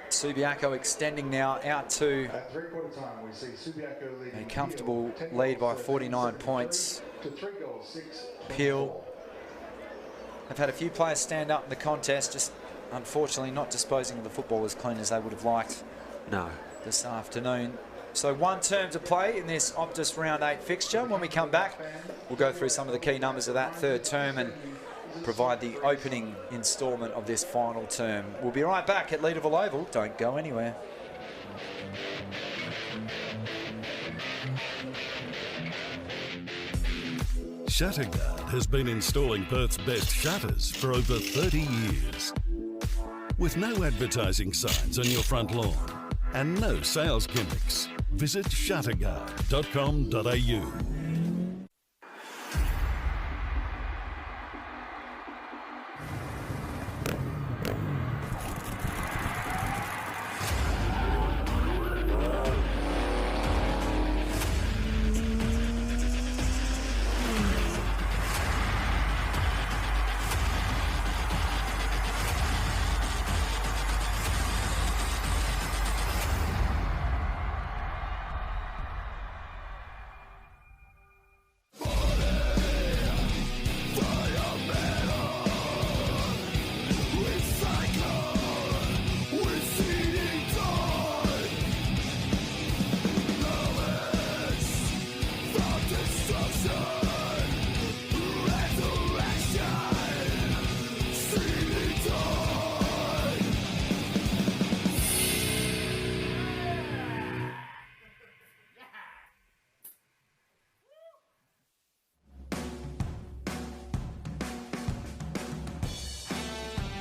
Speaker 1: Subiaco extending now out to
Speaker 7: at three-quarter time, we see Subiaco leading
Speaker 1: a comfortable lead by 49 points.
Speaker 7: to 3 goals, 6.
Speaker 1: Peel have had a few players stand up in the contest, just unfortunately not disposing of the football as clean as they would have liked this afternoon. So one term to play in this Optus Round 8 fixture. When we come back, we'll go through some of the key numbers of that third term and provide the opening instalment of this final term. We'll be right back at Leederville Oval. Don't go anywhere.
Speaker 3: Shatterguard has been installing Perth's best shutters for over 30 years. With no advertising signs on your front lawn and no sales gimmicks, visit shutterguard.com.au.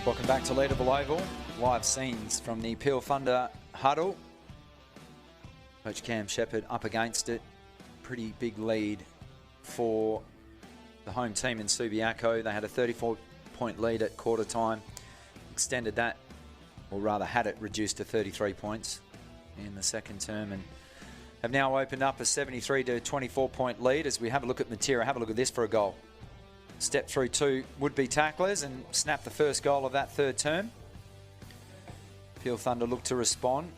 Speaker 1: Welcome back to Leederville Oval. Live scenes from the Peel Thunder huddle. Coach Cam Shepherd up against it. Pretty big lead for the home team in Subiaco. They had a 34-point lead at quarter time. Extended that, or rather had it reduced to 33 points in the second term, and have now opened up a 73 to 24-point lead. As we have a look at Matera, have a look at this for a goal. Step through two would-be tacklers and snap the first goal of that third term. Peel Thunder look to respond.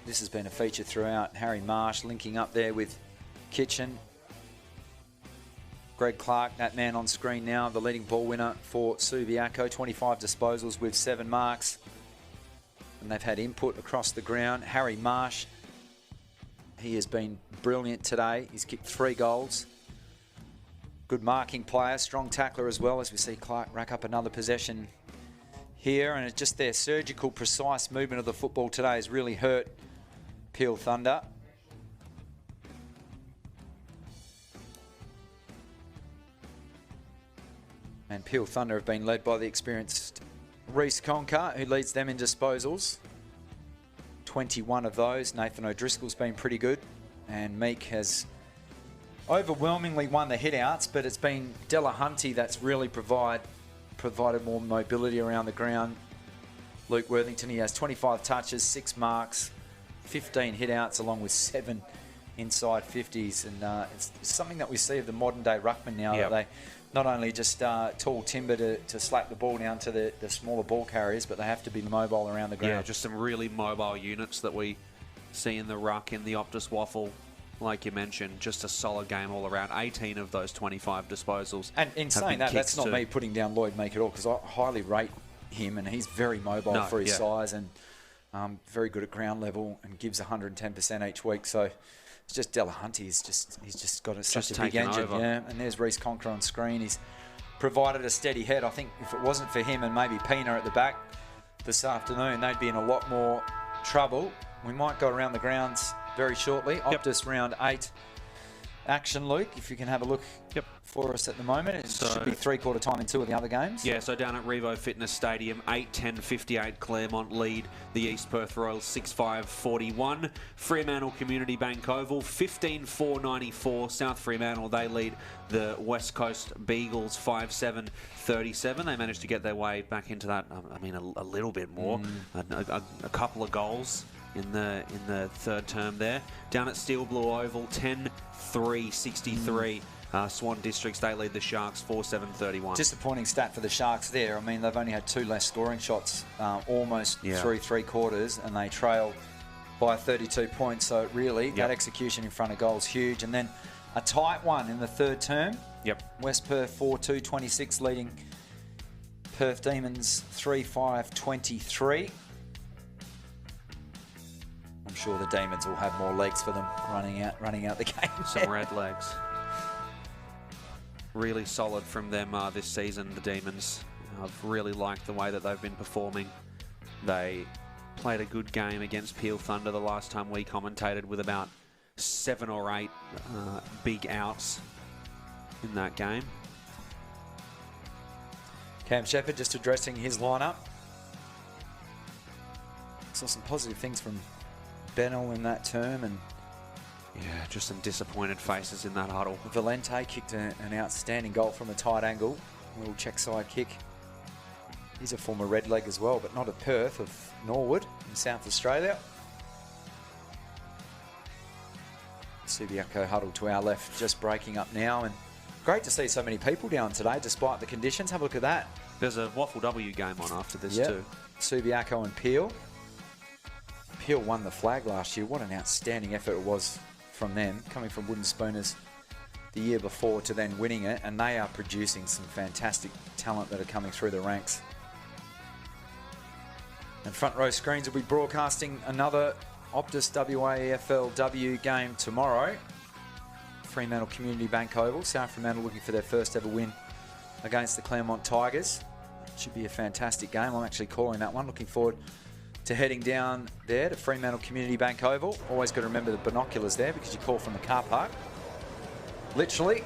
Speaker 1: This has been a feature throughout. Harry Marsh linking up there with Kitchen. Greg Clark, that man on screen now, the leading ball winner for Subiaco. 25 disposals with 7 marks. And they've had input across the ground. Harry Marsh, he has been brilliant today. He's kicked 3 goals. Good marking player, strong tackler as well, as we see Clark rack up another possession here. And it's just their surgical, precise movement of the football today has really hurt Peel Thunder. And Peel Thunder have been led by the experienced Reece Conker, who leads them in disposals. 21 of those. Nathan O'Driscoll's been pretty good. And Meek has overwhelmingly won the hit-outs, but it's been Delahunty that's really provided more mobility around the ground. Luke Worthington, he has 25 touches, 6 marks, 15 hit-outs, along with 7 inside 50s. And it's something that we see of the modern-day ruckman now, that they not only just tall timber to slap the ball down to the smaller ball carriers, but they have to be mobile around the ground.
Speaker 2: Yeah, just some really mobile units that we see in the ruck, in the Optus Waffle. Like you mentioned, just a solid game all around. 18 of those 25 disposals. And in saying that,
Speaker 1: that's not me putting down Lloyd Meek at all, because I highly rate him, and he's very mobile for his size, and very good at ground level, and gives 110% each week. So it's just Delahunty. He's just got such a big engine. Over. Yeah, and there's Reece Conker on screen. He's provided a steady head. I think if it wasn't for him and maybe Pina at the back this afternoon, they'd be in a lot more trouble. We might go around the grounds very shortly. Optus round 8 action, Luke, if you can have a look for us at the moment. It should be 3/4 time in 2 of the other games.
Speaker 2: Yeah, so down at Revo Fitness Stadium, 8-10-58 Claremont lead the East Perth Royals 6-5-41. Fremantle Community Bank Oval 15-4-94. South Fremantle, they lead the West Coast Beagles 5-7-37. They managed to get their way back into that, I mean, a little bit more. A couple of goals in the third term there. Down at Steel Blue Oval, 10-3-63. Swan Districts, they lead the Sharks 4-7-31.
Speaker 1: Disappointing stat for the Sharks there. I mean, they've only had 2 less scoring shots almost through 3 quarters, and they trail by 32 points. So really, that execution in front of goal is huge. And then a tight one in the third term. West Perth 4-2-26 leading Perth Demons 3-5-23. I'm sure the Demons will have more legs for them running out the game.
Speaker 2: Some red legs. really solid from them this season, the Demons. I've really liked the way that they've been performing. They played a good game against Peel Thunder the last time we commentated, with about 7 or 8 big outs in that game.
Speaker 1: Cam Shepherd just addressing his lineup. Saw some positive things from Bennell in that term, and
Speaker 2: yeah, just some disappointed faces in that huddle.
Speaker 1: Valente kicked an outstanding goal from a tight angle. A little check side kick. He's a former red leg as well, but not at Perth, of Norwood in South Australia. Subiaco huddled to our left, just breaking up now, and great to see so many people down today despite the conditions. Have a look at that.
Speaker 2: There's a Waffle W game on after this too.
Speaker 1: Subiaco and Peel. Peel won the flag last year. What an outstanding effort it was from them, coming from Wooden Spooners the year before to then winning it, and they are producing some fantastic talent that are coming through the ranks. And Front Row Screens will be broadcasting another Optus WAFLW game tomorrow. Fremantle Community Bank Oval. South Fremantle looking for their first ever win against the Claremont Tigers. Should be a fantastic game. I'm actually calling that one. Looking forward to heading down there to Fremantle Community Bank Oval. Always got to remember the binoculars there because you call from the car park. Literally.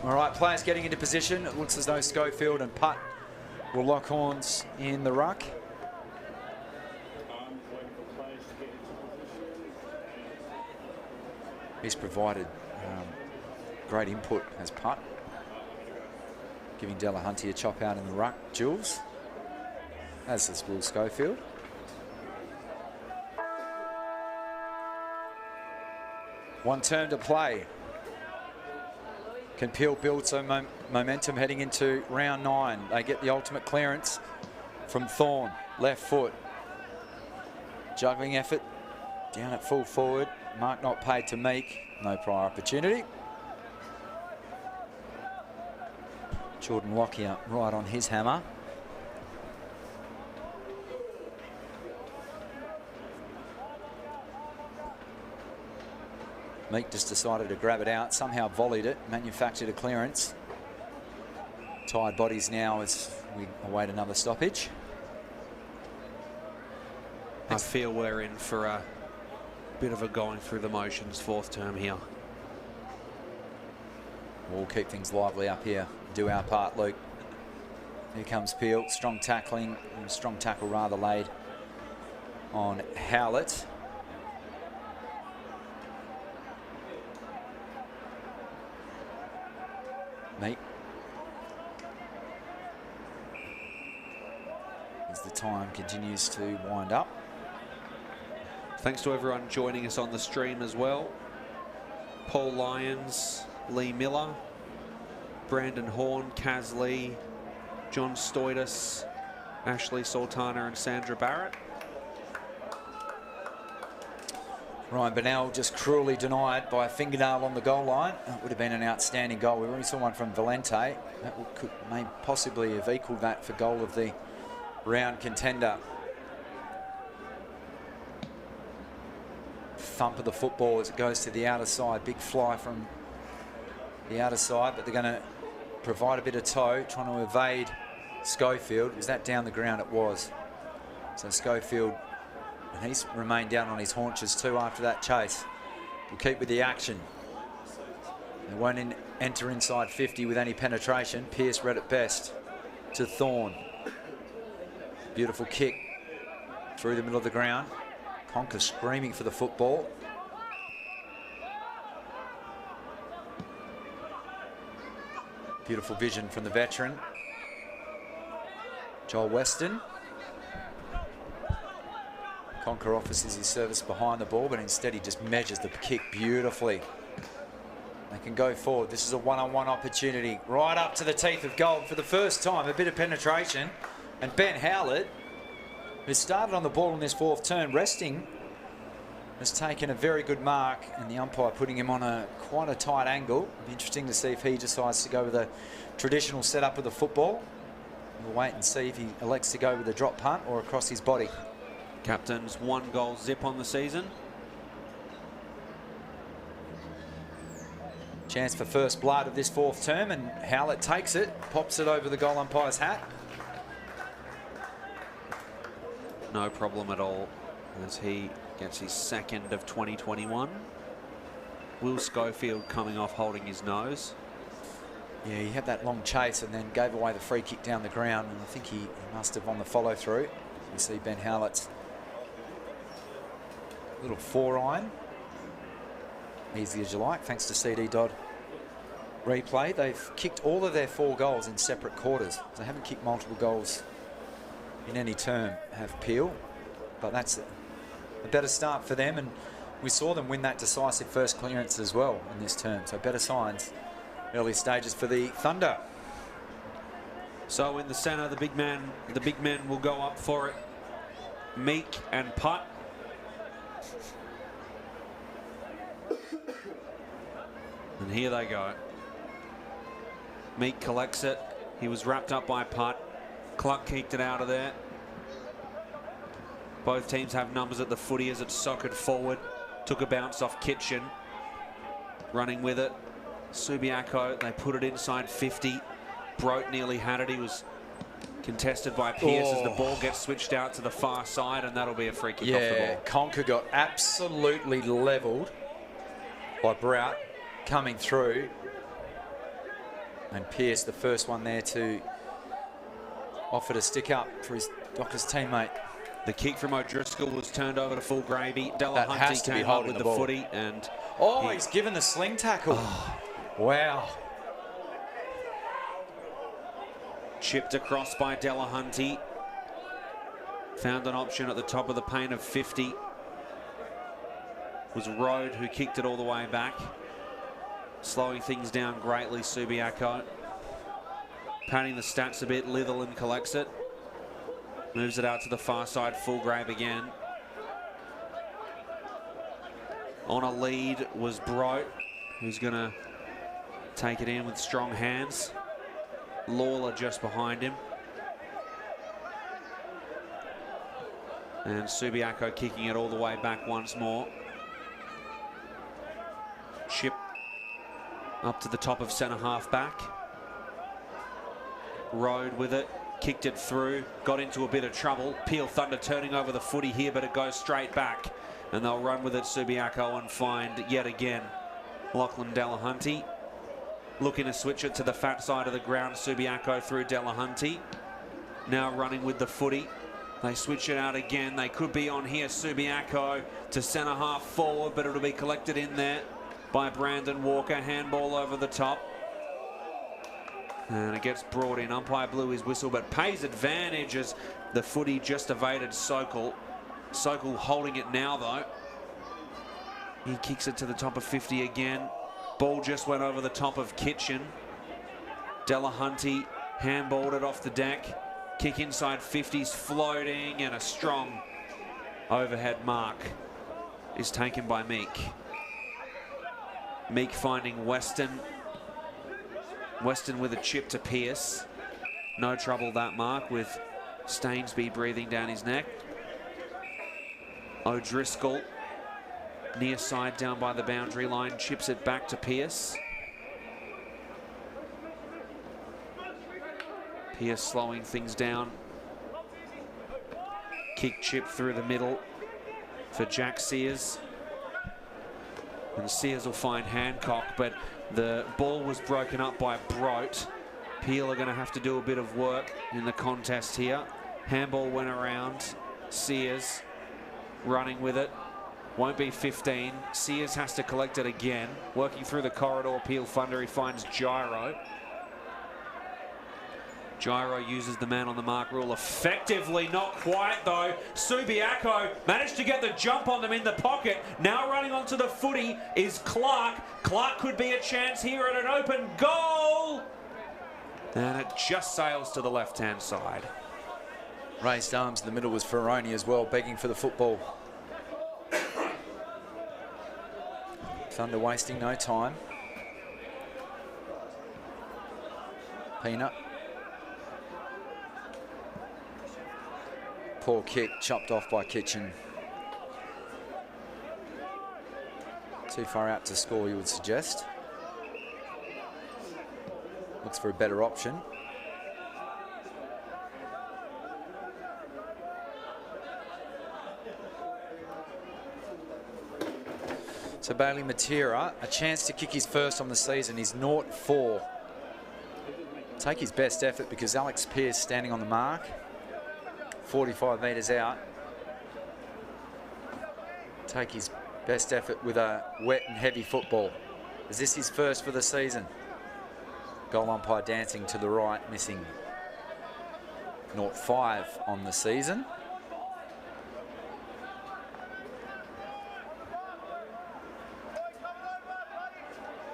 Speaker 1: All right, players getting into position. It looks as though Schofield and Putt will lock horns in the ruck. He's provided great input as Putt, giving Delahunty a chop out in the ruck. Jules, as is Will Schofield. One turn to play. Can Peel build some momentum heading into round 9? They get the ultimate clearance from Thorne, left foot. Juggling effort, down at full forward. Mark not paid to Meek, no prior opportunity. Jordan Lockyer right on his hammer. Meek just decided to grab it out, somehow volleyed it, manufactured a clearance. Tired bodies now as we await another stoppage.
Speaker 2: I feel we're in for a bit of a going through the motions 4th term here.
Speaker 1: We'll keep things lively up here. Do our part, Luke. Here comes Peel. Strong tackling, strong tackle rather laid on Howlett. Meek. As the time continues to wind up.
Speaker 2: Thanks to everyone joining us on the stream as well. Paul Lyons, Lee Miller, Brandon Horn, Kaz Lee, John Stoidis, Ashley Sultana and Sandra Barrett.
Speaker 1: Ryan Bennell just cruelly denied by a fingernail on the goal line. That would have been an outstanding goal. We already saw one from Valente. That may possibly have equalled that for goal of the round contender. Thump of the football as it goes to the outer side. Big fly from the outer side, but they're going to provide a bit of toe, trying to evade Schofield. Was that down the ground? It was. So Schofield, and he's remained down on his haunches too after that chase. We'll keep with the action. They won't enter inside 50 with any penetration. Pearce read it best to Thorne. Beautiful kick through the middle of the ground. Conker screaming for the football. Beautiful vision from the veteran. Joel Weston. Conker offers his service behind the ball, but instead he just measures the kick beautifully. They can go forward. This is a one-on-one opportunity. Right up to the teeth of gold for the first time. A bit of penetration. And Ben Howlett, who started on the ball in this 4th turn, resting, has taken a very good mark, and the umpire putting him on quite a tight angle. It'll be interesting to see if he decides to go with a traditional setup of the football. We'll wait and see if he elects to go with a drop punt or across his body.
Speaker 2: Captain's 1-goal zip on the season.
Speaker 1: Chance for first blood of this fourth term, and Howlett takes it, pops it over the goal umpire's hat.
Speaker 2: No problem at all as he gets his second of 2021. Will Schofield coming off holding his nose.
Speaker 1: Yeah, he had that long chase and then gave away the free kick down the ground, and I think he must have on the follow through. You see Ben Howlett's little 4-iron. Easy as you like, thanks to CD Dodd replay. They've kicked all of their 4 goals in separate quarters. They haven't kicked multiple goals in any term, have Peel, but that's a better start for them, and we saw them win that decisive first clearance as well in this term, so better signs early stages for the Thunder.
Speaker 2: So in the centre, the big men will go up for it. Meek and Putt. And here they go. Meek collects it. He was wrapped up by Putt. Cluck kicked it out of there. Both teams have numbers at the footy as it's socketed forward. Took a bounce off Kitchen. Running with it. Subiaco, they put it inside 50. Brote nearly had it. He was contested by Pearce as the ball gets switched out to the far side, and that'll be a free kick off the ball.
Speaker 1: Conker got absolutely levelled by Brout coming through. And Pearce, the first one there to offer to stick up for his Dockers teammate.
Speaker 2: The kick from O'Driscoll was turned over to full gravy.
Speaker 1: That has
Speaker 2: Delahunty
Speaker 1: to be
Speaker 2: came up
Speaker 1: holding
Speaker 2: with
Speaker 1: the
Speaker 2: the
Speaker 1: ball.
Speaker 2: footy, and
Speaker 1: he's given the sling tackle. Wow.
Speaker 2: chipped across by Delahunty. Found an option at the top of the paint of 50. It was Rode who kicked it all the way back. Slowing things down greatly, Subiaco. Padding the stats a bit, Litherland collects it. Moves it out to the far side, Fulgrave again. On a lead was Brote, who's going to take it in with strong hands. Lawler just behind him. And Subiaco kicking it all the way back once more. Chip up to the top of centre half back. Rode with it, kicked it through, got into a bit of trouble. Peel Thunder turning over the footy here, but it goes straight back. And they'll run with it, Subiaco, and find yet again Lachlan Delahunty. Looking to switch it to the fat side of the ground, Subiaco through Delahunty. Now running with the footy. They switch it out again. They could be on here, Subiaco to centre half forward, but it'll be collected in there by Brandon Walker. Handball over the top. And it gets brought in. Umpire blew his whistle, but pays advantage as the footy just evaded Sokol. Sokol holding it now, though. He kicks it to the top of 50 again. Ball just went over the top of Kitchen. Delahunty handballed it off the deck. Kick inside 50's floating, and a strong overhead mark is taken by Meek. Meek finding Weston. Weston with a chip to Pearce. No trouble that mark with Stainsby breathing down his neck. O'Driscoll near side down by the boundary line, chips it back to Pearce. Pearce slowing things down. Kick chip through the middle for Jack Sears. And Sears will find Hancock, but the ball was broken up by Brote. Peel are going to have to do a bit of work in the contest here. Handball went around. Sears running with it. Won't be 15. Sears has to collect it again. Working through the corridor, Peel Thunder, he finds Gyro. Gyro uses the man on the mark rule effectively, not quite though. Subiaco managed to get the jump on them in the pocket. Now running onto the footy is Clark. Clark could be a chance here at an open goal. And it just sails to the left-hand side.
Speaker 1: Raised arms in the middle was Ferroni as well, begging for the football. Thunder wasting no time. Peanut. Poor kick, chopped off by Kitchen. Too far out to score, you would suggest. Looks for a better option. So Bailey Matera, a chance to kick his first on the season. He's 0-4. Take his best effort because Alex Pearce standing on the mark. 45 metres out. Take his best effort with a wet and heavy football. Is this his first for the season? Goal umpire dancing to the right, missing 0-5 on the season.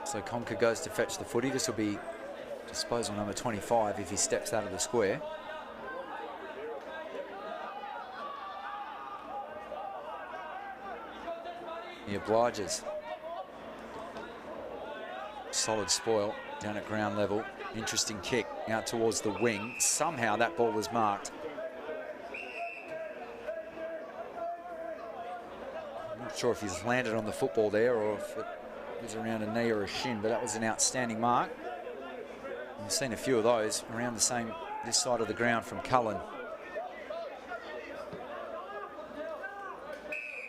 Speaker 1: So Conker goes to fetch the footy. This will be disposal number 25 if he steps out of the square. He obliges. Solid spoil down at ground level. Interesting kick out towards the wing. Somehow that ball was marked. I'm not sure if he's landed on the football there or if it was around a knee or a shin, but that was an outstanding mark. We've seen a few of those around this side of the ground from Cullen.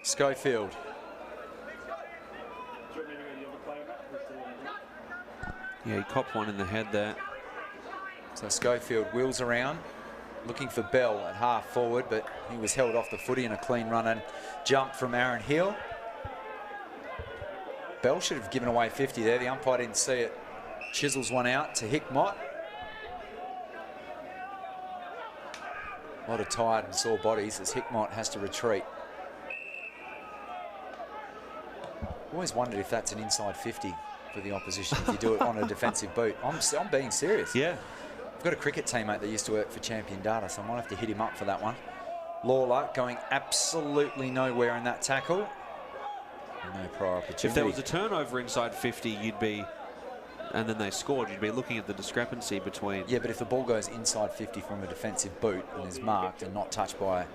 Speaker 1: Schofield.
Speaker 2: Yeah, he copped one in the head there.
Speaker 1: So Schofield wheels around, looking for Bell at half forward, but he was held off the footy in a clean run and jump from Aaron Hill. Bell should have given away 50 there. The umpire didn't see it. Chisels one out to Hickmott. A lot of tired and sore bodies as Hickmott has to retreat. Always wondered if that's an inside 50 for the opposition if you do it on a defensive boot. I'm being serious.
Speaker 2: Yeah.
Speaker 1: I've got a cricket teammate that used to work for Champion Data, so I might have to hit him up for that one. Lawler going absolutely nowhere in that tackle. No prior opportunity.
Speaker 2: If there was a turnover inside 50, you'd be, and then they scored, you'd be looking at the discrepancy between.
Speaker 1: Yeah, but if the ball goes inside 50 from a defensive boot and is marked and not touched by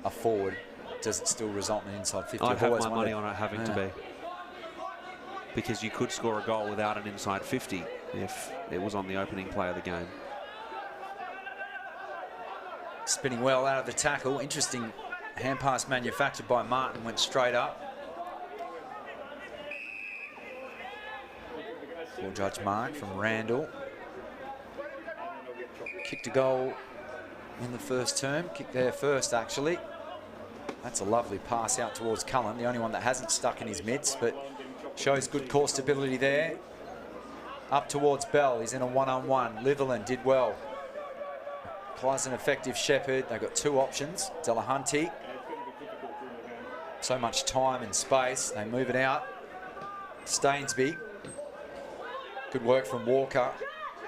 Speaker 1: a forward, does it still result in an inside 50?
Speaker 2: I have my money on it having to be. Because you could score a goal without an inside 50 if it was on the opening play of the game.
Speaker 1: Spinning well out of the tackle. Interesting hand pass manufactured by Martin, went straight up. Ball judge mark from Randall. Kicked a goal in the first term. Kicked there first, actually. That's a lovely pass out towards Cullen, the only one that hasn't stuck in his mitts, but shows good core stability there. Up towards Bell. He's in a one-on-one. Litherland did well. Applies an effective Shepherd. They've got two options. Delahunty. So much time and space. They move it out. Stainsby. Good work from Walker.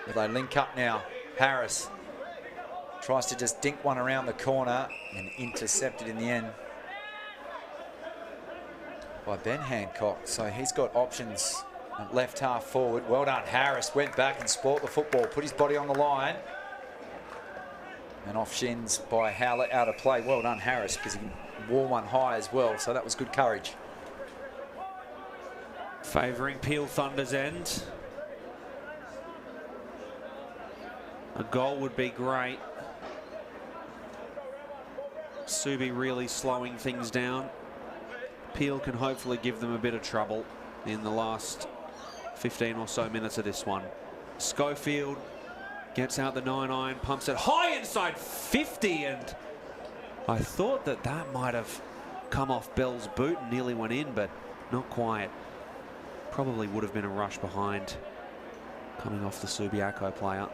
Speaker 1: But they link up now. Harris tries to just dink one around the corner and intercepted in the end by Ben Hancock. So he's got options at left half forward. Well done, Harris. Went back and sport the football. Put his body on the line. And off shins by Howlett, out of play. Well done, Harris, because he wore one high as well. So that was good courage.
Speaker 2: Favouring Peel Thunder's end. A goal would be great. Subi really slowing things down. Peel can hopefully give them a bit of trouble in the last 15 or so minutes of this one. Schofield gets out the 9-iron, pumps it high inside 50, and I thought that that might have come off Bell's boot and nearly went in, but not quite. Probably would have been a rush behind coming off the Subiaco player.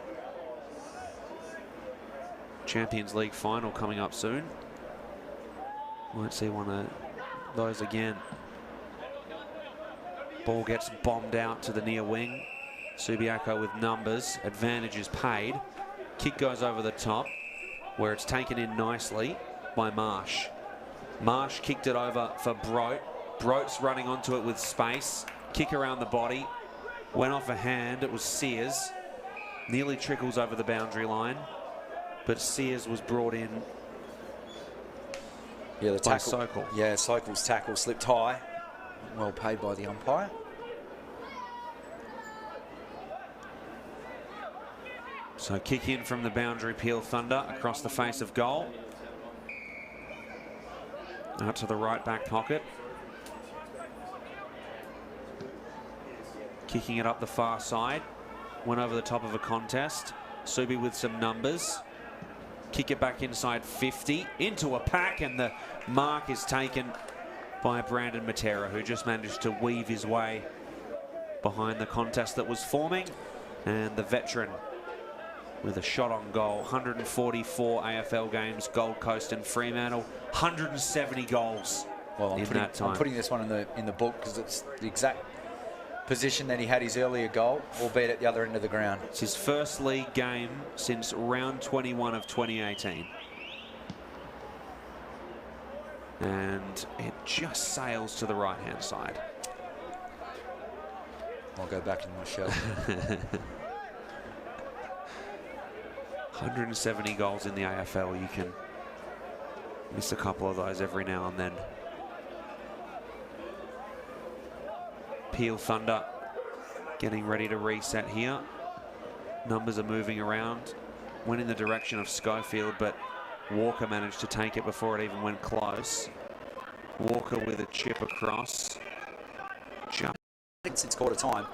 Speaker 2: Champions League final coming up soon. Might see one of those again. Ball gets bombed out to the near wing. Subiaco with numbers. Advantage is paid. Kick goes over the top, where it's taken in nicely by Marsh. Marsh kicked it over for Brote. Brote's running onto it with space. Kick around the body. Went off a hand. It was Sears. Nearly trickles over the boundary line, but Sears was brought in.
Speaker 1: Yeah, the tackle.
Speaker 2: Sokol.
Speaker 1: Yeah, Sokol's tackle slipped high. Well paid by the umpire.
Speaker 2: So kick in from the boundary, Peel Thunder across the face of goal. Out to the right back pocket. Kicking it up the far side. Went over the top of a contest. Subi with some numbers. Kick it back inside 50. Into a pack, and the mark is taken by Brandon Matera, who just managed to weave his way behind the contest that was forming. And the veteran with a shot on goal. 144 AFL games, Gold Coast and Fremantle. 170 goals in that time.
Speaker 1: I'm putting this one in the book because it's the exact position that he had his earlier goal, albeit at the other end of the ground.
Speaker 2: It's his first league game since round 21 of 2018. And it just sails to the right-hand side.
Speaker 1: I'll go back in my shell.
Speaker 2: 170 goals in the AFL. You can miss a couple of those every now and then. Peel Thunder getting ready to reset here. Numbers are moving around. Went in the direction of Schofield, but Walker managed to take it before it even went close. Walker with a chip across.
Speaker 1: Since quarter time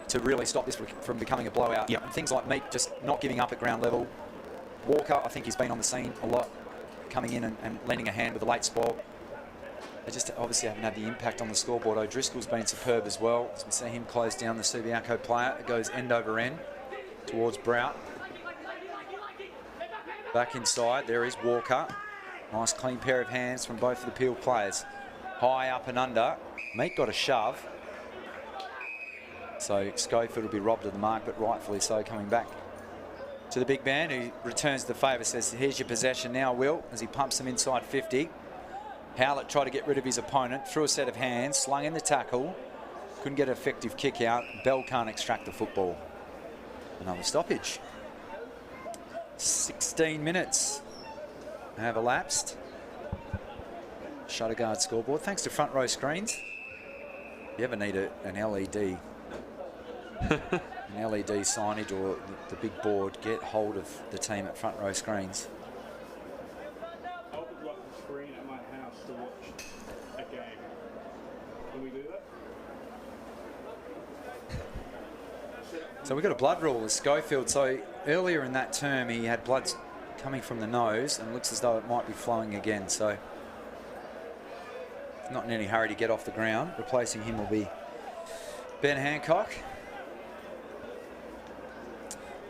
Speaker 1: to really stop this from becoming a blowout.
Speaker 2: Yep.
Speaker 1: And things like Meek just not giving up at ground level. Walker, I think he's been on the scene a lot, coming in and lending a hand with a late spoil. They just obviously haven't had the impact on the scoreboard. O'Driscoll's been superb as well. As we see him close down the Subiaco player. It goes end over end towards Brout. Back inside, there is Walker. Nice clean pair of hands from both of the Peel players. High up and under. Meek got a shove. So Schofield will be robbed of the mark, but rightfully so, coming back to the big man, who returns the favour, says, here's your possession now, Will, as he pumps them inside 50. Howlett tried to get rid of his opponent, threw a set of hands, slung in the tackle, couldn't get an effective kick out. Bell can't extract the football. Another stoppage. 16 minutes have elapsed. Shutterguard scoreboard. Thanks to Front Row Screens. If you ever need an LED, an LED signage or the big board, get hold of the team at Front Row Screens.
Speaker 8: I would like a screen at my house to watch a game. Can we do that?
Speaker 1: So we've got a blood rule with Schofield. So earlier in that term, he had blood coming from the nose, and looks as though it might be flowing again. So not in any hurry to get off the ground. Replacing him will be Ben Hancock.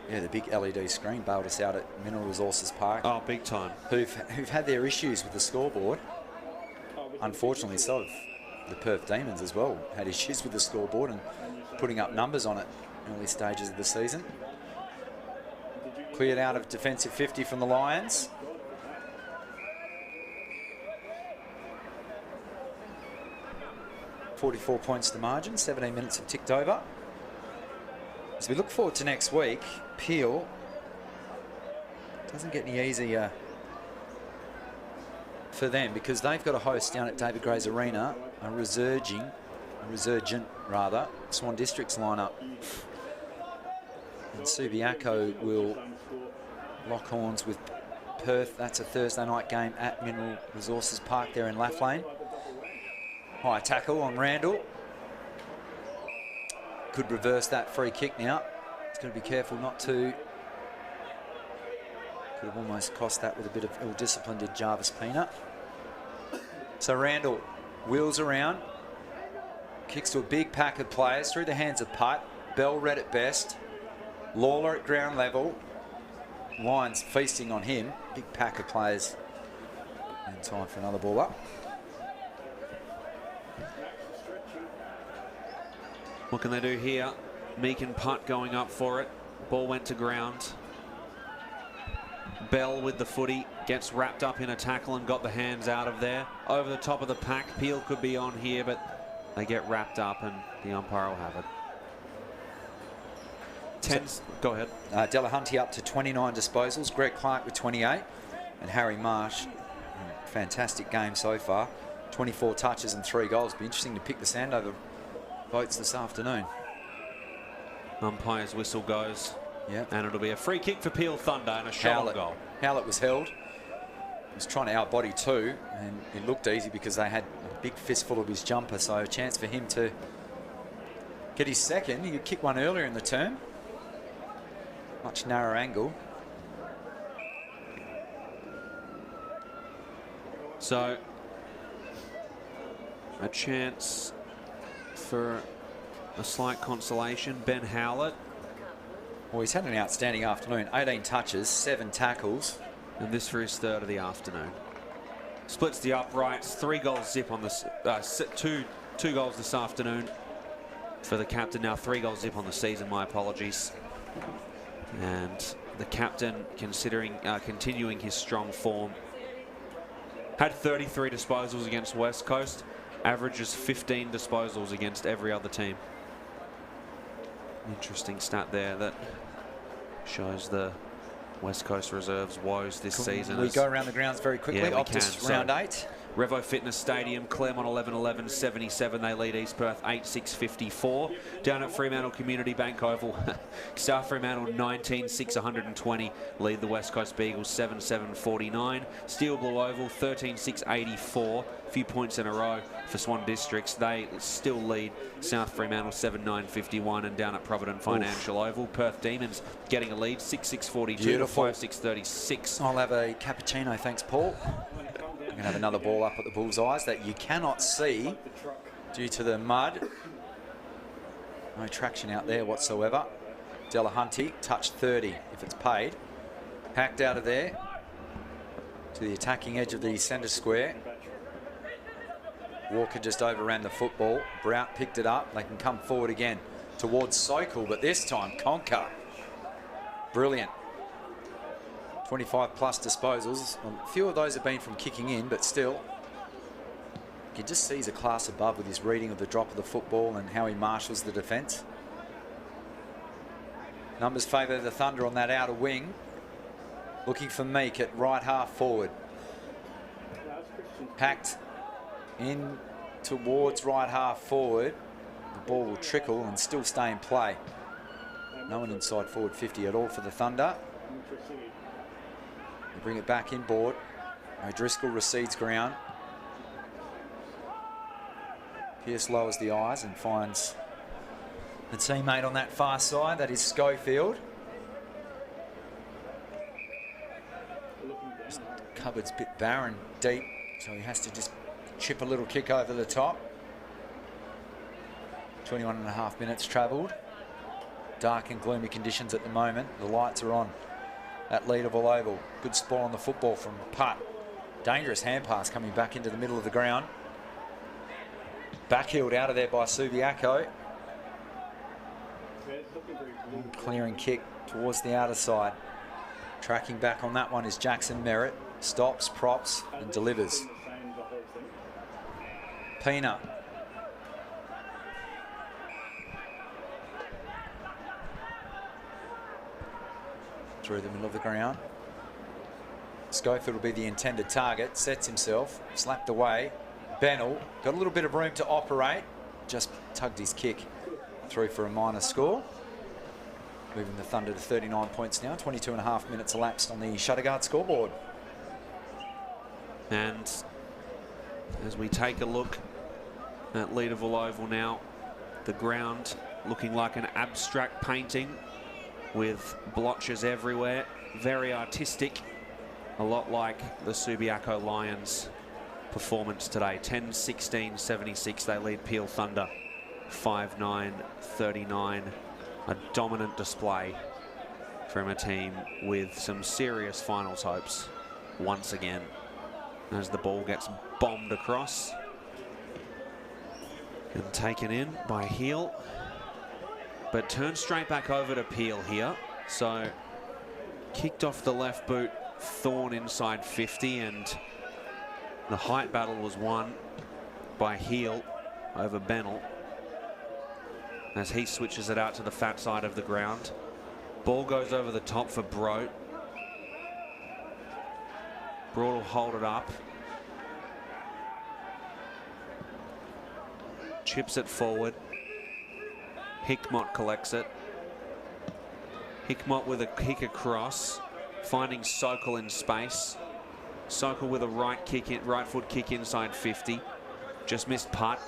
Speaker 1: Yeah, the big LED screen bailed us out at Mineral Resources Park.
Speaker 2: Oh, big time.
Speaker 1: Who've had their issues with the scoreboard. Unfortunately, so have the Perth Demons as well. Had issues with the scoreboard and putting up numbers on it in early stages of the season. Cleared out of defensive 50 from the Lions. .44 points to margin, 17 minutes have ticked over. As we look forward to next week, Peel doesn't get any easier for them, because they've got a host down at David Gray's Arena, a resurgent Swan Districts lineup. And Subiaco will lock horns with Perth. That's a Thursday night game at Mineral Resources Park there in Lathlane. High tackle on Randall. Could reverse that free kick now. He's got to be careful not to. Could have almost cost that with a bit of ill discipline, did Jarvis Peanut. So Randall wheels around, kicks to a big pack of players through the hands of Putt. Bell read it best. Lawler at ground level. Lions feasting on him. Big pack of players. And time for another ball up.
Speaker 2: What can they do here? Meek and Putt going up for it. Ball went to ground. Bell with the footy gets wrapped up in a tackle and got the hands out of there. Over the top of the pack. Peel could be on here, but they get wrapped up and the umpire will have it. Go ahead.
Speaker 1: Delahunty up to 29 disposals. Greg Clark with 28. And Harry Marsh, fantastic game so far. 24 touches and 3 goals. Be interesting to pick the Sandover votes this afternoon.
Speaker 2: Umpire's whistle goes
Speaker 1: Yep.
Speaker 2: And it'll be a free kick for Peel Thunder and a shot on goal.
Speaker 1: Howlett was held. He was trying to outbody two, and it looked easy because they had a big fistful of his jumper, so a chance for him to get his second. He could kick one earlier in the term. Much narrower angle.
Speaker 2: So, a chance for a slight consolation. Ben Howlett.
Speaker 1: Well, he's had an outstanding afternoon. 18 touches, 7 tackles.
Speaker 2: And this for his third of the afternoon. Splits the uprights. 3 goals zip on this. Two goals this afternoon for the captain. Now 3 goals zip on the season. My apologies. And the captain, continuing his strong form, had 33 disposals against West Coast. Averages 15 disposals against every other team. Interesting stat there that shows the West Coast Reserves woes this season.
Speaker 1: We go around the grounds very quickly.
Speaker 2: Yeah,
Speaker 1: Optus round 8.
Speaker 2: Revo Fitness Stadium, Claremont 11-11-77. They lead East Perth 8-6-54. Down at Fremantle Community Bank Oval, South Fremantle 19-6-120. Lead the West Coast Beagles 7-7-49. Steel Blue Oval 13-6-84. A few points in a row for Swan Districts. They still lead South Fremantle 7-9-51. And down at Provident Financial Oval, Perth Demons getting a lead 6-6-42 to 5-6-36.
Speaker 1: I'll have a cappuccino, thanks, Paul. We're going to have another ball up at the bullseyes that you cannot see due to the mud. No traction out there whatsoever. Delahunty, touch 30 if it's paid. Hacked out of there to the attacking edge of the centre square. Walker just overran the football. Brout picked it up. They can come forward again towards Sokol, but this time Conker. Brilliant. 25 plus disposals. A few of those have been from kicking in, but still, you can just see he's a class above with his reading of the drop of the football and how he marshals the defence. Numbers favour the Thunder on that outer wing. Looking for Meek at right half forward. Packed in towards right half forward. The ball will trickle and still stay in play. No one inside forward 50 at all for the Thunder. They bring it back inboard. O'Driscoll recedes ground. Pearce lowers the eyes and finds the teammate on that far side. That is Schofield. Cupboard's a bit barren deep, so he has to just chip a little kick over the top. 21.5 minutes travelled. Dark and gloomy conditions at the moment. The lights are on at Leaderville Oval. Good spot on the football from Putt. Dangerous hand pass coming back into the middle of the ground. Backheeled out of there by Subiaco. Clearing kick towards the outer side. Tracking back on that one is Jackson Merritt. Stops, props and delivers. Pina. Through the middle of the ground. Schofield will be the intended target. Sets himself. Slapped away. Bennell got a little bit of room to operate. Just tugged his kick through for a minor score. Moving the Thunder to 39 points now. 22.5 minutes elapsed on the Shutterguard scoreboard.
Speaker 2: And as we take a look at Leaderville Oval now, the ground looking like an abstract painting with blotches everywhere. Very artistic. A lot like the Subiaco Lions performance today. 10-16-76. They lead Peel Thunder 5-9-39. A dominant display from a team with some serious finals hopes once again. As the ball gets bombed across and taken in by Heel, but turned straight back over to Peel here. So kicked off the left boot, Thorne inside 50, and the height battle was won by Heel over Bennell as he switches it out to the fat side of the ground. Ball goes over the top for Broat. Broad will hold it up. Chips it forward. Hickmott collects it. Hickmott with a kick across, finding Sokol in space. Sokol with a right foot kick inside 50. Just missed putt.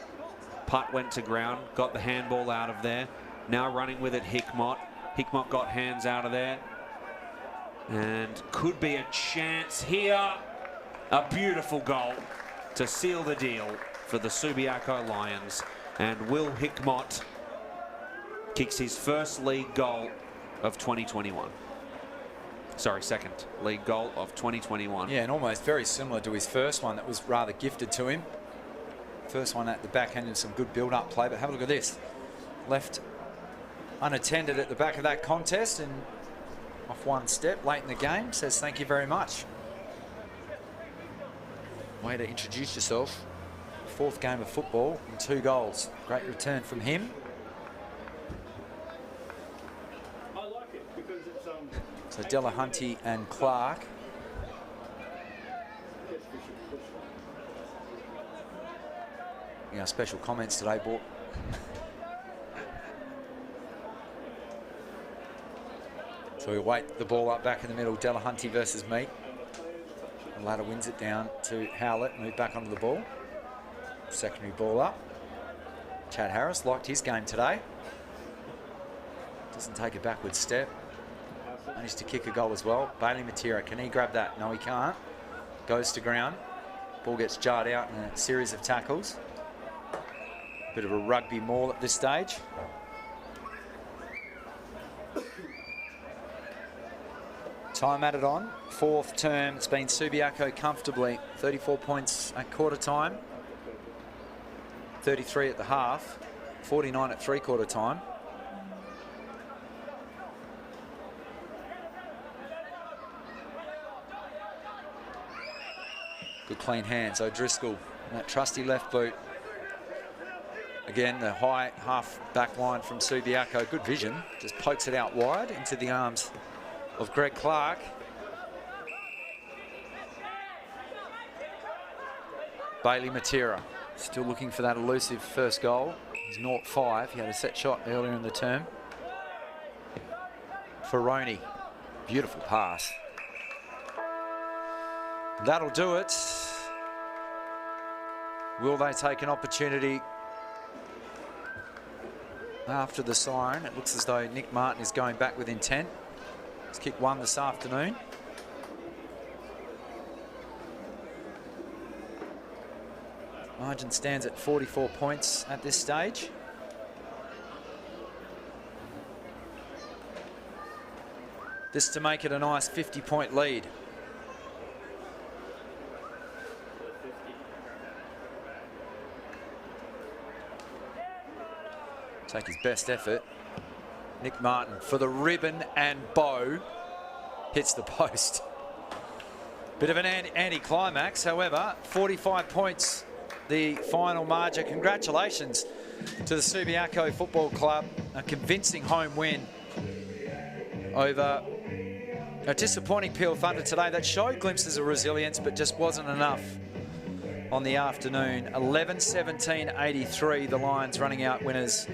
Speaker 2: Putt went to ground, got the handball out of there. Now running with it, Hickmott. Hickmott got hands out of there. And could be a chance here. A beautiful goal to seal the deal for the Subiaco Lions. And Will Hickmott kicks his first league goal of 2021. Sorry, second league goal of 2021.
Speaker 1: Yeah, and almost very similar to his first one that was rather gifted to him. First one at the back end of some good build-up play, but have a look at this. Left unattended at the back of that contest and off one step late in the game. Says thank you very much. Way to introduce yourself. Fourth game of football and 2 goals. Great return from him.
Speaker 8: I like it because it's
Speaker 1: So Delahunty and Clark. Special comments today, bought. So we wait the ball up back in the middle. Delahunty versus me. The ladder wins it down to Howlett. Move back onto the ball. Secondary ball up. Chad Harris liked his game today. Doesn't take a backward step. Managed to kick a goal as well. Bailey Matera, can he grab that? No, he can't. Goes to ground. Ball gets jarred out in a series of tackles. Bit of a rugby maul at this stage. Time added on. 4th term. It's been Subiaco comfortably. 34 points at quarter time. 33 at the half. 49 at 3/4 time. Good clean hands. O'Driscoll, that trusty left boot. Again, the high half back line from Subiaco. Good vision. Just pokes it out wide into the arms of Greg Clark. Bailey Matera still looking for that elusive first goal. He's 0-5. He had a set shot earlier in the term. Ferroni. Beautiful pass. That'll do it. Will they take an opportunity after the siren? It looks as though Nick Martin is going back with intent. He's kicked 1 this afternoon. Margin stands at 44 points at this stage. This to make it a nice 50-point lead. Take his best effort. Nick Martin for the ribbon and bow. Hits the post. Bit of an anti-climax, however, 45 points, the final margin. Congratulations to the Subiaco Football Club. A convincing home win over a disappointing Peel Thunder today that showed glimpses of resilience but just wasn't enough on the afternoon. 11-17-83, the Lions running out winners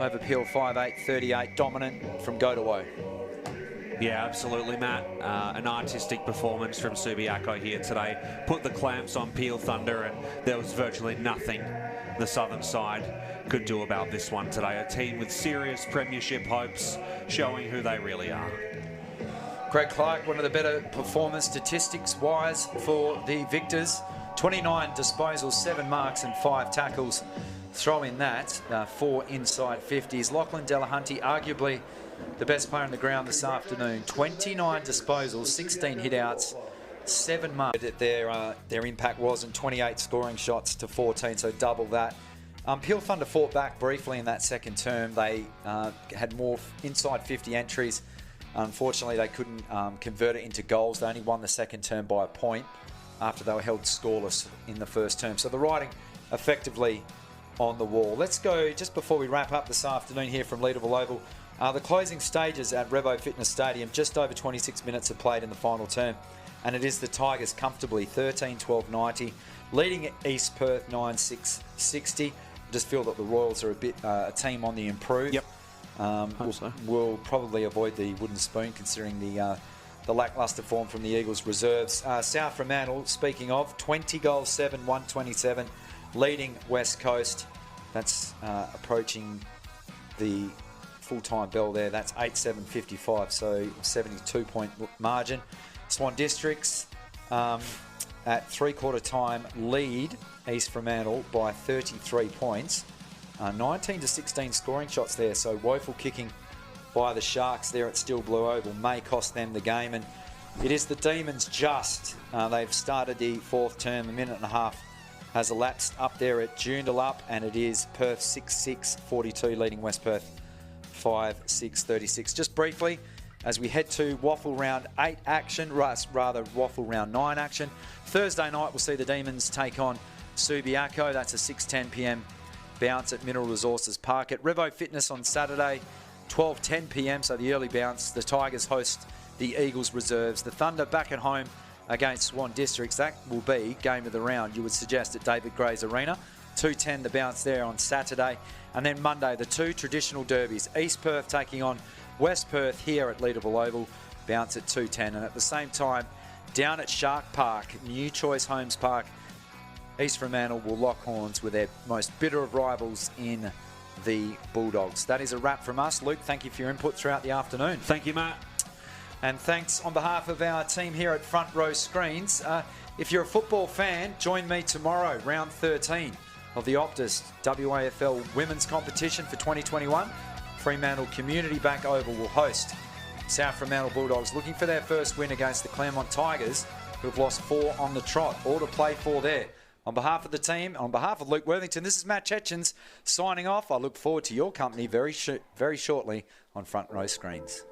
Speaker 1: over Peel 5-8-38, dominant from go to woe.
Speaker 2: Yeah, absolutely, Matt. An artistic performance from Subiaco here today. Put the clamps on Peel Thunder, and there was virtually nothing the southern side could do about this one today. A team with serious premiership hopes, showing who they really are.
Speaker 1: Greg Clark, one of the better performers statistics-wise for the victors. 29 disposals, 7 marks and 5 tackles. Throw in that, 4 inside 50s. Lachlan Delahunty, arguably the best player on the ground this afternoon. 29 disposals, 16 hit-outs, 7 marks. Their impact was in 28 scoring shots to 14, so double that. Peel Thunder fought back briefly in that second term. They had more inside 50 entries. Unfortunately, they couldn't convert it into goals. They only won the second term by a point after they were held scoreless in the first term. So the writing effectively on the wall. Let's go, just before we wrap up this afternoon here from Leederville Oval, the closing stages at Revo Fitness Stadium. Just over 26 minutes have played in the final term, and it is the Tigers comfortably 13-12-90, leading East Perth 9-6-60. Just feel that the Royals are a team on the improve.
Speaker 2: Yep.
Speaker 1: We'll probably avoid the wooden spoon considering the lacklustre form from the Eagles reserves. South Fremantle, speaking of, 20 goals, 7, 127, leading West Coast. That's approaching the full-time bell there. That's 8-7-55, so 72-point margin. Swan Districts at three-quarter time lead East Fremantle by 33 points. 19 to 16 scoring shots there, so woeful kicking by the Sharks there at Still Blue Oval may cost them the game. And it is the Demons just. They've started the fourth term. A minute and a half has elapsed up there at Joondalup, and it is Perth 6-6-42 leading West Perth 5-6-36. Just briefly, as we head to WAFL Round 8 action, rather WAFL Round 9 action. Thursday night we'll see the Demons take on Subiaco. That's a 6:10 p.m. bounce at Mineral Resources Park. At Revo Fitness on Saturday, 12:10 p.m, so the early bounce. The Tigers host the Eagles reserves. The Thunder back at home against Swan Districts. That will be game of the round, you would suggest, at David Gray's Arena. 2:10 the bounce there on Saturday. And then Monday, the two traditional derbies. East Perth taking on West Perth here at Leederville Oval. Bounce at 2:10. And at the same time, down at Shark Park, New Choice Homes Park, East Fremantle will lock horns with their most bitter of rivals in the Bulldogs. That is a wrap from us. Luke, thank you for your input throughout the afternoon.
Speaker 2: Thank you, Matt.
Speaker 1: And thanks on behalf of our team here at Front Row Screens. If you're a football fan, join me tomorrow, round 13 of the OPTUS WAFL Women's Competition for 2021. Fremantle Community Bank Oval will host South Fremantle Bulldogs, looking for their first win against the Claremont Tigers, who have lost 4 on the trot. All to play for there. On behalf of the team, on behalf of Luke Worthington, this is Matt Chetchins signing off. I look forward to your company very shortly on Front Row Screens.